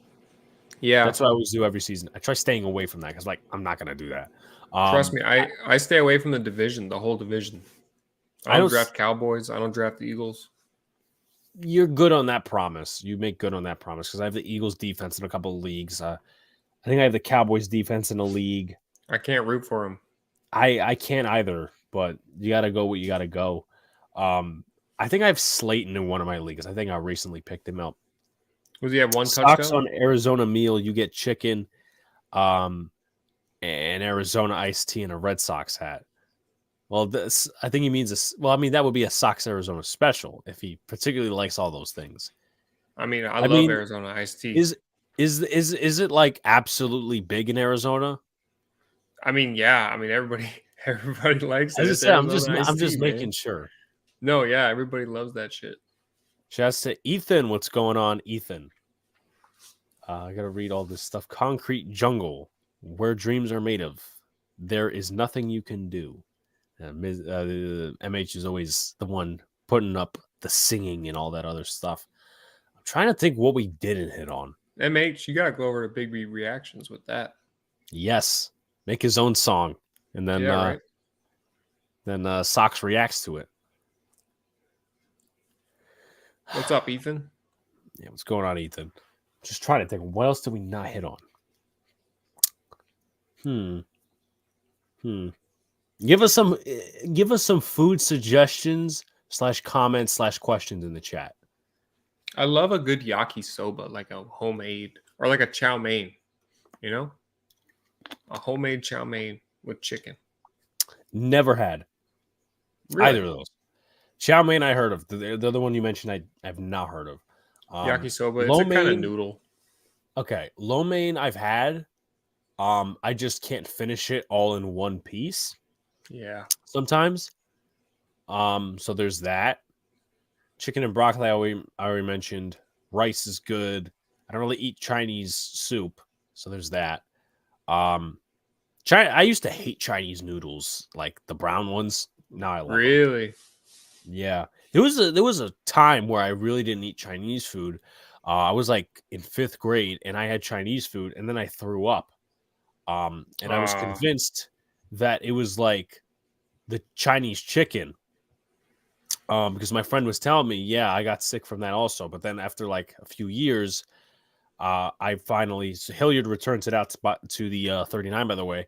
Yeah. That's what I always do every season. I try staying away from that because, like, I'm not going to do that. Trust me, I stay away from the division, the whole division. I don't draft Cowboys. I don't draft the Eagles. You're good on that promise. You make good on that promise because I have the Eagles defense in a couple of leagues. I think I have the Cowboys defense in a league. I can't root for them. I can't either, but you got to go what you got to go. I think I have Slayton in one of my leagues. I think I recently picked him up. Was he at one Stocks touchdown? on Arizona meal, you get chicken, and Arizona iced tea and a Red Sox hat. Well, this I think he means well, I mean that would be a Sox Arizona special if he particularly likes all those things. I mean, I love Arizona iced tea. Is it like absolutely big in Arizona? I mean, yeah. I mean, everybody likes it. I'm just making sure. No, yeah, everybody loves that shit. Shouts to Ethan. What's going on, Ethan? I gotta read all this stuff. Concrete jungle, where dreams are made of. There is nothing you can do. MH is always the one putting up the singing and all that other stuff. I'm trying to think what we didn't hit on. MH, you gotta go over to Big B reactions with that. Yes, make his own song, and then Sox reacts to it. What's up, Ethan? Yeah, what's going on, Ethan? Just trying to think. What else did we not hit on? Give us some food suggestions / comments / questions in the chat. I love a good yakisoba, like a homemade or like a chow mein. You know, a homemade chow mein with chicken. Never had either of those. Chow mein I heard of. The other one you mentioned I've not heard of. Yakisoba, it's a kind of noodle. Okay, lo mein I've had. I just can't finish it all in one piece. Yeah. Sometimes. So there's that. Chicken and broccoli I already mentioned. Rice is good. I don't really eat Chinese soup, so there's that. I used to hate Chinese noodles, like the brown ones. Now I love them. Really? Yeah. There was a time where I really didn't eat Chinese food. I was like in 5th grade and I had Chinese food and then I threw up. And I was convinced that it was like the Chinese chicken. Because my friend was telling me, yeah, I got sick from that also. But then after like a few years, I finally Hilliard returns it out to the 39, by the way.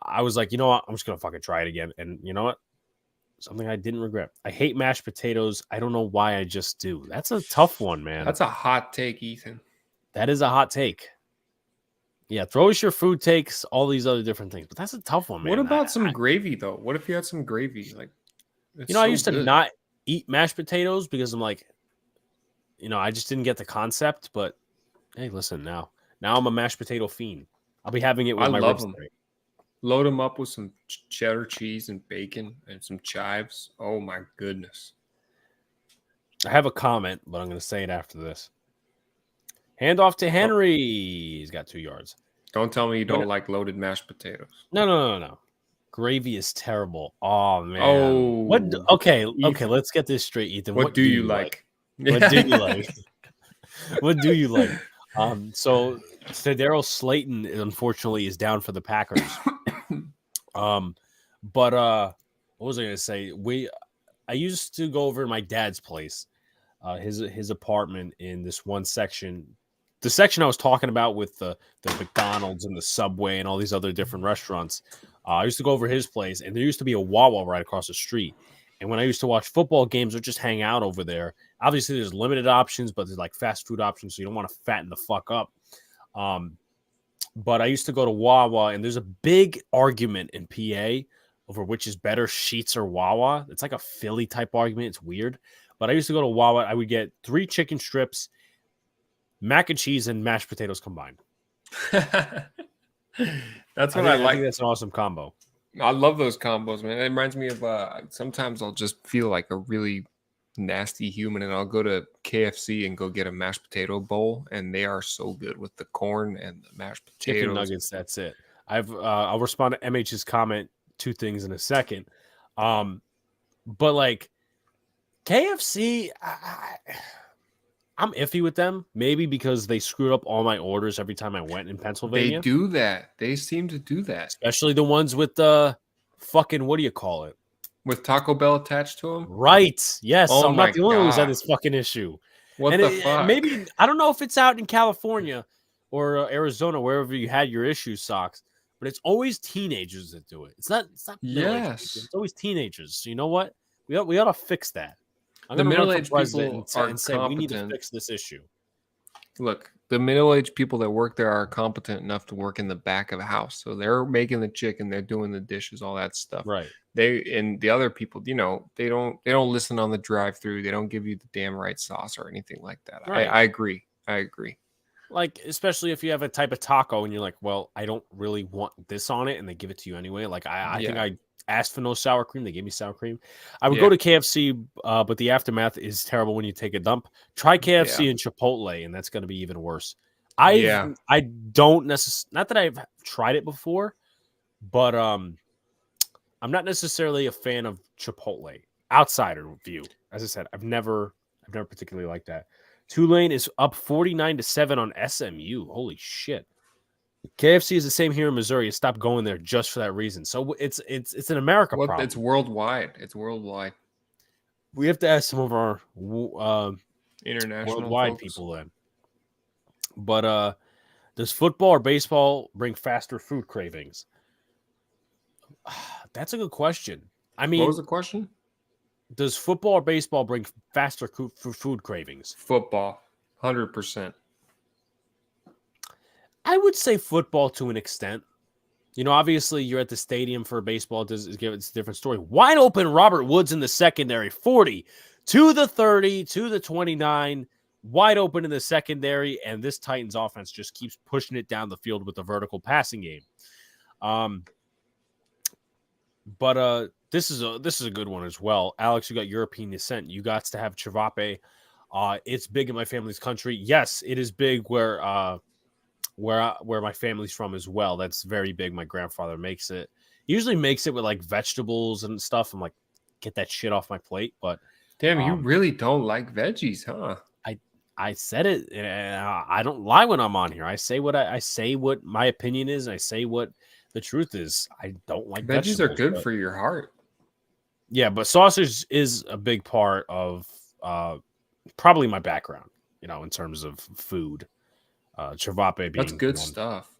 I was like, you know what? I'm just gonna fucking try it again. And you know what? Something I didn't regret. I hate mashed potatoes. I don't know why, I just do. That's a tough one, man. That's a hot take, Ethan. That is a hot take. Yeah, throw us your food takes, all these other different things. But that's a tough one, man. What about some gravy, though? What if you had some gravy? Like, I used to not eat mashed potatoes because I'm like, I just didn't get the concept. But hey, listen, now I'm a mashed potato fiend. I'll be having it with my ribs tonight. Load them up with some cheddar cheese and bacon and some chives. Oh, my goodness. I have a comment, but I'm going to say it after this. Hand off to Henry. He's got 2 yards. Don't tell me you don't like loaded mashed potatoes. No. Gravy is terrible. Oh, man. Oh. What? Okay, let's get this straight, Ethan. What do you like? What do you like? What do you like? So Cedero Slayton unfortunately is down for the Packers. But what was I gonna say? I used to go over to my dad's place, his apartment in this one section. The section I was talking about with the McDonald's and the Subway and all these other different restaurants. I used to go over his place, and there used to be a Wawa right across the street. And when I used to watch football games or just hang out over there, obviously there's limited options, but there's like fast food options, so you don't want to fatten the fuck up. But I used to go to Wawa, and there's a big argument in PA over which is better, Sheetz or Wawa. It's like a Philly type argument. It's weird. But I used to go to Wawa. I would get 3 chicken strips, mac and cheese, and mashed potatoes combined. That's what I like. I think that's an awesome combo. I love those combos, man. It reminds me of sometimes I'll just feel like a really nasty human, and I'll go to KFC and go get a mashed potato bowl, and they are so good with the corn and the mashed potatoes. Chicken nuggets, that's it. I'll respond to MH's comment 2 things in a second. But like KFC, I'm iffy with them. Maybe because they screwed up all my orders every time I went in Pennsylvania. They do that. They seem to do that. Especially the ones with the fucking, what do you call it? With Taco Bell attached to them? Right. Yes. Oh I'm not the only one who's had this fucking issue. What the fuck? Maybe, I don't know if it's out in California or Arizona, wherever you had your issues, Socks, but it's always teenagers that do it. It's not yes. It's always teenagers. So you know what? We ought to fix that. I'm going to run for president and say we need to fix this issue. Look, the middle-aged people that work there are competent enough to work in the back of the house. So they're making the chicken, they're doing the dishes, all that stuff. Right. And the other people, they don't listen on the drive-through. They don't give you the damn right sauce or anything like that. Right. I agree. Like, especially if you have a type of taco and you're like, well, I don't really want this on it, and they give it to you anyway. Like, I think I asked for no sour cream. They gave me sour cream. I would go to KFC, but the aftermath is terrible when you take a dump. Try KFC and Chipotle, and that's going to be even worse. I don't necessarily, not that I've tried it before, but I'm not necessarily a fan of Chipotle. Outsider view, as I said, I've never particularly liked that. Tulane is up 49-7 on SMU. Holy shit. KFC is the same here in Missouri. Stop going there just for that reason. So it's an America problem. It's worldwide. We have to ask some of our international worldwide folks. people then. But does football or baseball bring faster food cravings? That's a good question. I mean, what was the question? Does football or baseball bring faster food cravings? Football, 100%. I would say football to an extent. Obviously you're at the stadium for baseball. It's a different story. Wide open Robert Woods in the secondary, 40 to the 30 to the 29, wide open in the secondary, and this Titans offense just keeps pushing it down the field with the vertical passing game. But this is a good one as well. Alex, you got European descent. You got to have Chavape. It's big in my family's country. Yes, it is big where my family's from as well. That's very big. My grandfather makes it. He usually makes it with like vegetables and stuff. I'm like, get that shit off my plate. But damn, you really don't like veggies, huh? I said it. I don't lie when I'm on here. I say what I say what my opinion is. And I say what the truth is. I don't like veggies are good for your heart. Yeah, but sausage is a big part of probably my background, in terms of food. Chavape being that's good stuff.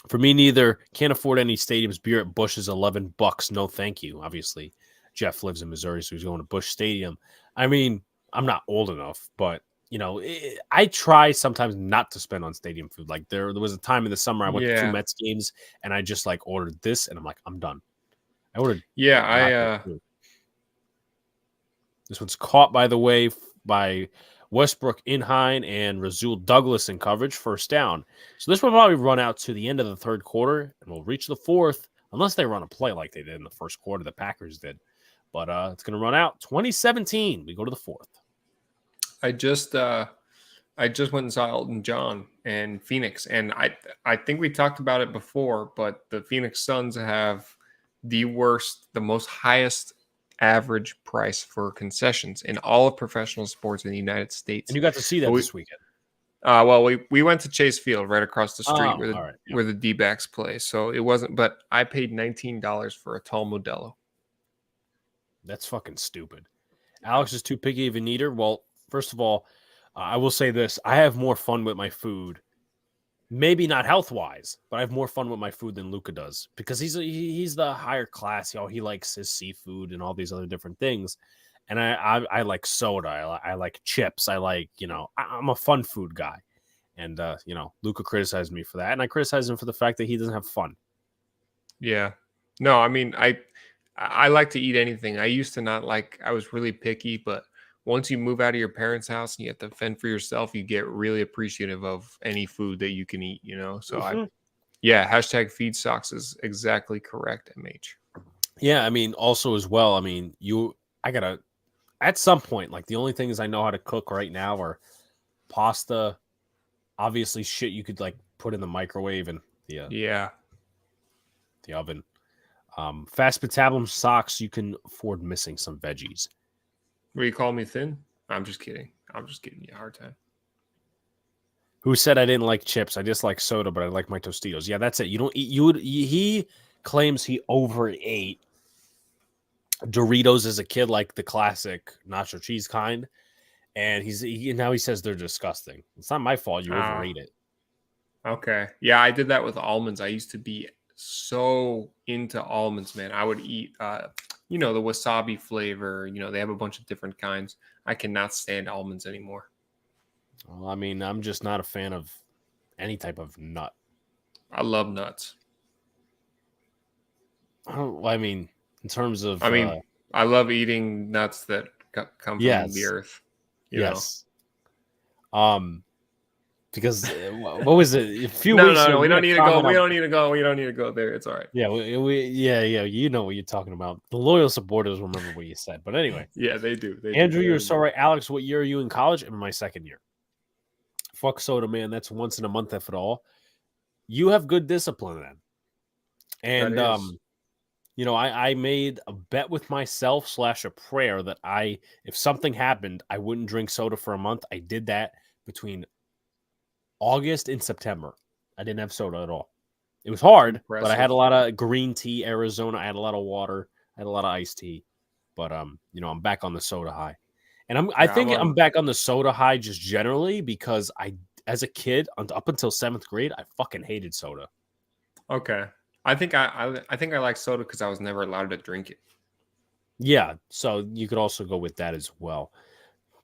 For me, neither. Can't afford any stadiums. Beer at Busch is $11. No, thank you. Obviously, Jeff lives in Missouri, so he's going to Busch Stadium. I mean, I'm not old enough, but I try sometimes not to spend on stadium food. Like there was a time in the summer I went to 2 Mets games and I just like ordered this, and I'm like, I'm done. I ordered. This one's caught, by the way, by Westbrook Inhine and Razul Douglas in coverage, first down. So this will probably run out to the end of the third quarter, and we'll reach the fourth, unless they run a play like they did in the first quarter, the Packers did. But it's going to run out 2017. We go to the fourth. I just went and saw Elton John and Phoenix, and I think we talked about it before, but the Phoenix Suns have the most highest average price for concessions in all of professional sports in the United States. And you got to see that this weekend. Well, we went to Chase Field right across the street Oh, all right. Yep. where the D-backs play, so it wasn't. But I paid $19 for a tall Modelo. That's fucking stupid. Alex is too picky of an eater. Well, first of all, I will say this: I have more fun with my food. Maybe not health wise, but I have more fun with my food than Luca does because he's the higher class. He likes his seafood and all these other different things. And I like soda. I like chips. I like, I'm a fun food guy. And, Luca criticized me for that. And I criticized him for the fact that he doesn't have fun. Yeah. No, I mean, I like to eat anything. I used to not like, I was really picky, but once you move out of your parents' house and you have to fend for yourself, you get really appreciative of any food that you can eat, So hashtag feed stocks is exactly correct, MH. Yeah, I mean, also as well, I mean, at some point, like the only things I know how to cook right now are pasta, obviously shit you could like put in the microwave and the oven. Fast metabolism socks, you can afford missing some veggies. Were you calling me thin? I'm just kidding. I'm just giving you a hard time. Who said I didn't like chips? I just like soda, but I like my Tostitos. Yeah, that's it. You don't eat. He claims he overate Doritos as a kid, like the classic nacho cheese kind, and now he says they're disgusting. It's not my fault. You overate it. Okay. Yeah, I did that with almonds. I used to be so into almonds, man. I would eat, the wasabi flavor. They have a bunch of different kinds. I cannot stand almonds anymore. Well, I mean, I'm just not a fan of any type of nut. I love nuts. I mean, in terms of, I love eating nuts that come from the earth. Yes. Because what was it? A few weeks ago. No, we don't need to go. We don't need to go. We don't need to go there. It's all right. Yeah, you know what you're talking about. The loyal supporters remember what you said. But anyway. Yeah, they do. Andrew, you're so right. Alex, what year are you in college? I'm in my second year. Fuck soda, man. That's once in a month, if at all. You have good discipline then. And I made a bet with myself / a prayer that if something happened, I wouldn't drink soda for a month. I did that between August and September. I didn't have soda at all. It was hard, but I had a lot of green tea, Arizona. I had a lot of water. I had a lot of iced tea. But I'm back on the soda high. And I think I'm back on the soda high just generally because as a kid, up until 7th grade, I fucking hated soda. Okay. I think I like soda because I was never allowed to drink it. Yeah, so you could also go with that as well.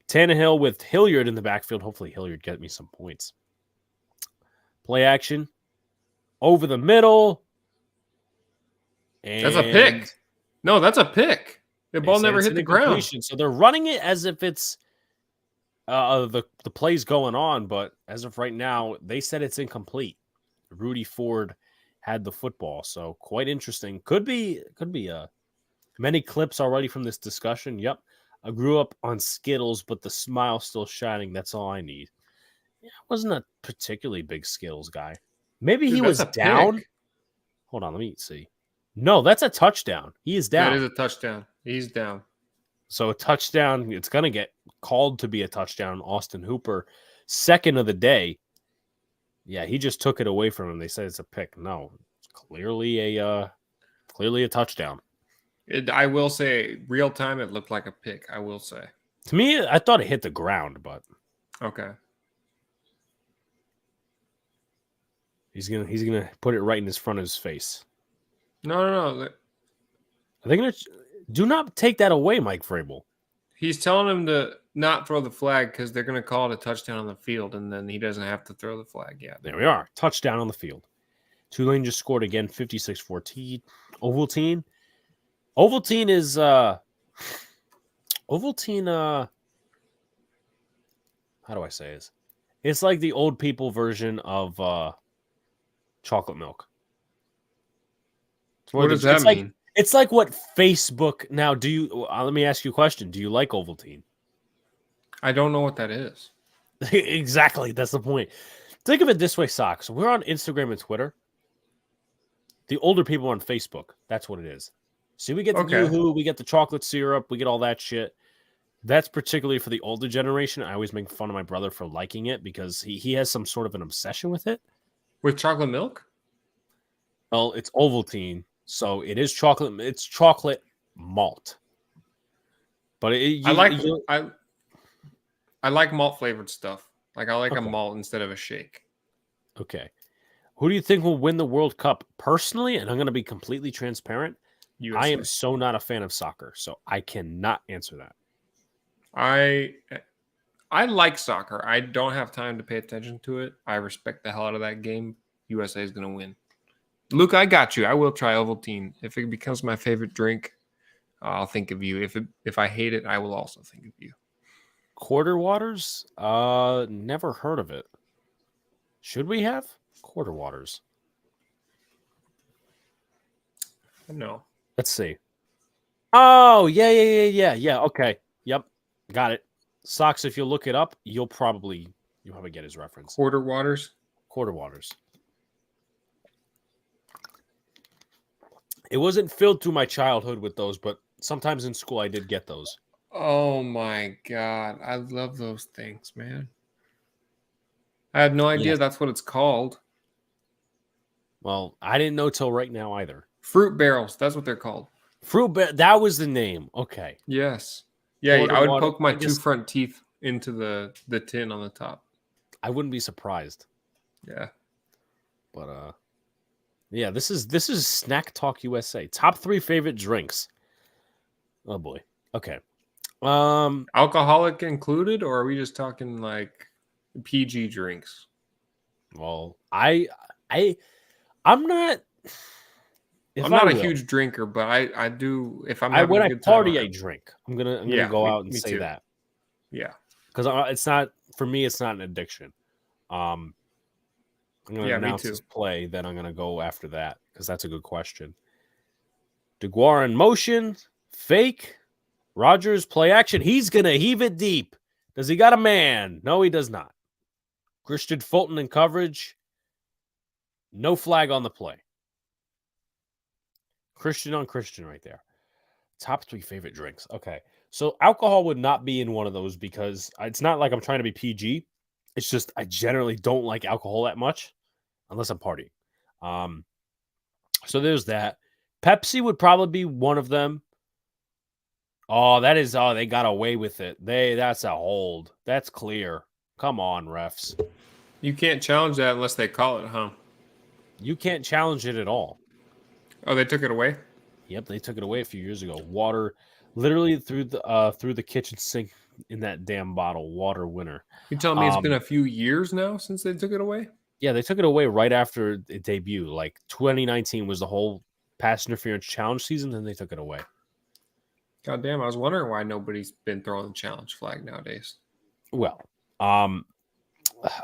Tannehill with Hilliard in the backfield. Hopefully Hilliard get me some points. Play action. Over the middle. And that's a pick. No, that's a pick. The ball never hit the ground. So they're running it as if it's the play's going on, but as of right now, they said it's incomplete. Rudy Ford had the football, so quite interesting. Could be many clips already from this discussion. Yep. I grew up on Skittles, but the smile's still shining. That's all I need. Yeah, I wasn't a particularly big Skittles guy. Maybe he was down. Pick. Hold on, let me see. No, that's a touchdown. He is down. That is a touchdown. He's down. So a touchdown, it's going to get called to be a touchdown. Austin Hooper, second of the day. Yeah, he just took it away from him. They said it's a pick. No, it's clearly a touchdown. I will say, real time, it looked like a pick. I will say. To me, I thought it hit the ground, but okay. He's gonna put it right in his front of his face. No. Are they gonna do not take that away, Mike Vrabel? He's telling him to not throw the flag because they're gonna call it a touchdown on the field, and then he doesn't have to throw the flag. Yeah, there we are. Touchdown on the field. Tulane just scored again, 56-14. Ovaltine is how do I say this? It's like the old people version of chocolate milk. What does that mean? It's like what Facebook now. Let me ask you a question. Do you like Ovaltine? I don't know what that is. Exactly. That's the point. Think of it this way, Socks. We're on Instagram and Twitter. The older people are on Facebook. That's what it is. See, we get the Yoo-hoo, we get the chocolate syrup, we get all that shit. That's particularly for the older generation. I always make fun of my brother for liking it because he has some sort of an obsession with it. With chocolate milk? Well, it's Ovaltine, so it is chocolate. It's chocolate malt. But I like malt flavored stuff. Like I like a Okay. malt instead of a shake. Okay. Who do you think will win the World Cup? Personally, and I'm going to be completely transparent, I am USA. so not a fan of soccer, so I cannot answer that. I like soccer. I don't have time to pay attention to it. I respect the hell out of that game. USA is going to win. Luke, I got you. I will try Ovaltine. If it becomes my favorite drink, I'll think of you. If I hate it, I will also think of you. Quarter waters? Never heard of it. Should we have quarter waters? No. Let's see. Oh, yeah. Okay. Yep. Got it. Socks, if you look it up, you'll probably get his reference. Quarter waters? Quarter waters. It wasn't filled through my childhood with those, but sometimes in school I did get those. Oh my God. I love those things, man. I had no idea Yes. that's what it's called. Well, I didn't know till right now either. Fruit barrels. That's what they're called. That was the name. Okay. Yes. Yeah, Quarter I would water, poke my I guess- two front teeth into the tin on the top. I wouldn't be surprised. Yeah. But yeah, this is Snack Talk USA. Top 3 favorite drinks. Oh boy. Okay. Alcoholic included, or are we just talking like PG drinks? Well, I'm not. I'm not a huge drinker, but I do. If I'm having when a I good party, time, I drink. I'm gonna Yeah, go me- out and me say too. that yeah, because it's not for me. It's not an addiction. I'm gonna Yeah, me announce too. this play, then I'm gonna go after that because that's a good question. DeGuara in motion, fake. Rogers play action. He's gonna heave it deep. Does he got a man? No, he does not. Christian Fulton in coverage. No flag on the play. Christian on Christian right there. Top 3 favorite drinks. Okay. So alcohol would not be in one of those because it's not like I'm trying to be PG. It's just I generally don't like alcohol that much unless I'm partying. So there's that. Pepsi would probably be one of them. Oh, they got away with it. That's a hold. That's clear. Come on, refs. you can't challenge that unless they call it, huh? You can't challenge it at all. Oh, they took it away. Yep, they took it away a few years ago. Water, literally through the kitchen sink in that damn bottle. Water winner. You telling me it's been a few years now since they took it away? Yeah, they took it away right after it debuted. Like 2019 was the whole pass interference challenge season, then they took it away. God damn, I was wondering why nobody's been throwing the challenge flag nowadays. Well,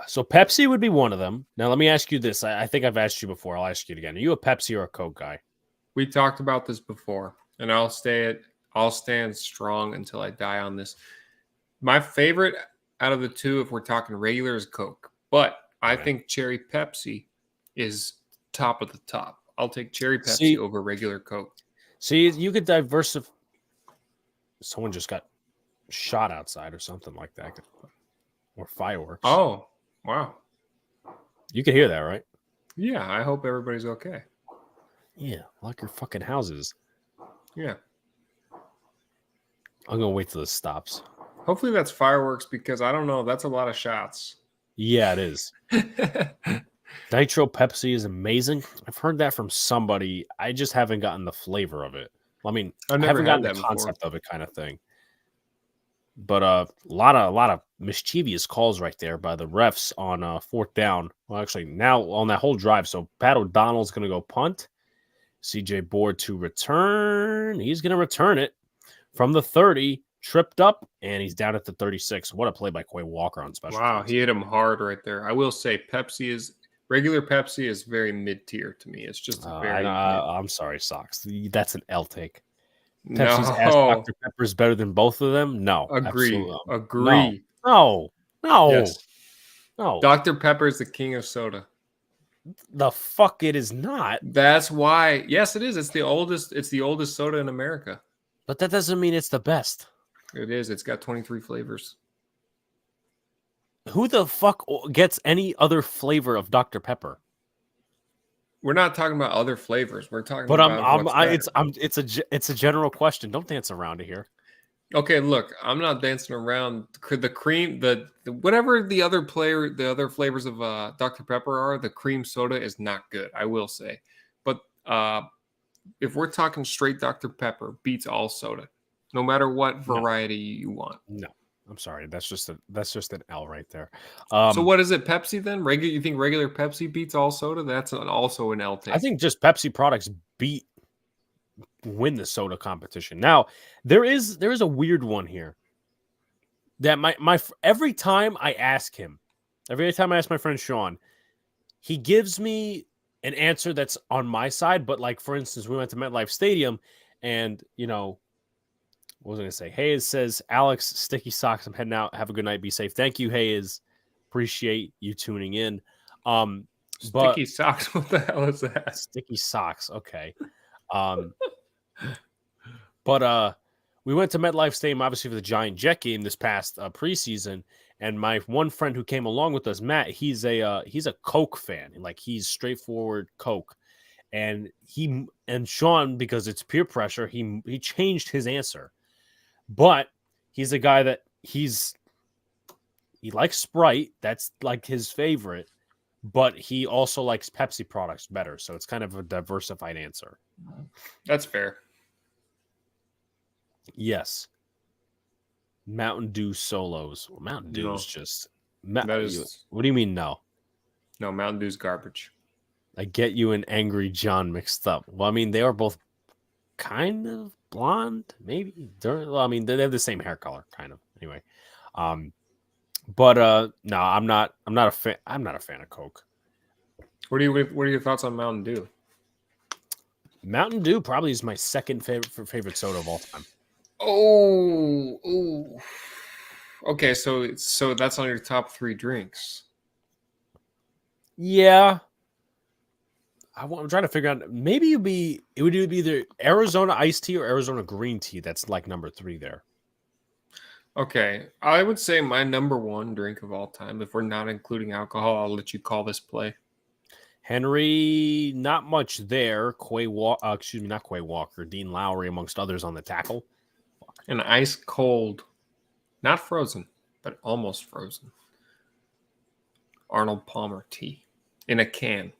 so Pepsi would be one of them. Now let me ask you this. I think I've asked you before. I'll ask you it again. Are you a Pepsi or a Coke guy? We talked about this before, and I'll stand strong until I die on this. My favorite out of the two, if we're talking regular, is Coke. But I think Cherry Pepsi is top of the top. I'll take Cherry Pepsi over regular Coke. See, you could diversify. Someone just got shot outside or something like that. Or fireworks. Oh, wow. You could hear that, right? Yeah, I hope everybody's okay. Yeah, lock your fucking houses. Yeah. I'm going to wait till this stops. Hopefully that's fireworks because I don't know. That's a lot of shots. Yeah, it is. Nitro Pepsi is amazing. I've heard that from somebody. I just haven't gotten the flavor of it. I mean, I haven't gotten the concept of it kind of thing. But a lot of mischievous calls right there by the refs on 4th down. Well, actually, now on that whole drive. So Pat O'Donnell's going to go punt. CJ Board to return. He's going to return it from the 30. Tripped up, and he's down at the 36. What a play by Quay Walker on special. Wow, teams. he hit him hard right there. I will say regular Pepsi is very mid-tier to me. It's just very I'm sorry, Sox. That's an L take. Pepsi's ass Dr. Pepper is better than both of them? No. Agree. No. Yes. No. Dr. Pepper is the king of soda. The fuck it is not. That's why. Yes, it is. It's the oldest soda in America. But that doesn't mean it's the best. It is. It's got 23 flavors. Who the fuck gets any other flavor of Dr. Pepper? We're not talking about other flavors. We're talking But about what's better. it's a general question. Don't dance around it here. Okay, look, I'm not dancing around. The cream, the whatever the other flavors of Dr. Pepper are, the cream soda is not good, I will say. But if we're talking straight Dr. Pepper, beats all soda, no matter what variety you want. No, I'm sorry. That's just an L right there. So what is it, Pepsi then? You think regular Pepsi beats all soda? That's also an L take. I think just Pepsi products win the soda competition. Now, there is a weird one here that every time I ask my friend Sean, he gives me an answer that's on my side. But like, for instance, we went to MetLife Stadium and, what was I going to say? Hayes says, Alex, sticky socks. I'm heading out. Have a good night. Be safe. Thank you, Hayes. Appreciate you tuning in. Sticky socks. What the hell is that? Sticky socks. Okay. But we went to MetLife Stadium, obviously, for the Giant Jet game this past preseason. And my one friend who came along with us, Matt, he's a Coke fan. Like, he's straightforward Coke. And Sean, because it's peer pressure, he changed his answer. But he's a guy that he likes Sprite. That's like his favorite. But he also likes Pepsi products better. So it's kind of a diversified answer. That's fair. Yes. Mountain Dew solos. Well, Mountain Dew is just... what do you mean no? No, Mountain Dew's garbage. I get you and Angry John mixed up. Well, I mean, they are both kind of blonde, maybe. They have the same hair color, kind of. Anyway. But no, I'm not a fan. I'm not a fan of Coke. What are your thoughts on Mountain Dew? Mountain Dew probably is my second favorite soda of all time. Oh. Okay, so that's on your top 3 drinks. Yeah. I'm trying to figure out. Maybe it would be either Arizona iced tea or Arizona green tea. That's like number 3 there. Okay, I would say my number 1 drink of all time, if we're not including alcohol, I'll let you call this play. Henry, not much there. Not Quay Walker. Dean Lowry, amongst others, on the tackle. An ice cold, not frozen, but almost frozen, Arnold Palmer tea in a can.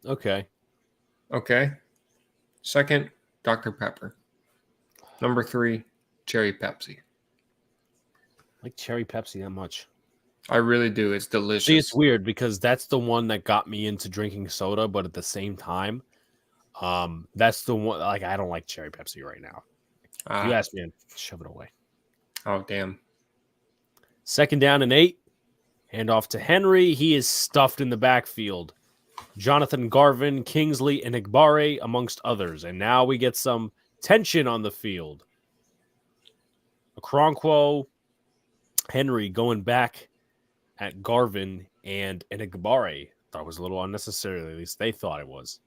Okay. Second, Dr. Pepper. Number 3, Cherry Pepsi. I like Cherry Pepsi that much. I really do. It's delicious. See, it's weird because that's the one that got me into drinking soda, but at the same time, that's the one. Like, I don't like Cherry Pepsi right now. If you ask me, I'd shove it away. Oh, damn. Second down and 8. Hand off to Henry. He is stuffed in the backfield. Jonathan Garvin, Kingsley, and Igbare, amongst others. And now we get some tension on the field. Okoronkwo, Henry going back at Garvin and Igbare. Thought it was a little unnecessary. At least they thought it was.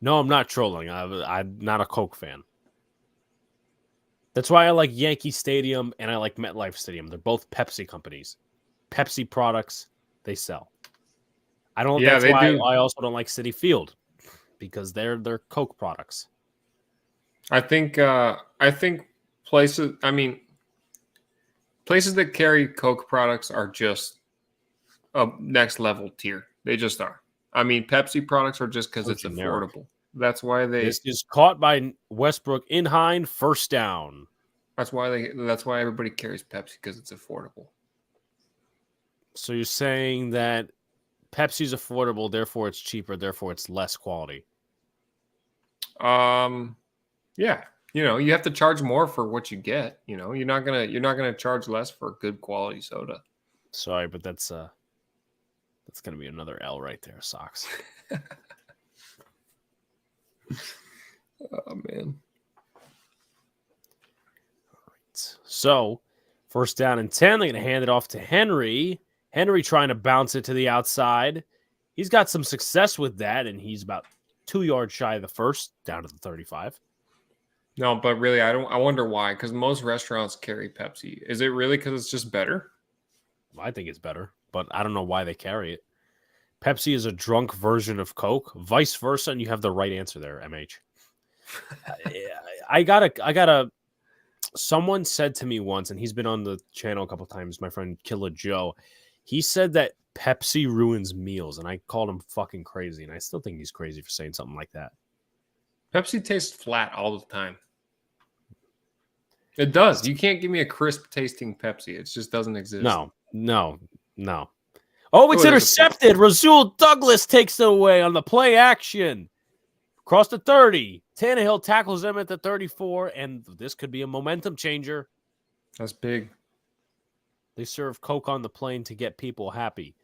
No, I'm not trolling. I'm not a Coke fan. That's why I like Yankee Stadium and I like MetLife Stadium. They're both Pepsi companies. Pepsi products, they sell. I don't. Yeah, that's why I also don't like Citi Field because they're Coke products. I think places. I mean, places that carry Coke products are just a next level tier. They just are. I mean, Pepsi products are just because it's affordable. That's why This is caught by Westbrook in hind, first down. That's why everybody carries Pepsi, because it's affordable. So you're saying that Pepsi's affordable, therefore it's cheaper, therefore it's less quality. Yeah. You have to charge more for what you get. You're not gonna charge less for good quality soda. Sorry, but that's gonna be another L right there, Sox. Oh man. All right. So, first down and 10, they're gonna hand it off to Henry. Henry trying to bounce it to the outside. He's got some success with that, and he's about 2 yards shy of the first, down to the 35. No, but really, I wonder why. Because most restaurants carry Pepsi. Is it really because it's just better? I think it's better, but I don't know why they carry it. Pepsi is a drunk version of Coke, vice versa, and you have the right answer there, MH. I gotta. Someone said to me once, and he's been on the channel a couple times. My friend Killer Joe, he said that Pepsi ruins meals, and I called him fucking crazy, and I still think he's crazy for saying something like that. Pepsi tastes flat all the time. It does. You can't give me a crisp tasting Pepsi. It just doesn't exist. No. Oh, it's intercepted. Rasul Douglas takes it away on the play action. Across the 30. Tannehill tackles him at the 34, and this could be a momentum changer. That's big. They serve Coke on the plane to get people happy.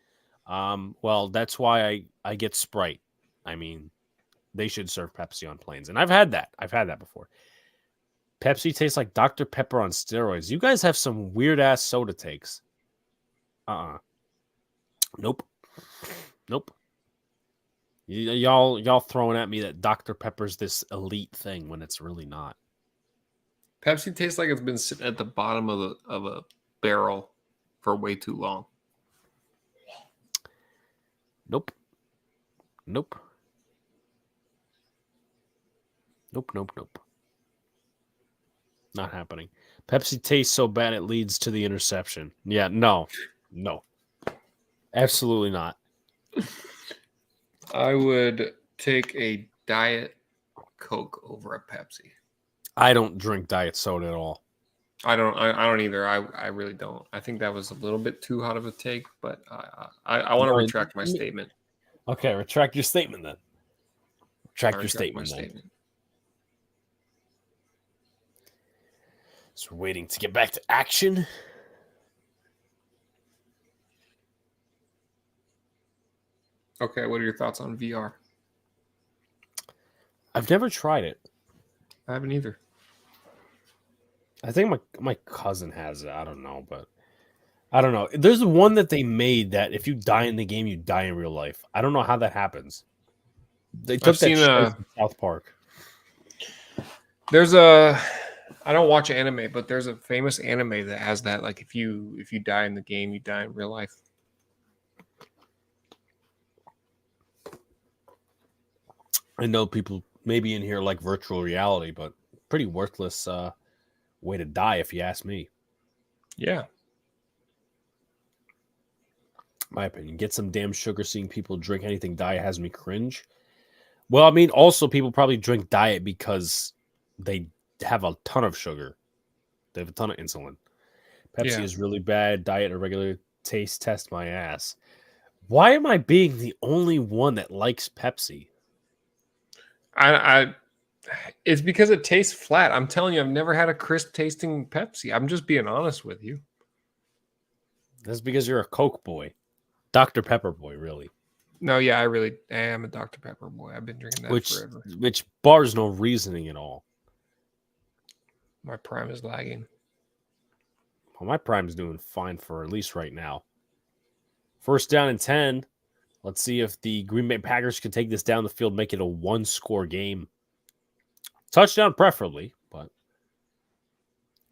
Well, that's why I get Sprite. I mean, they should serve Pepsi on planes. And I've had that. I've had that before. Pepsi tastes like Dr. Pepper on steroids. You guys have some weird-ass soda takes. Nope. Y'all throwing at me that Dr. Pepper's this elite thing when it's really not. Pepsi tastes like it's been sitting at the bottom of a barrel for way too long. Nope. Not happening. Pepsi tastes so bad it leads to the interception. Yeah, no. Absolutely not. I would take a Diet Coke over a Pepsi. I don't drink diet soda at all. I don't either. I really don't. I think that was a little bit too hot of a take, but I want to retract my statement. Okay, retract your statement then. Retract your statement. So we're waiting to get back to action. Okay, what are your thoughts on VR? I've never tried it. I haven't either. I think my cousin has it. I don't know, but I don't know. There's one that they made that if you die in the game, you die in real life. I don't know how that happens. They took that shit from South Park. There's a I don't watch anime, but there's a famous anime that has that. Like if you die in the game, you die in real life. I know people maybe in here like virtual reality, but pretty worthless way to die if you ask me. Yeah. My opinion. Get some damn sugar. Seeing people drink anything diet has me cringe. Well, I mean, also people probably drink diet because they have a ton of sugar. They have a ton of insulin. Pepsi is really bad. Diet or regular taste test my ass. Why am I being the only one that likes Pepsi? It's because it tastes flat. I'm telling you, I've never had a crisp tasting Pepsi. I'm just being honest with you. That's because you're a Coke boy. Dr. Pepper boy, really. No, yeah, I am a Dr. Pepper boy. I've been drinking that forever. Which bars no reasoning at all. My prime is lagging. Well, my prime is doing fine for at least right now. First down and 10. Let's see if the Green Bay Packers can take this down the field, make it a one-score game. Touchdown preferably, but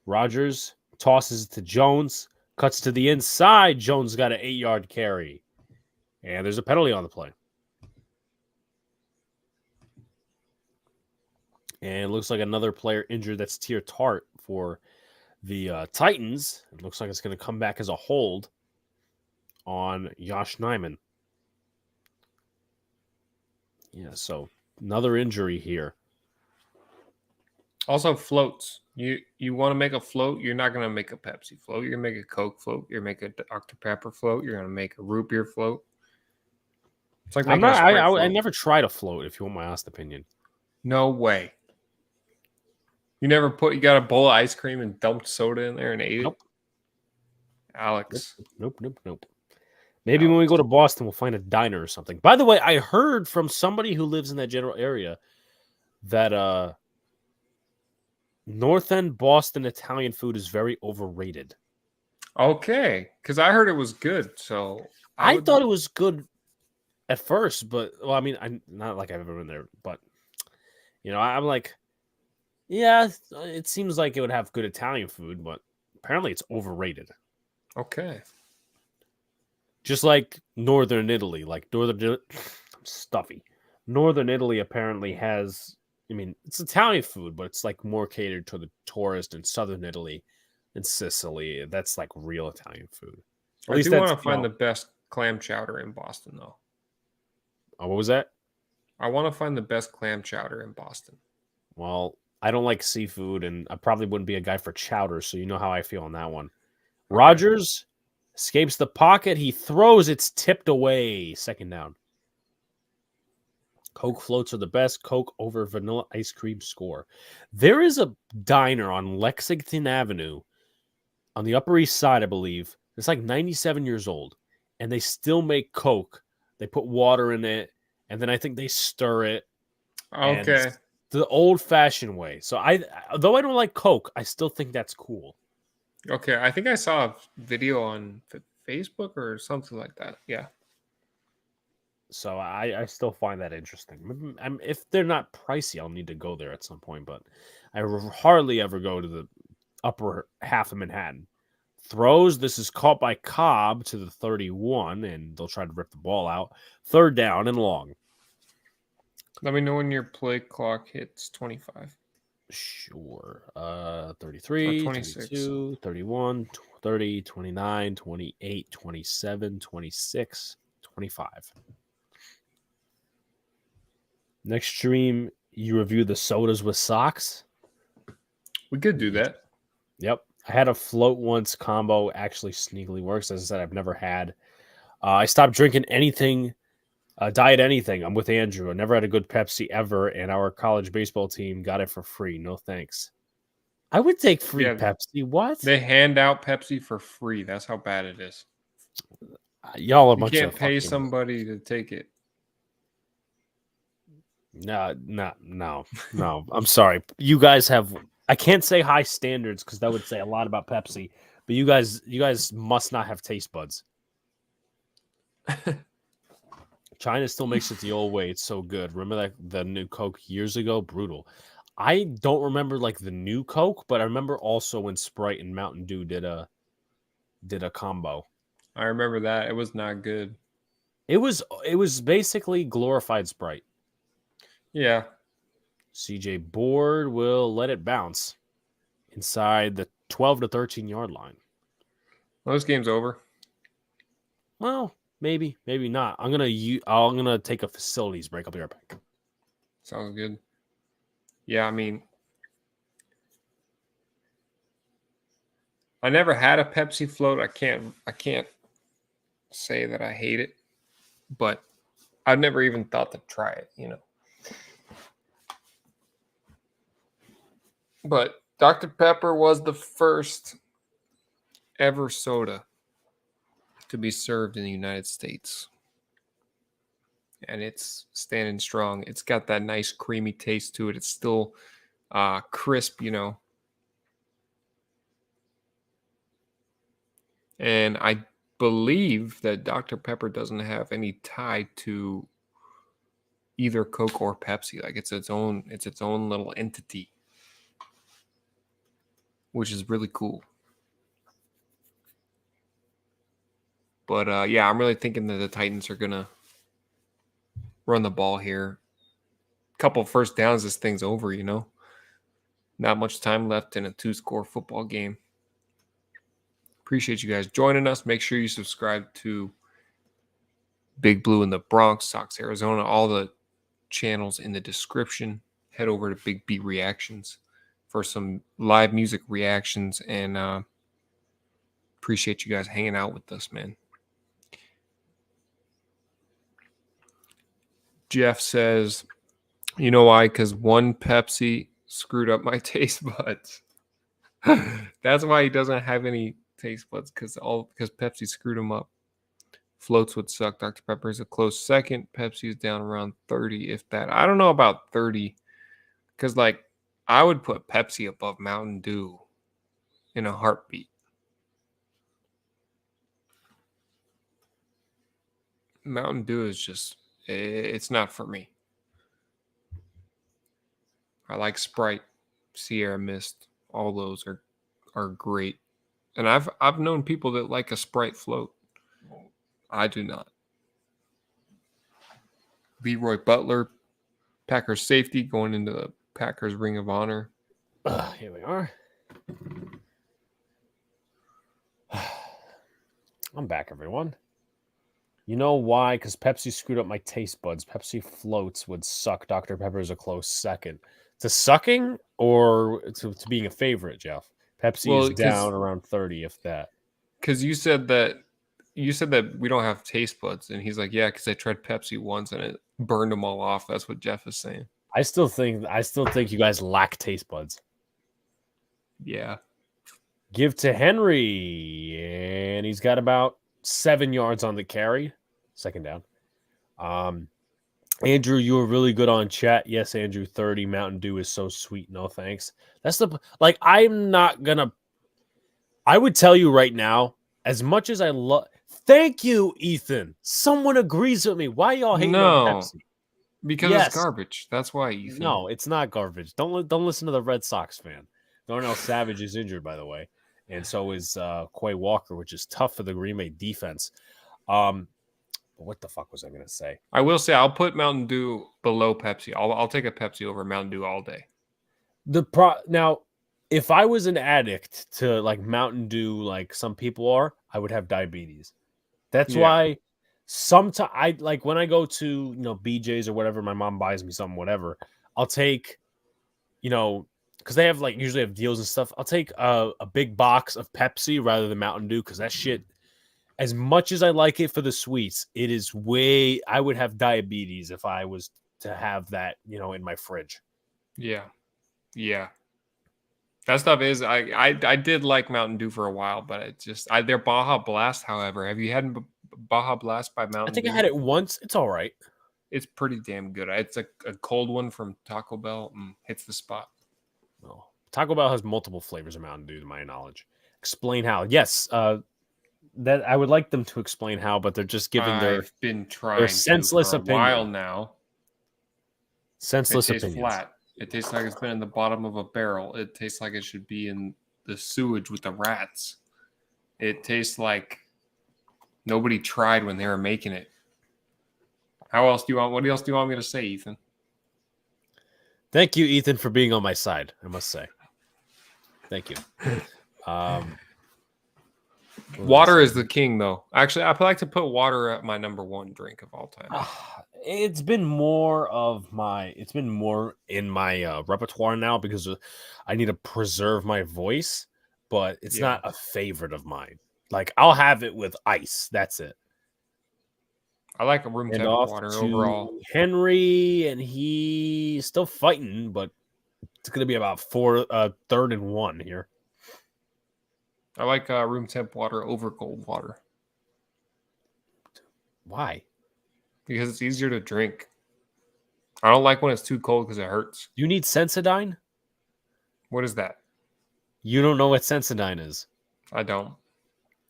Rodgers tosses it to Jones, cuts to the inside. Jones got an 8-yard carry. And there's a penalty on the play. And it looks like another player injured. That's Tier Tart for the Titans. It looks like it's going to come back as a hold on Josh Nijman. Yeah, so another injury here. Also floats. You want to make a float, you're not going to make a Pepsi float. You're going to make a Coke float. You're going to make a Dr. Pepper float. You're going to make a root beer float. It's like I never tried a float, if you want my honest opinion. No way. You got a bowl of ice cream and dumped soda in there and ate it? Alex. Nope. Maybe when we go to Boston, we'll find a diner or something. By the way, I heard from somebody who lives in that general area that North End Boston Italian food is very overrated. Okay, because I heard it was good. So I thought it was good at first, but well, I mean, I'm not like I've ever been there, but you know, I'm like, Yeah, it seems like it would have good Italian food, but apparently it's overrated. Okay. Just like Northern Italy, stuffy. Northern Italy apparently has, I mean, it's Italian food, but it's like more catered to the tourist in Southern Italy and Sicily. That's like real Italian food. At I least do that's, want to find the best clam chowder in Boston, though. what was that? I want to find the best clam chowder in Boston. Well, I don't like seafood, and I probably wouldn't be a guy for chowder, so you know how I feel on that one. Okay. Rogers escapes the pocket. He throws. It's tipped away. Second down. Coke floats are the best. Coke over vanilla ice cream score. There is a diner on Lexington Avenue on the Upper East Side, I believe. It's like 97 years old, and they still make Coke. They put water in it, and then I think they stir it, and Okay. it's the old-fashioned way. So though I don't like Coke, I still think that's cool. Okay. I think I saw a video on Facebook or something like that. Yeah. So I still find that interesting. If they're not pricey, I'll need to go there at some point, but I hardly ever go to the upper half of Manhattan. Throws. This is caught by Cobb to the 31, and they'll try to rip the ball out. Third down and long. Let me know when your play clock hits 25 Sure. or 33, 26. 32, 31, 30, 29, 28, 27, 26, 25. Next stream, you review the sodas with socks. We could do that. Yep. I had a float once combo actually sneakily works. As I said, I've never had. I stopped drinking anything, diet anything. I'm with Andrew. I never had a good Pepsi ever, and our college baseball team got it for free. No thanks. I would take free Yeah. Pepsi. What? They hand out Pepsi for free. That's how bad it is. Y'all are a You bunch of can't pay fucking. somebody to take it. No. I'm sorry. You guys have. I can't say high standards because that would say a lot about Pepsi. But you guys must not have taste buds. China still makes it the old way. It's so good. Remember that the new Coke years ago? Brutal. I don't remember like the new Coke, but I remember also when Sprite and Mountain Dew did a combo. I remember that. It was not good. It was basically glorified Sprite. Yeah. CJ Board will let it bounce inside the 12 to 13 yard line. Well, this game's over. Well, maybe not. I'm gonna take a facilities break. I'll be right back. Sounds good. Yeah, I mean, I never had a Pepsi float. I can't say that I hate it, but I've never even thought to try it, you know. But Dr. Pepper was the first ever soda to be served in the United States. And it's standing strong. It's got that nice creamy taste to it. It's still crisp, you know. And I believe that Dr. Pepper doesn't have any tie to either Coke or Pepsi. Like it's its own little entity, which is really cool. But yeah, I'm really thinking that the Titans are gonna run the ball here. Couple first downs, this thing's over, you know. Not much time left in a 2-score football game. Appreciate you guys joining us. Make sure you subscribe to Big Blue in the Bronx, Sox, Arizona, all the channels in the description. Head over to Big B Reactions for some live music reactions, and appreciate you guys hanging out with us, man. Jeff says, you know why? Because one Pepsi screwed up my taste buds. That's why he doesn't have any taste buds, because Pepsi screwed him up. Floats would suck. Dr. Pepper is a close second. Pepsi is down around 30, if that. I don't know about 30, because like I would put Pepsi above Mountain Dew in a heartbeat. Mountain Dew is just, it's not for me. I like Sprite. Sierra Mist, all those are great. And I've known people that like a Sprite float. I do not. Leroy Butler, Packers safety, going into the Packers Ring of Honor. Here we are. I'm back, everyone. You know why? Because Pepsi screwed up my taste buds. Pepsi floats would suck. Dr. Pepper is a close second. To sucking or to being a favorite, Jeff? Pepsi is down around 30, if that. Because you said that we don't have taste buds, and he's like, yeah, because I tried Pepsi once and it burned them all off. That's what Jeff is saying. I still think you guys lack taste buds. Yeah. Give to Henry, and he's got about 7 yards on the carry. Second down. Andrew, you were really good on chat. Yes, Andrew, 30. Mountain Dew is so sweet. No thanks. That's I'm not gonna. I would tell you right now, as much as I love. Thank you, Ethan. Someone agrees with me. Why y'all hating on Pepsi? Because it's garbage. That's why, Ethan. No, it's not garbage. Don't listen to the Red Sox fan. Darnell Savage is injured, by the way, and so is Quay Walker, which is tough for the Green Bay defense. What the fuck was I gonna say? I will say I'll put Mountain Dew below Pepsi. I'll take a Pepsi over Mountain Dew all day. Now, if I was an addict to like Mountain Dew, like some people are, I would have diabetes. That's why sometimes I like when I go to BJ's or whatever, my mom buys me something, whatever. I'll take, because they have usually have deals and stuff. I'll take a big box of Pepsi rather than Mountain Dew because that shit. As much as I like it for the sweets, it is I would have diabetes if I was to have that, in my fridge. Yeah. Yeah. That stuff is, I did like Mountain Dew for a while, but it just, their Baja Blast, however, have you had Baja Blast by Mountain Dew? I think I had it once. It's all right. It's pretty damn good. It's a cold one from Taco Bell. Hits the spot. Oh, Taco Bell has multiple flavors of Mountain Dew, to my knowledge. Explain how. Yes, that I would like them to explain how, but they're just giving their senseless for a while now. Senseless opinions. It tastes flat. It tastes like it's been in the bottom of a barrel. It tastes like it should be in the sewage with the rats. It tastes like nobody tried when they were making it. What else do you want me to say, Ethan? Thank you, Ethan, for being on my side, I must say. Thank you. Water is the king, though. Actually, I like to put water at my number one drink of all time. It's been more in my repertoire now because I need to preserve my voice, but it's not a favorite of mine. Like, I'll have it with ice. That's it. I like a room temp water overall. Henry, and he's still fighting, but it's going to be about 3rd and 1 here. I like room temp water over cold water. Why? Because it's easier to drink. I don't like when it's too cold because it hurts. You need Sensodyne? What is that? You don't know what Sensodyne is? I don't.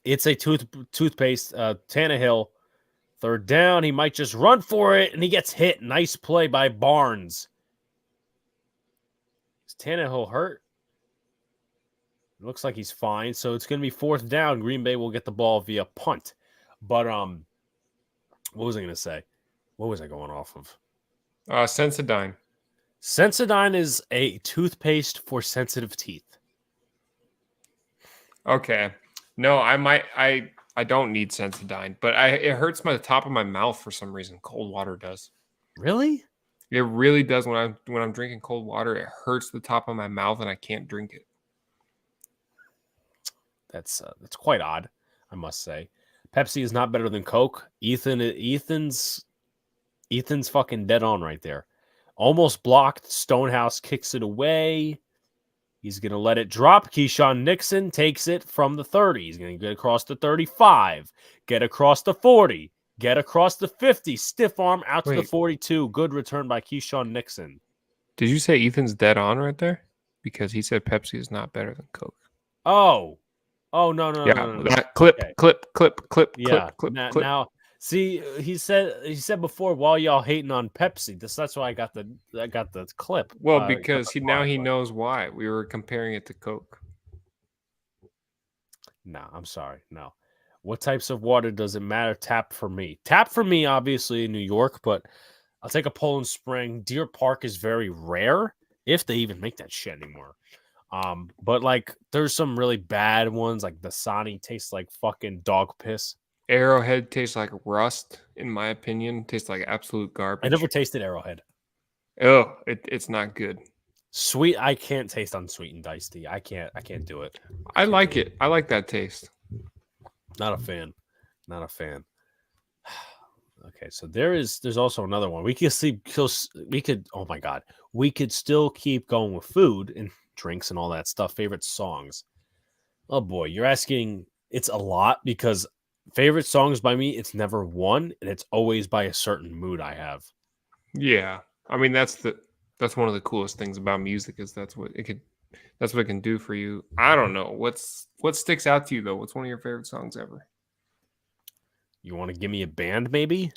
It's a toothpaste. Tannehill, 3rd down. He might just run for it, and he gets hit. Nice play by Barnes. Is Tannehill hurt? It looks like he's fine. So it's going to be 4th down. Green Bay will get the ball via punt. But what was I going to say? What was I going off of? Sensodyne. Sensodyne is a toothpaste for sensitive teeth. Okay. No, I don't need Sensodyne, but it hurts the top of my mouth for some reason. Cold water does. Really? It really does. When I'm drinking cold water, it hurts the top of my mouth and I can't drink it. That's quite odd, I must say. Pepsi is not better than Coke. Ethan's fucking dead on right there. Almost blocked. Stonehouse kicks it away. He's going to let it drop. Keyshawn Nixon takes it from the 30. He's going to get across the 35. Get across the 40. Get across the 50. Stiff arm out to the 42. Good return by Keyshawn Nixon. Did you say Ethan's dead on right there? Because he said Pepsi is not better than Coke. Oh, no. Yeah, no. Clip. Now See, he said before while y'all hating on Pepsi. That's why I got the clip. Well, Got because the now card, he but knows why. We were comparing it to Coke. no, I'm sorry. No. What types of water does it matter? Tap for me. Tap for me, obviously in New York, but I'll take a Poland Spring. Deer Park is very rare, if they even make that shit anymore. But like there's some really bad ones, like the Dasani tastes like fucking dog piss. Arrowhead tastes like rust, in my opinion. Tastes like absolute I never garbage. tasted Arrowhead. Oh, it's not good. Sweet, I can't taste unsweetened iced tea. I can't do it. I Can't like do it. it. I like that taste. Not a fan. Not a fan. Okay, so there's also another one. Oh my god. We could still keep going with food and drinks and all that stuff. Favorite songs. Oh boy, you're asking it's a lot because favorite songs by me, it's never one, and it's always by a certain mood I have. Yeah. I mean that's one of the coolest things about music is that's what it can do for you. I don't know. What sticks out to you though? What's one of your favorite songs ever? You want to give me a band, maybe?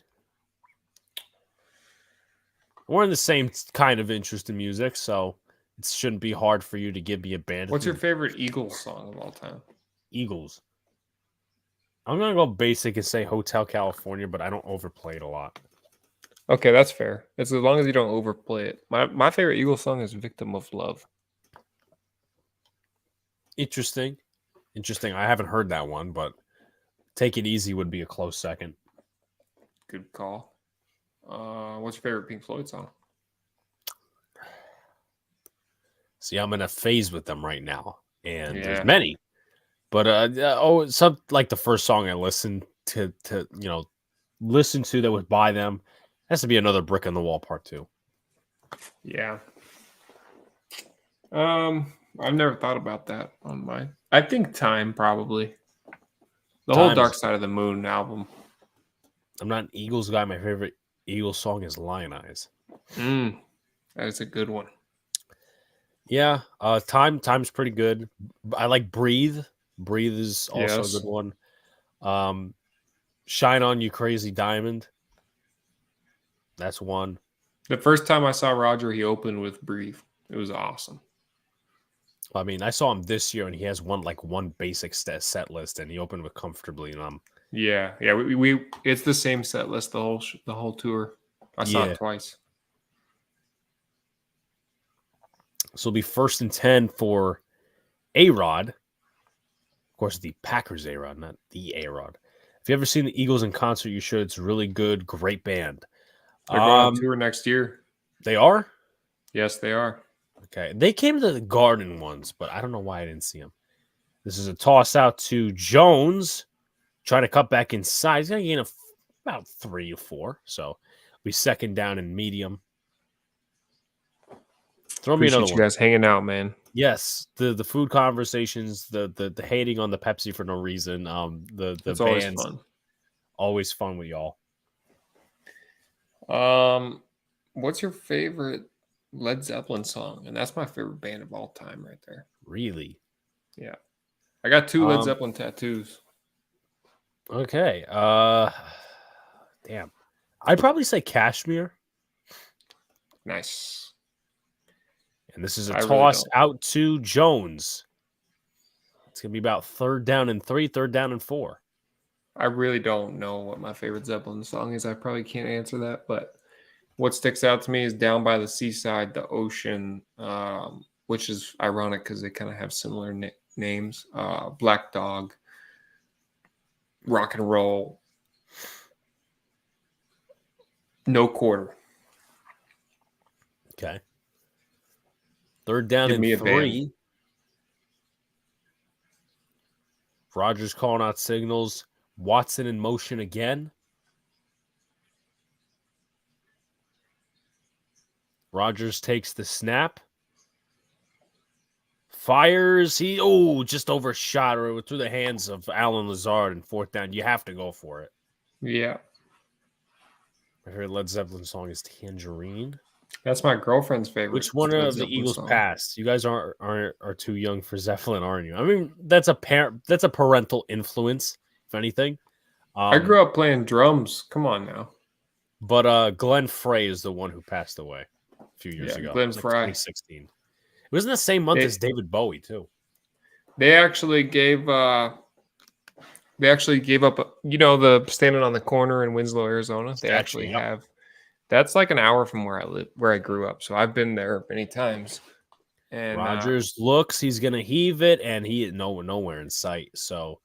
We're in the same kind of interest in music, so it shouldn't be hard for you to give me a band. What's your favorite Eagles song of all time? Eagles. I'm gonna go basic and say Hotel California, but I don't overplay it a lot. Okay, that's fair. It's as long as you don't overplay it. My favorite Eagles song is Victim of Love. Interesting. I haven't heard that one, but Take It Easy would be a close second. Good call. What's your favorite Pink Floyd song? See, I'm in a phase with them right now, and Yeah. there's many. But some like the first song I listened to listen to that was by them has to be Another Brick in the Wall Part 2. Yeah. I've never thought about that on mine. I think Time probably. The whole Time Dark is- Side of the Moon album. I'm not an Eagles guy. My favorite Eagles song is Lion Eyes. That is a good one. Yeah, Time's pretty good. I like Breathe. Breathe is also Yes. a good one. Shine On You Crazy Diamond. That's one. The first time I saw Roger, he opened with Breathe. It was awesome. I mean, I saw him this year, and he has one basic set list, and he opened with Comfortably Numb. Yeah. We it's the same set list the whole tour. I saw Yeah. it twice. So it'll be 1st and 10 for A-Rod. Of course, the Packers A-Rod, not the A-Rod. If you ever seen the Eagles in concert, you should. It's really good, great band. They're going on tour next year. They are? Yes, they are. Okay. They came to the Garden once, but I don't know why I didn't see them. This is a toss out to Jones. Trying to cut back inside. He's going to gain about 3 or 4. So we second down and medium. Throw me another Appreciate one. you guys hanging out, man. Yes, the food conversations, the hating on the Pepsi for no reason. The It's bands, always always fun with y'all. fun. What's your favorite Led Zeppelin song? And that's my favorite band of all time, right there. Really? Yeah, I got 2 Led Zeppelin tattoos. Okay. Damn. I'd probably say Kashmir. Nice. And this is a I really toss don't. out to Jones. It's gonna be about 3rd down and 3, 3rd down and 4. I really don't know what my favorite Zeppelin song is. I probably can't answer that, but what sticks out to me is Down by the Seaside, the Ocean, which is ironic because they kind of have similar names. Black Dog, Rock and Roll, No Quarter. Okay. 3rd down Give and me a 3. band. Rogers calling out signals. Watson in motion again. Rogers takes the snap. Fires. Just overshot or through the hands of Alan Lazard and 4th down. You have to go for it. Yeah. My favorite Led Zeppelin song is Tangerine. That's my girlfriend's favorite. Which one Led of the Zeppelin Eagles song. passed? You guys are too young for Zeppelin, aren't you? I mean, that's a parental influence, if anything. I grew up playing drums. Come on now. But Glenn Frey is the one who passed away a few years ago. Glenn It was like Frey. 2016. It was in the same month as David Bowie too. They actually gave up, the standing on the corner in Winslow, Arizona. They actually have. That's like an hour from where I live, where I grew up. So I've been there many times. And Rogers looks, he's gonna heave it, and he is nowhere in sight. So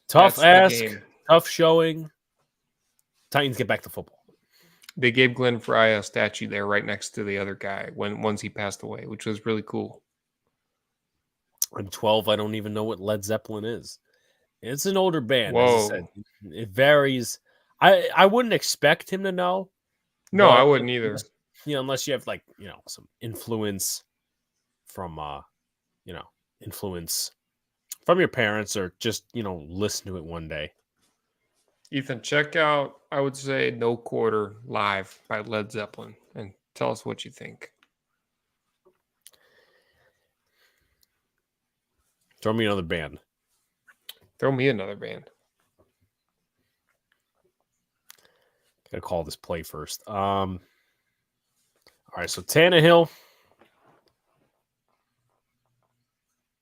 tough ask, tough showing. Titans get back to football. They gave Glenn Frey a statue there right next to the other guy once he passed away, which was really cool. I'm 12. I don't even know what Led Zeppelin is. It's an older band. Whoa. As I said, it varies. I wouldn't expect him to know. No, I wouldn't either. Unless you have some influence from your parents, or just listen to it one day. Ethan, check out, I would say, No Quarter Live by Led Zeppelin and tell us what you think. Throw me another band. Gotta call this play first. All right, so Tannehill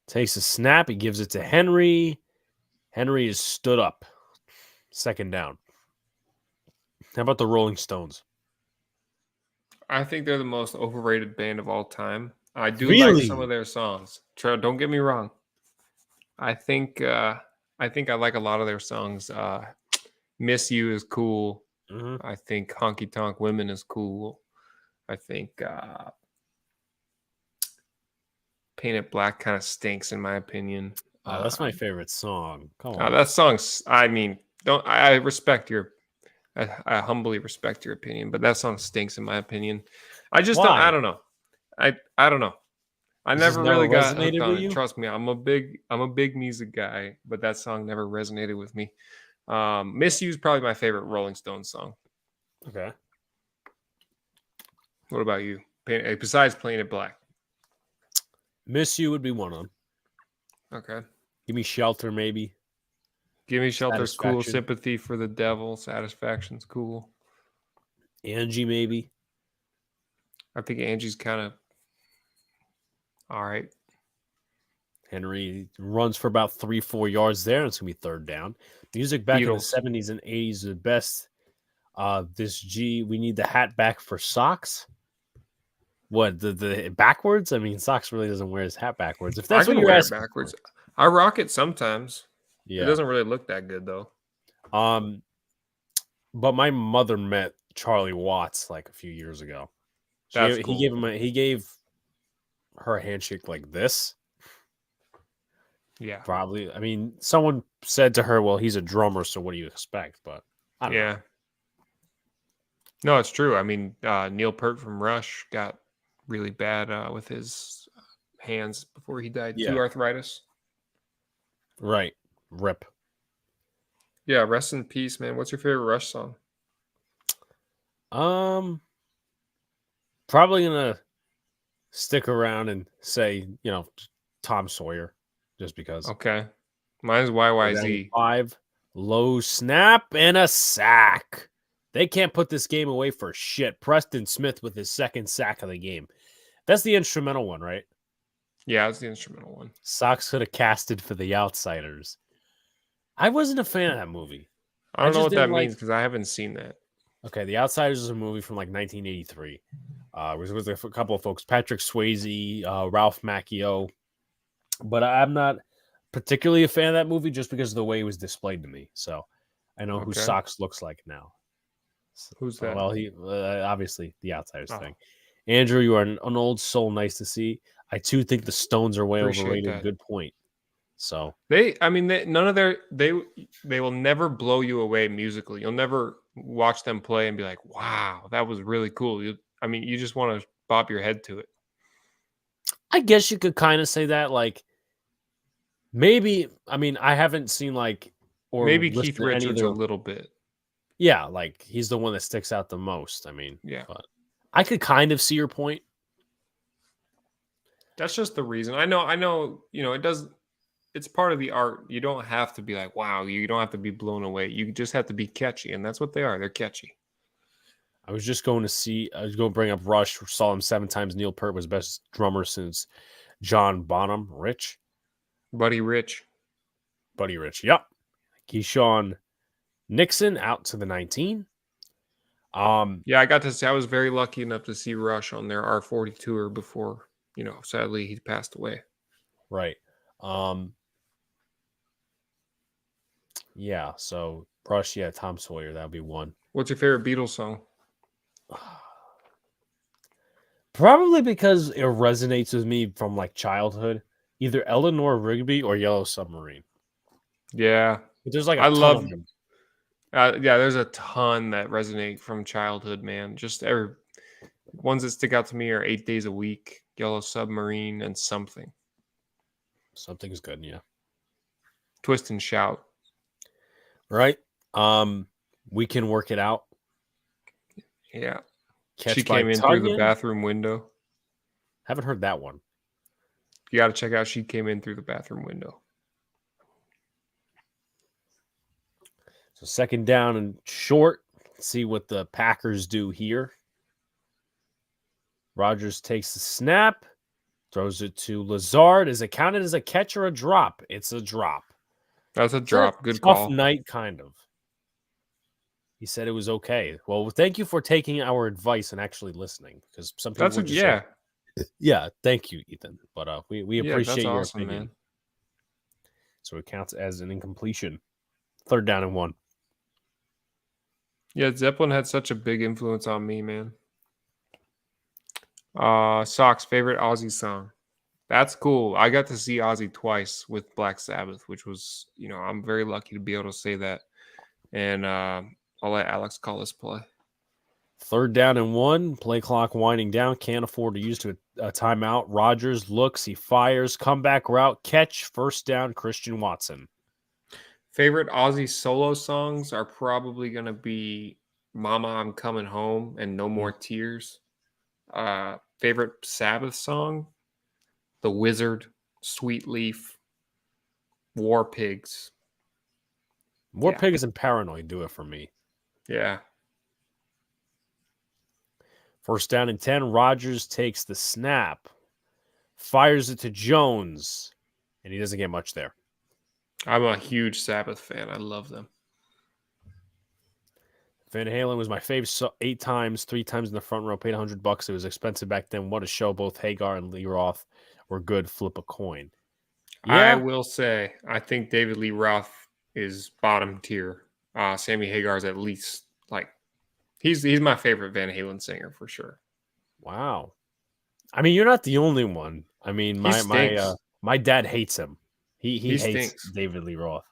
takes a snap. He gives it to Henry. Henry is stood up. Second down. How about the Rolling Stones? I think they're the most overrated band of all time. I do Really? like some of their songs. Don't get me wrong. I think I like a lot of their songs. Miss You is cool. Mm-hmm. I think Honky Tonk Women is cool. I think Paint It Black kind of stinks in my opinion. That's my favorite song. Come on. That song's, I respect I humbly respect your opinion, but that song stinks in my opinion. I just don't, I don't know. I don't know. I never really got hooked on it. Trust me, I'm a big music guy, but that song never resonated with me. Miss You is probably my favorite Rolling Stones song. Okay. What about you? Besides Paint It Black. Miss You would be one of them. Okay. Give Me Shelter, maybe. Give Me Shelter's cool. Sympathy for the Devil. Satisfaction's cool. Angie, maybe. I think Angie's kind of all right. Henry runs for about 3-4 yards there, and it's going to be third down. Music back in the 70s and 80s is the best. We need the hat back for socks. What, the backwards? I mean, Socks really doesn't wear his hat backwards. If that's what you're asking backwards. I rock it sometimes. Yeah. It doesn't really look that good though. But my mother met Charlie Watts like a few years ago. That's cool. He gave her a handshake like this. Yeah. Probably. I mean, someone said to her, well, he's a drummer, so what do you expect? But I don't know. No, it's true. I mean, Neil Peart from Rush got really bad with his hands before he died. Yeah. 2 arthritis. Right. Rip. Yeah, rest in peace, man. What's your favorite Rush song? Probably gonna stick around and say, Tom Sawyer, just because. Okay. Mine's YYZ. 5, low snap and a sack. They can't put this game away for shit. Preston Smith with his second sack of the game. That's the instrumental one, right? Yeah, it's the instrumental one. Sox could have casted for The Outsiders. I wasn't a fan of that movie. I don't know what that means because I haven't seen that. Okay, The Outsiders is a movie from like 1983. It was with a couple of folks, Patrick Swayze, Ralph Macchio. But I'm not particularly a fan of that movie just because of the way it was displayed to me. So I know who Sox looks like now. Who's that? Well, he obviously The Outsiders thing. Andrew, you are an old soul. Nice to see. I too think the Stones are way overrated. That. Good point. So they will never blow you away musically. You'll never watch them play and be like, "Wow, that was really cool." You just want to bob your head to it. I guess you could kind of say that. Like, maybe. I haven't seen or maybe Keith Richards a little bit. Yeah, like he's the one that sticks out the most. Yeah, but I could kind of see your point. That's just the reason. I know. It it's part of the art. You don't have to be like, wow. You don't have to be blown away. You just have to be catchy, and that's what they are. They're catchy. I was going to bring up Rush. Saw him 7 times. Neil Peart was best drummer since John Bonham. Buddy Rich. Buddy Rich. Yep. Keyshawn Nixon out to the 19. Yeah, I got to see. I was very lucky enough to see Rush on their R40 tour before, sadly he passed away. Right. Yeah, so Rush, Tom Sawyer, that would be one. What's your favorite Beatles song? Probably because it resonates with me from like childhood. Either Eleanor Rigby or Yellow Submarine. Yeah. But there's like a I ton love of them. there's a ton that resonate from childhood, man. Just ones that stick out to me are 8 Days a Week, Yellow Submarine, and Something. Something's good, yeah. Twist and Shout. Right? We Can Work It Out. Yeah. Catch She by came in Tuggin'. through the bathroom window. Haven't heard that one. You got to check out She Came In Through the Bathroom Window. So 2nd down and short. Let's see what the Packers do here. Rodgers takes the snap, throws it to Lazard. Is it counted as a catch or a drop? It's a drop. That's a drop. Good tough call. Night, kind of. He said it was okay. Well, thank you for taking our advice and actually listening, because some people would just say, yeah, thank you, Ethan. But we appreciate your opinion. Man. So it counts as an incompletion. 3rd down and 1. Yeah, Zeppelin had such a big influence on me, man. Sock's favorite Ozzy song. That's cool. I got to see Ozzy twice with Black Sabbath, which was, I'm very lucky to be able to say that. And I'll let Alex call this play. 3rd down and 1. Play clock winding down. Can't afford to use a timeout. Rodgers looks. He fires. Comeback route. Catch. 1st down. Christian Watson. Favorite Ozzy solo songs are probably going to be Mama, I'm Coming Home and No More Tears. Favorite Sabbath song? The Wizard, Sweet Leaf, War Pigs. War Pigs and Paranoid do it for me. Yeah. 1st down and 10. Rodgers takes the snap. Fires it to Jones. And he doesn't get much there. I'm a huge Sabbath fan. I love them. Van Halen was my favorite 8 times, 3 times in the front row. Paid $100. It was expensive back then. What a show. Both Hagar and Lee Roth were good. Flip a coin. Yeah. I will say, I think David Lee Roth is bottom tier. Sammy Hagar's at least he's my favorite Van Halen singer for sure. Wow. I mean, you're not the only one. I mean, my dad hates him. He hates stinks. David Lee Roth.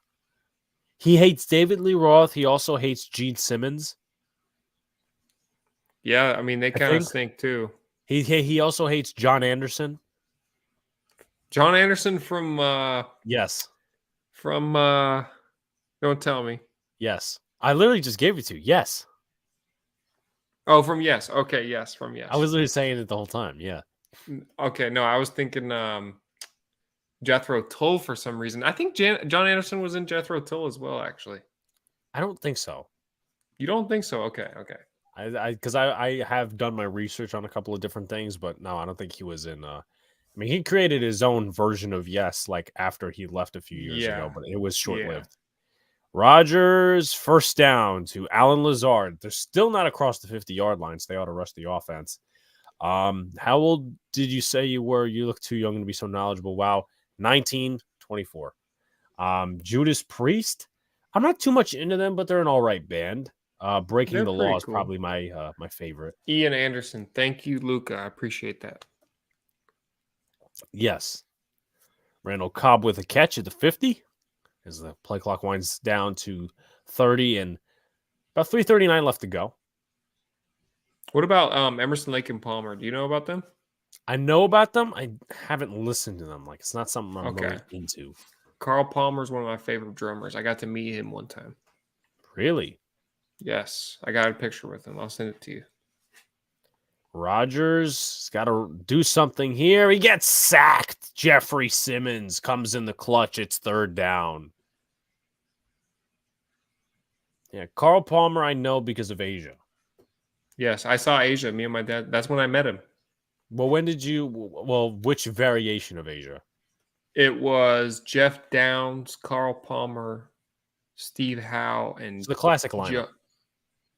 He hates David Lee Roth. He also hates Gene Simmons. Yeah, I mean, they kind of stink too. He also hates John Anderson. John Anderson from yes. From don't tell me. Yes. I literally just gave it to you. Yes. Oh, from Yes. Okay, yes, from Yes. I was literally saying it the whole time. Yeah. Okay, no, I was thinking Jethro Tull for some reason. I think John Anderson was in Jethro Tull as well, actually. I don't think so. You don't think so? Okay. Because I have done my research on a couple of different things, but no, I don't think he was in. I mean, he created his own version of Yes, like after he left a few years ago, but it was short-lived. Rodgers, 1st down to Alan Lazard. They're still not across the 50-yard line, so they ought to rush the offense. How old did you say you were? You look too young to be so knowledgeable. Wow. 19, 24. Judas Priest. I'm not too much into them, but they're an all right band. Breaking the Law is probably my favorite. Ian Anderson. Thank you, Luca. I appreciate that. Yes. Randall Cobb with a catch at the 50 as the play clock winds down to 30 and about 3:39 left to go. What about Emerson, Lake and Palmer? Do you know about them? I know about them. I haven't listened to them. Like, it's not something I'm really into. Carl Palmer is one of my favorite drummers. I got to meet him one time. Really? Yes. I got a picture with him. I'll send it to you. Rodgers got to do something here. He gets sacked. Jeffrey Simmons comes in the clutch. It's 3rd down. Yeah, Carl Palmer I know because of Asia. Yes, I saw Asia. Me and my dad. That's when I met him. Well, when did you? Well, which variation of Asia? It was Jeff Downs, Carl Palmer, Steve Howe, and It's the classic lineup.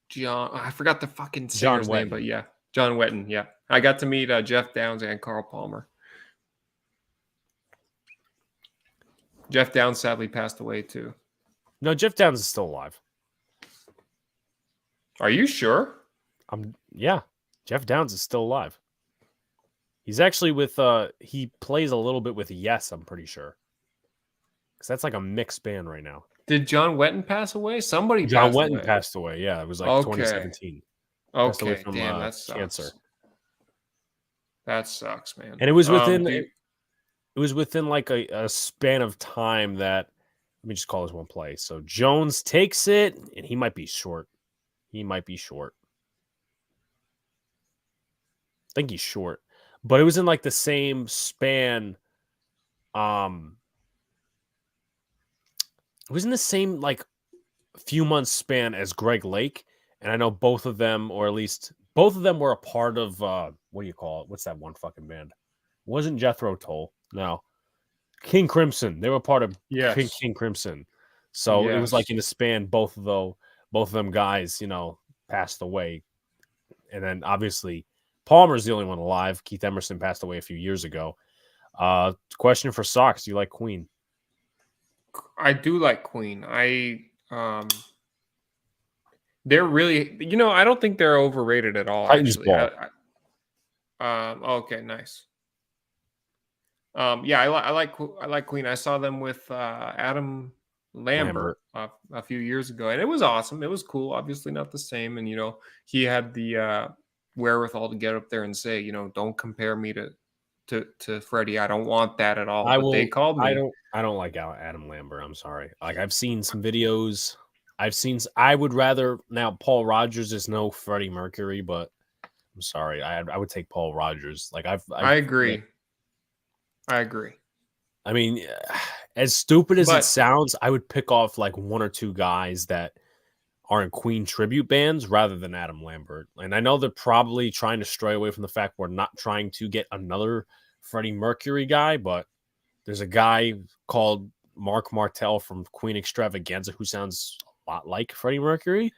John. I forgot the fucking John singer's name, Wetton. but yeah, John Wetton. Yeah, I got to meet Jeff Downs and Carl Palmer. Jeff Downs sadly passed away too. No, Jeff Downs is still alive. Are you sure? Yeah, Jeff Downs is still alive. He's actually with he plays a little bit with Yes, I'm pretty sure. Because that's like a mixed band right now. Did John Wetton pass away? Somebody John passed Wetton away. passed away. Yeah, it was like 2017. Passed away Okay, from damn, that sucks. cancer. That sucks, man. And it was within it was within like a span of time that, let me just call this one play. So Jones takes it, and he might be short. He might be short. I think he's short. But it was in like the same span. It was in the same like few months span as Greg Lake. And I know both of them, or at least both of them, were a part of what do you call it? What's that one fucking band? It wasn't Jethro Tull. No. King Crimson. They were part of King Crimson. So it was like in the span, both of them guys, passed away. And then obviously Palmer's the only one alive. Keith Emerson passed away a few years ago. Question for Sox. Do you like Queen? I do like Queen. They're really, I don't think they're overrated at all. Titans actually. ball. Okay, nice. Yeah, I like Queen. I saw them with Adam Lambert a few years ago, and it was awesome. It was cool. Obviously, not the same, and he had the wherewithal to get up there and say, don't compare me to Freddie. I don't want that at all. They called me. I don't like Adam Lambert. I'm sorry. Like, I've seen some videos. I would rather, now Paul Rogers is no Freddie Mercury, but I'm sorry. I would take Paul Rogers. Like, I agree. I agree. I mean, as stupid as it sounds, I would pick off like one or two guys that are in Queen tribute bands rather than Adam Lambert. And I know they're probably trying to stray away from the fact we're not trying to get another Freddie Mercury guy, but there's a guy called Mark Martel from Queen Extravaganza who sounds a lot like Freddie Mercury.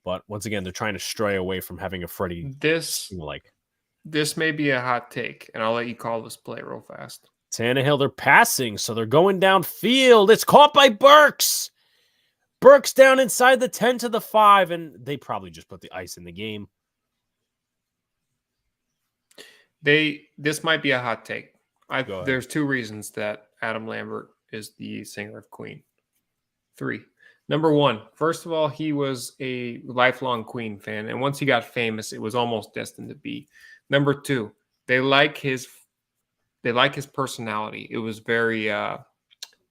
But once again, they're trying to stray away from having a Freddie like. This may be a hot take, and I'll let you call this play real fast. Tannehill, they're passing, so they're going downfield. It's caught by Burks. Burks down inside the 10 to the 5, and they probably just put the ice in the game. This might be a hot take. There's 2 reasons that Adam Lambert is the singer of Queen. 3. Number 1, first of all, he was a lifelong Queen fan, and once he got famous, it was almost destined to be. Number 2, they like his personality. It was very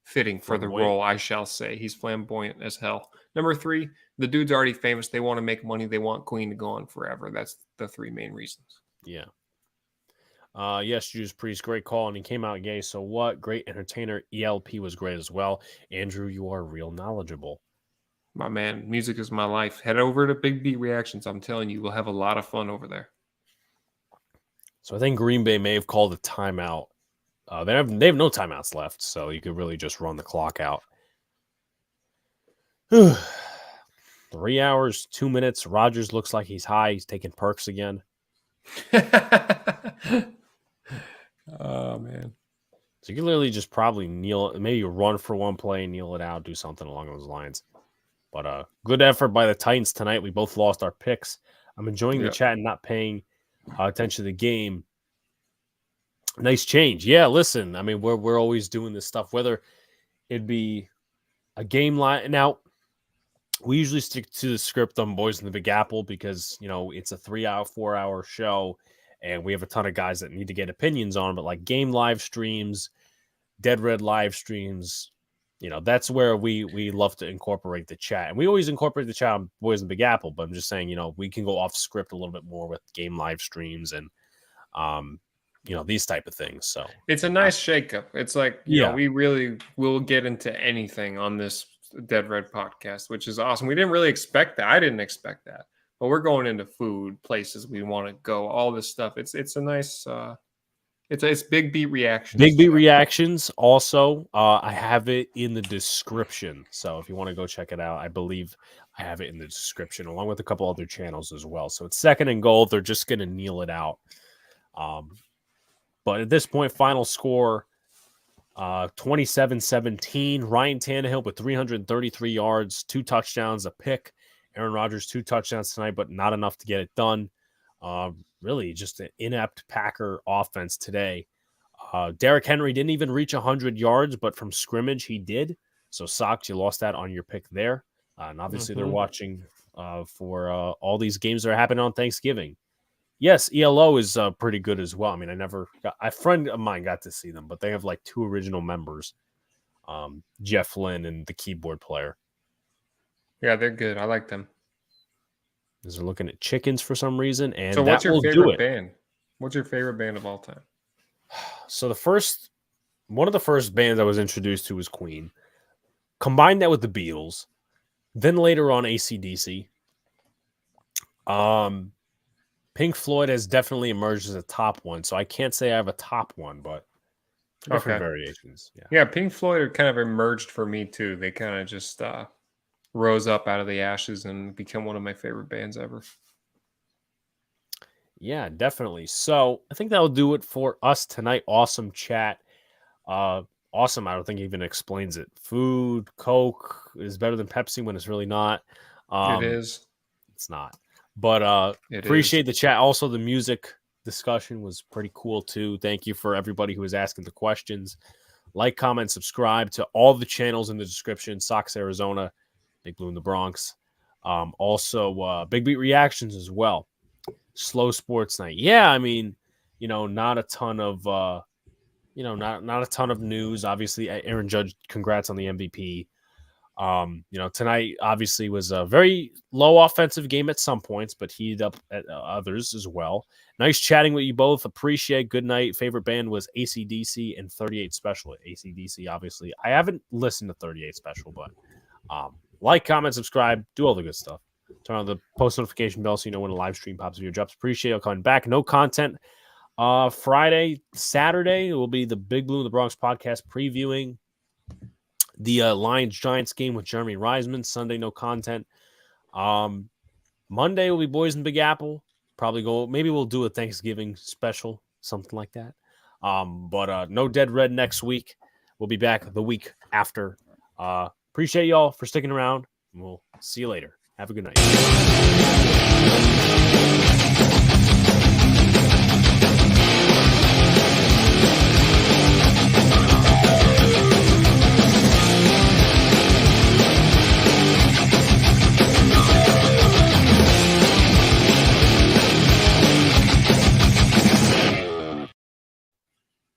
fitting for the role, I shall say. He's flamboyant as hell. Number 3, the dude's already famous. They want to make money. They want Queen to go on forever. That's the 3 main reasons. Yeah. Yes, Judas Priest, great call, and he came out gay. So what? Great entertainer. ELP was great as well. Andrew, you are real knowledgeable. My man, music is my life. Head over to Big Beat Reactions. I'm telling you, we'll have a lot of fun over there. So I think Green Bay may have called a timeout. They have no timeouts left, so you could really just run the clock out. 3 hours, 2 minutes. Rodgers looks like he's high. He's taking perks again. Oh, man. So you can literally just probably kneel, maybe run for one play, kneel it out, do something along those lines. But good effort by the Titans tonight. We both lost our picks. I'm enjoying the chat and not paying attention to the game. Nice change. Yeah, listen, I mean, we're always doing this stuff, whether it'd be a game line. Now, we usually stick to the script on Boys in the Big Apple because, it's a 3-hour, 4-hour show, and we have a ton of guys that need to get opinions on. But like game live streams, Dead Red live streams, that's where we love to incorporate the chat. And we always incorporate the chat on Boys in Big Apple, but I'm just saying, we can go off script a little bit more with game live streams and, these type of things. So it's a nice shakeup. It's like, yeah, we really will get into anything on this Dead Red podcast, which is awesome. We didn't really expect that. I didn't expect that. But we're going into food, places we want to go, all this stuff. It's a nice it's Big Beat Reactions. Big Beat Reactions. Also, I have it in the description. So if you want to go check it out, I believe I have it in the description along with a couple other channels as well. So it's second and goal. They're just going to kneel it out. But at this point, final score 27-17. Ryan Tannehill with 333 yards, 2 touchdowns, a pick. Aaron Rodgers, 2 touchdowns tonight, but not enough to get it done. Really just an inept Packer offense today. Derrick Henry didn't even reach 100 yards, but from scrimmage he did. So, Sox, you lost that on your pick there. And obviously they're watching for all these games that are happening on Thanksgiving. Yes, ELO is pretty good as well. I mean, a friend of mine got to see them, but they have like 2 original members, Jeff Lynn and the keyboard player. Yeah, they're good. I like them. They're looking at chickens for some reason, and so what's that your will favorite do it. band? What's your favorite band of all time? So one of the first bands I was introduced to was Queen. Combine that with the Beatles, then later on AC/DC. Pink Floyd has definitely emerged as a top one, so I can't say I have a top one, but different variations. Yeah, Pink Floyd kind of emerged for me too. They kind of just rose up out of the ashes and become one of my favorite bands ever. Yeah, definitely. So I think that'll do it for us tonight. Awesome chat. Awesome. I don't think it even explains it. Food, Coke is better than Pepsi when it's really not. It is. It's not. But appreciate the chat. Also, the music discussion was pretty cool too. Thank you for everybody who was asking the questions. Like, comment, subscribe to all the channels in the description. Sox Arizona, Big Blue in the Bronx. Also, Big Beat Reactions as well. Slow Sports Night. Yeah, I mean, not a ton of not a ton of news. Obviously, Aaron Judge, congrats on the MVP. Tonight obviously was a very low offensive game at some points, but heated up at others as well. Nice chatting with you both. Appreciate. Good night. Favorite band was AC/DC and 38 Special. AC/DC, obviously. I haven't listened to 38 Special, but like, comment, subscribe, do all the good stuff. Turn on the post notification bell so you know when a live stream pops up your drops. Appreciate you coming back. No content. Friday, Saturday, it will be the Big Blue in the Bronx podcast previewing the Lions-Giants game with Jeremy Reisman. Sunday, no content. Monday will be Boys in Big Apple. Maybe we'll do a Thanksgiving special, something like that. But no Dead Red next week. We'll be back the week after. Appreciate y'all for sticking around. We'll see you later. Have a good night.